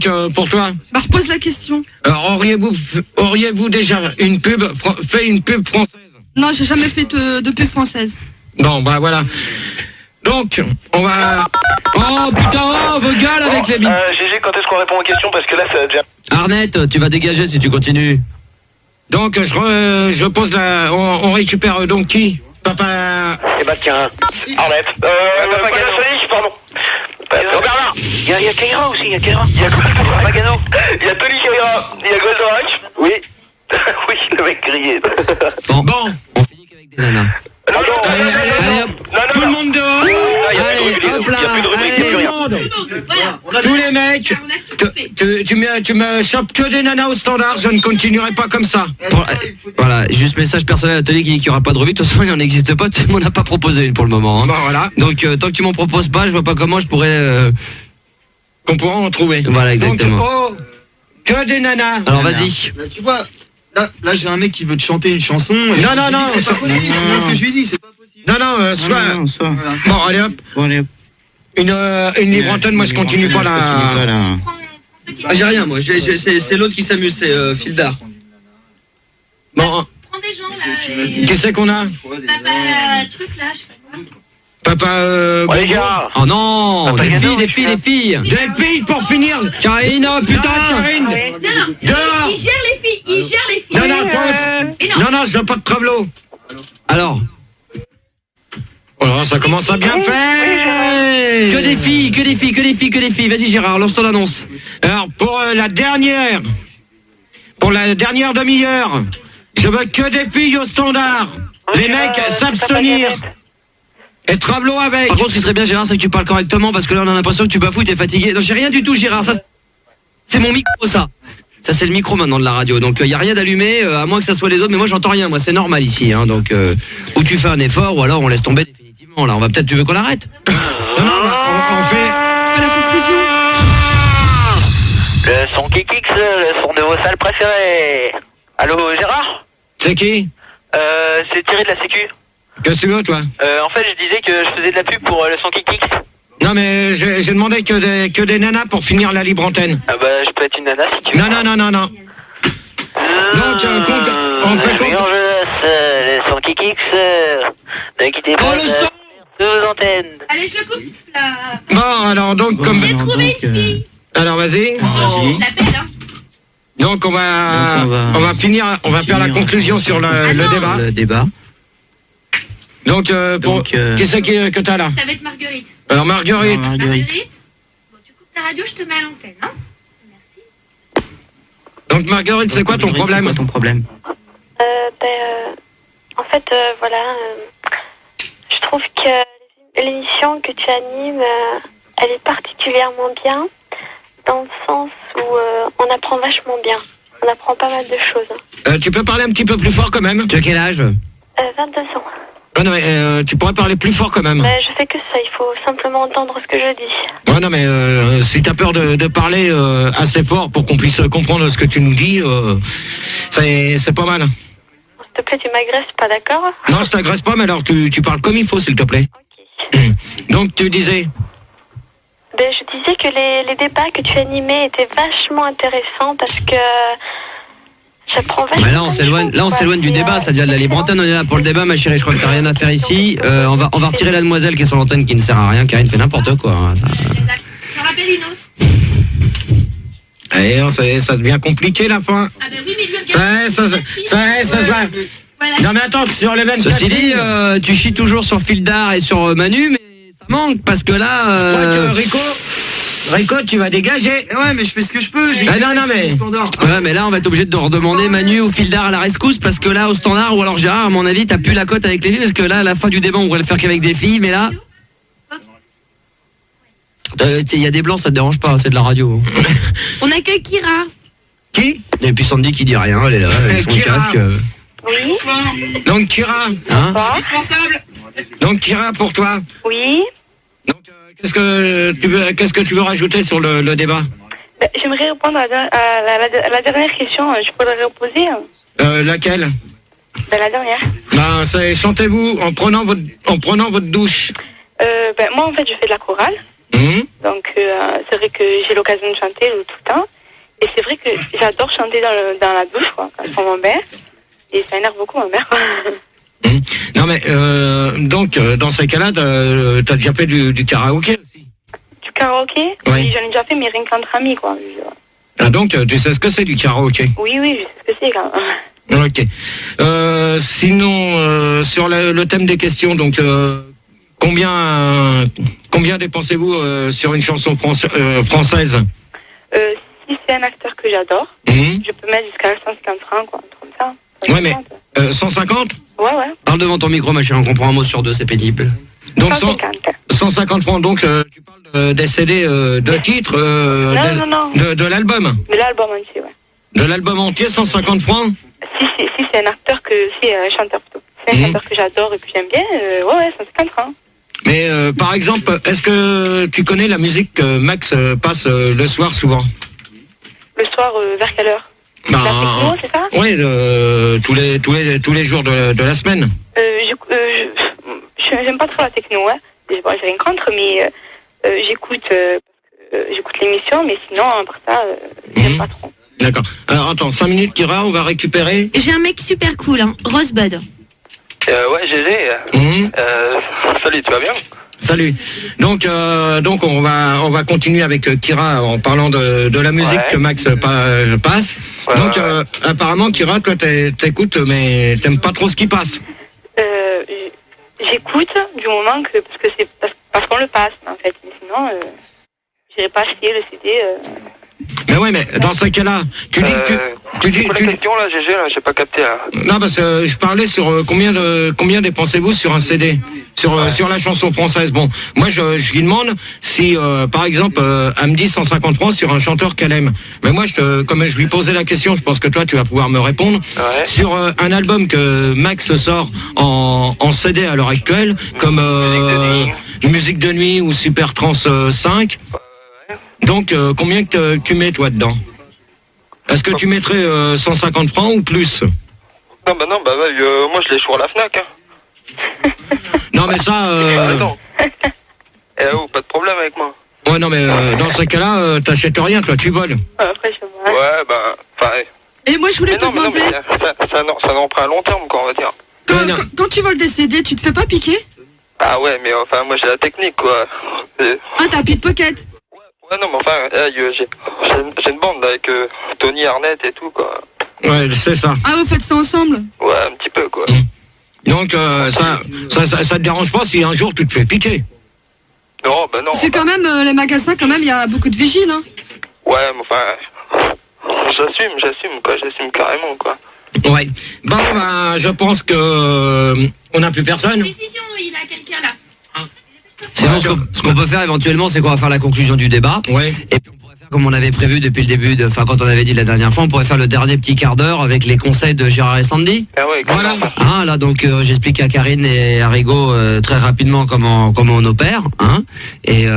fait. Donc pour toi, Bah repose la question. auriez-vous déjà fait une pub française? Non, j'ai jamais fait de pub française. Bon, bah voilà. Donc, on va... Oh putain, vos gueules avec les mines. GG, quand est-ce qu'on répond aux questions? Parce que là, ça devient... Arnett, tu vas dégager si tu continues. Donc, je pose la... On récupère donc qui? Papa... Sébastien. Arnett. Pardon. Bernard. Il y a Kaira aussi, il y a Kaira. Il y a quoi? Pagano. Il y a Tony Kaira. Il y a Goldorak. Oui. Oui, le mec grillé. Bon, on finit qu'avec des nanas. Non, Allez, hop. Tout le monde dehors. Allez, hop là. Allez, tous les mecs. Tu me chopes que des nanas au standard. Je ne continuerai pas comme ça. Voilà, juste message personnel à Tony qui dit qu'il n'y aura pas de revue. De toute façon, il n'en existe pas. Tout le monde n'a pas proposé une pour le moment. Hein. Bon, voilà. Donc, tant que tu m'en proposes pas, je vois pas comment je pourrais... Qu'on pourra en trouver. Voilà, exactement. Donc, que des nanas. Alors, vas-y. Là, tu vois, là j'ai un mec qui veut te chanter une chanson. Et Non. C'est pas possible. C'est pas ce que je lui dis. C'est pas possible. Non, soit. Bon, allez hop. Une libre antenne, moi je continue pas là. Ah, j'ai rien, moi. C'est l'autre qui s'amuse, c'est Fildar. Bon. Prends des gens, là. Qui c'est qu'on a? Papa, truc, là, je sais pas quoi. Papa, les gars. Oh non, les filles. Des filles pour finir. Karine, oh putain. Karine. Non, Dehors. il gère les filles. Non, je veux pas de travelot. Alors. Oh, ça commence à bien faire. Que des filles. Vas-y Gérard, lance ton annonce. Alors, pour la dernière demi-heure, je veux que des filles au standard. Les mecs s'abstenir. Et travelot avec. Par contre, ce qui serait bien, Gérard, c'est que tu parles correctement parce que là, on a l'impression que tu bafouilles, t'es fatigué. Non, j'ai rien du tout, Gérard. Ça, c'est mon micro, ça. Ça, c'est le micro maintenant de la radio. Donc, il n'y a rien d'allumé, à moins que ça soit les autres. Mais moi, j'entends rien. Moi, c'est normal ici. Hein, donc, ou tu fais un effort, ou alors on laisse tomber définitivement. Là, tu veux qu'on l'arrête? Non, on fait la conclusion. Le son qui kick, le son de vos salles préférées. Allô, Gérard? C'est qui? C'est Thierry de la Sécu. Qu'est-ce que tu veux, toi? En fait, je disais que je faisais de la pub pour le son qui kick. Non, mais j'ai demandé que des nanas pour finir la libre antenne. Ah bah, je peux être une nana si tu veux. Non. Donc, on fait quoi? Le son qui kick, ne quittez pas vos antennes. Allez, je le coupe, là. Bon, alors, donc, comme... J'ai trouvé une fille. Alors, vas-y. Je l'appelle, hein. Donc, on va finir, on va faire la conclusion sur le débat. Donc, qui c'est que t'as là? Ça va être Marguerite. Alors, Marguerite. Bon, tu coupes ta radio, je te mets à l'antenne, hein. Donc, Marguerite, c'est quoi ton problème? En fait, voilà, je trouve que l'émission que tu animes, elle est particulièrement bien, dans le sens où on apprend vachement bien. On apprend pas mal de choses. Tu peux parler un petit peu plus fort quand même? Tu as quel âge? 22 ans. Ouais, non, mais tu pourrais parler plus fort quand même. Je fais que ça, il faut simplement entendre ce que je dis. Ouais, non, mais si t'as peur de parler assez fort pour qu'on puisse comprendre ce que tu nous dis, c'est pas mal. S'il te plaît, tu m'agresses pas, d'accord? Non, je t'agresse pas, mais alors tu parles comme il faut, s'il te plaît. Ok. Donc, tu disais? Je disais que les débats que tu animais étaient vachement intéressants parce que j'apprends vachement. Mais là, on s'éloigne du débat, ça devient de la libre antenne. On est là pour le débat, ma chérie. Je crois que t'as rien à faire ici. On va retirer la demoiselle qui est sur l'antenne qui ne sert à rien. Karine fait n'importe quoi. Hein, ça. Je rappelle une autre. Allez, ça devient compliqué la fin. Ah bah oui, mais lui, regarde. Ça se va. Voilà. Non, mais attends, sur les 24. Ceci dit, tu chies toujours sur Fildar et sur Manu, mais ça manque parce que là. Rico, tu vas dégager. Ouais, mais je fais ce que je peux. Non, mais. Ouais, mais là, on va être obligé de redemander Manu ou Fildar à la rescousse parce que là, au standard, ou alors Gérard, à mon avis, t'as plus la cote avec les filles parce que là, à la fin du débat, on va le faire qu'avec des filles, mais là. Il y a des blancs, ça te dérange pas, c'est de la radio. On accueille Kira. Qui? Et puis Sandy qui dit rien, elle est là, avec son Kira. casque. Oui. Donc Kira. Hein? Donc Kira, pour toi. Oui. Qu'est-ce que tu veux rajouter sur le débat? J'aimerais répondre à la dernière question. Je peux la reposer? Laquelle? La dernière. C'est chantez-vous en prenant votre douche. Moi, en fait, je fais de la chorale. Donc, c'est vrai que j'ai l'occasion de chanter tout le temps. Et c'est vrai que j'adore chanter dans la douche, quoi, quand je prends mon bain. Et ça énerve beaucoup ma mère. Non, mais donc, dans ces cas-là, t'as déjà fait du karaoké aussi? Du karaoké? Oui, j'en ai déjà fait, mais rien qu'entre amis, quoi. Ah, donc, tu sais ce que c'est du karaoké? Oui, je sais ce que c'est, quand même. Ok. Sinon, sur le thème des questions, donc, combien dépensez-vous sur une chanson française? Si c'est un acteur que j'adore, je peux mettre jusqu'à 150 francs, quoi, comme ça. 150. Ouais, mais 150? Ouais. Parle devant ton micro, ma chérie, on comprend un mot sur deux, c'est pénible. Donc 150 francs, donc tu parles des CD de titres Non. De l'album? De l'album entier, ouais. De l'album entier, 150 francs? Si c'est un acteur c'est un chanteur plutôt. C'est un chanteur que j'adore et que j'aime bien, 150 francs. Mais par exemple, est-ce que tu connais la musique que Max passe le soir souvent? Le soir, vers quelle heure? La techno, c'est ça? Oui, tous les jours de la semaine. J'aime pas trop la techno, hein. J'ai rien contre, mais j'écoute l'émission, mais sinon, à part ça, j'aime pas trop. D'accord. Alors attends, 5 minutes, Kira, on va récupérer. J'ai un mec super cool, hein. Rosebud. Ouais, GG. Salut, tu vas bien? Salut. Donc on va continuer avec Kira en parlant de la musique que Max passe. Donc apparemment, Kira, toi t'écoutes, mais t'aimes pas trop ce qui passe. J'écoute du moment que parce qu'on le passe, en fait. Mais sinon, j'irai pas acheter le CD. Mais ouais, mais dans ce cas-là, tu dis la question là, GG, là, j'ai pas capté là. Non, parce que je parlais sur combien dépensez-vous sur un CD, sur la chanson française. Bon, moi je lui demande si par exemple elle me dit 150 francs sur un chanteur qu'elle aime. Mais moi comme je lui posais la question, je pense que toi tu vas pouvoir me répondre. Sur un album que Max sort en CD à l'heure actuelle, comme Musique de nuit ou Super Trans 5. Donc, combien que tu mets, toi, dedans? Est-ce que tu mettrais 150 francs ou plus? Non, moi, je l'ai choisi à la FNAC. Hein. Non, mais ça... Attends. Pas de problème avec moi. Ouais, non, mais dans ce cas-là, t'achètes rien, toi, tu voles. Après, je vois. Ouais, Et moi, je voulais te demander... Ça en prend un long terme, quoi, on va dire. Quand tu voles des CD, tu te fais pas piquer? Ah ouais, mais enfin, moi, j'ai la technique, quoi. Ah, t'as pickpocket? Ouais, non, mais enfin, j'ai une bande avec Tony Arnett et tout, quoi. Ouais, c'est ça. Ah, vous faites ça ensemble? Ouais, un petit peu, quoi. Donc, ça te dérange pas si un jour tu te fais piquer? Non, non. C'est quand même, les magasins, quand même, il y a beaucoup de vigiles, hein. Ouais, mais enfin, j'assume carrément, quoi. Ouais. Bon, je pense que on n'a plus personne. Si, il a quelqu'un là. Sinon, ce qu'on peut faire éventuellement, c'est qu'on va faire la conclusion du débat. Ouais. Et puis on pourrait faire comme on avait prévu depuis le début, quand on avait dit la dernière fois, on pourrait faire le dernier petit quart d'heure avec les conseils de Gérard et Sandy. Ah ouais, voilà. Ah là, donc j'explique à Karine et à Rigaud très rapidement comment on opère, hein. Et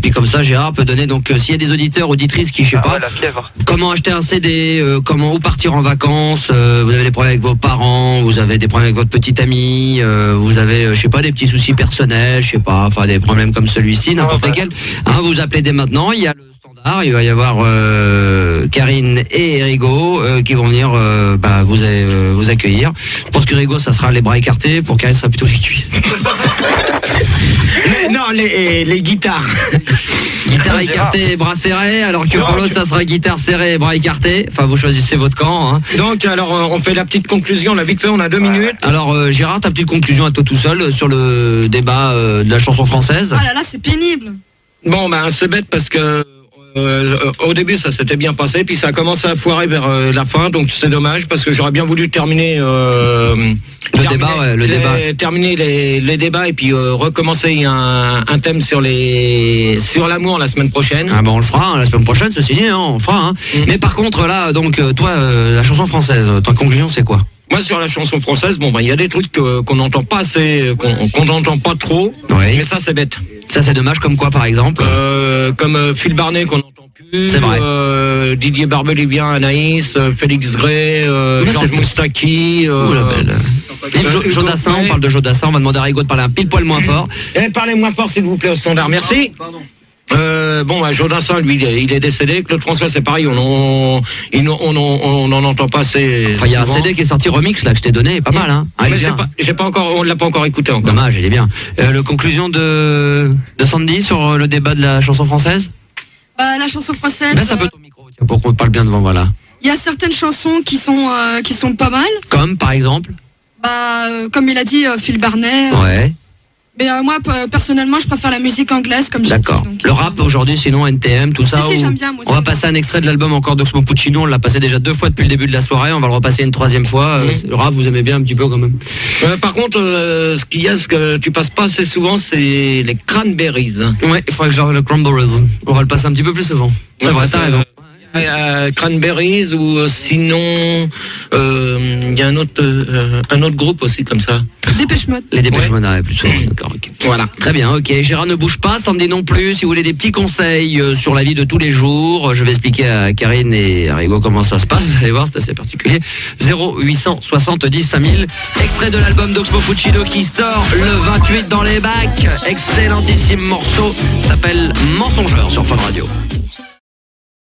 puis comme ça, Gérard peut donner donc s'il y a des auditeurs, auditrices qui la fièvre. Comment acheter un CD, où partir en vacances, vous avez des problèmes avec vos parents, vous avez des problèmes avec votre petite amie, vous avez des petits soucis personnels, des problèmes comme celui-ci, n'importe lesquels. Hein, vous appelez dès maintenant, il y a le standard, il va y avoir Karine et Rigaud qui vont venir vous accueillir. Je pense que Rigaud, ça sera les bras écartés, pour Karine, ça sera plutôt les cuisses. Non, les guitares. Guitare écartée, bras serrés, alors que pour l'autre, ça sera guitare serrée, bras écartés. Enfin, vous choisissez votre camp. Hein. Donc, alors, on fait la petite conclusion, là, vite fait, on a 2 minutes. Alors, Gérard, ta petite conclusion à toi tout seul sur le débat de la chanson française. Ah là là, c'est pénible. Bon, c'est bête parce que Au début, ça s'était bien passé, puis ça a commencé à foirer vers la fin, donc c'est dommage parce que j'aurais bien voulu terminer terminer les débats et puis recommencer un thème sur l'amour la semaine prochaine. Ah ben on le fera la semaine prochaine, ceci dit, on le fera. Mais par contre là, donc toi, la chanson française, ta conclusion c'est quoi? Moi, sur la chanson française, il y a des trucs qu'on n'entend pas assez, qu'on n'entend pas trop. Oui. Mais ça, c'est bête. Ça, c'est dommage. Comme quoi, par exemple? Comme Phil Barnet qu'on n'entend plus. C'est vrai. Didier Barbelivien, Anaïs, Félix Gray, Georges Moustaki. Jodassin, on parle de Jodassin. On va demander à Rigaud de parler un pile poil moins fort. Parlez moins fort, s'il vous plaît, au standard. Merci. Jodassin, lui, il est décédé. Claude François, c'est pareil, on n'en entend pas assez. Enfin, il y a un CD qui est sorti remix, là, que je t'ai donné, pas mal, hein. Mais on l'a pas encore écouté encore. Dommage, il est bien. Le conclusion de Sandy sur le débat de la chanson française? La chanson française. Baisse un peu ton micro, tiens, pour qu'on parle bien devant, voilà. Il y a certaines chansons qui sont pas mal. Comme, par exemple? Comme il a dit, Phil Barnet. Ouais. Mais moi, personnellement, je préfère la musique anglaise, comme je dis. D'accord. Le rap aujourd'hui, sinon NTM, tout ça. Si, j'aime bien, moi. On va passer un extrait de l'album encore d'Oxmo Puccino. On l'a passé déjà 2 fois depuis le début de la soirée. On va le repasser une 3e fois. Le rap, vous aimez bien un petit peu quand même. Par contre, ce que tu passes pas assez souvent, c'est les Cranberries. Ouais, il faudrait que j'arrive le Cranberries. On va le passer un petit peu plus souvent. C'est vrai, t'as raison. Cranberries ou sinon il y a un autre groupe aussi comme ça. Dépêche Mode. Les Dépêche Mode, plus souvent. D'accord, ok. Voilà, très bien, ok. Gérard ne bouge pas, Sandy non plus. Si vous voulez des petits conseils sur la vie de tous les jours, je vais expliquer à Karine et à Rigaud comment ça se passe. Vous allez voir, c'est assez particulier. 0870 5000. Extrait de l'album d'Oxmo Puccino qui sort le 28 dans les bacs. Excellentissime morceau, s'appelle Mensongeur sur Fun Radio.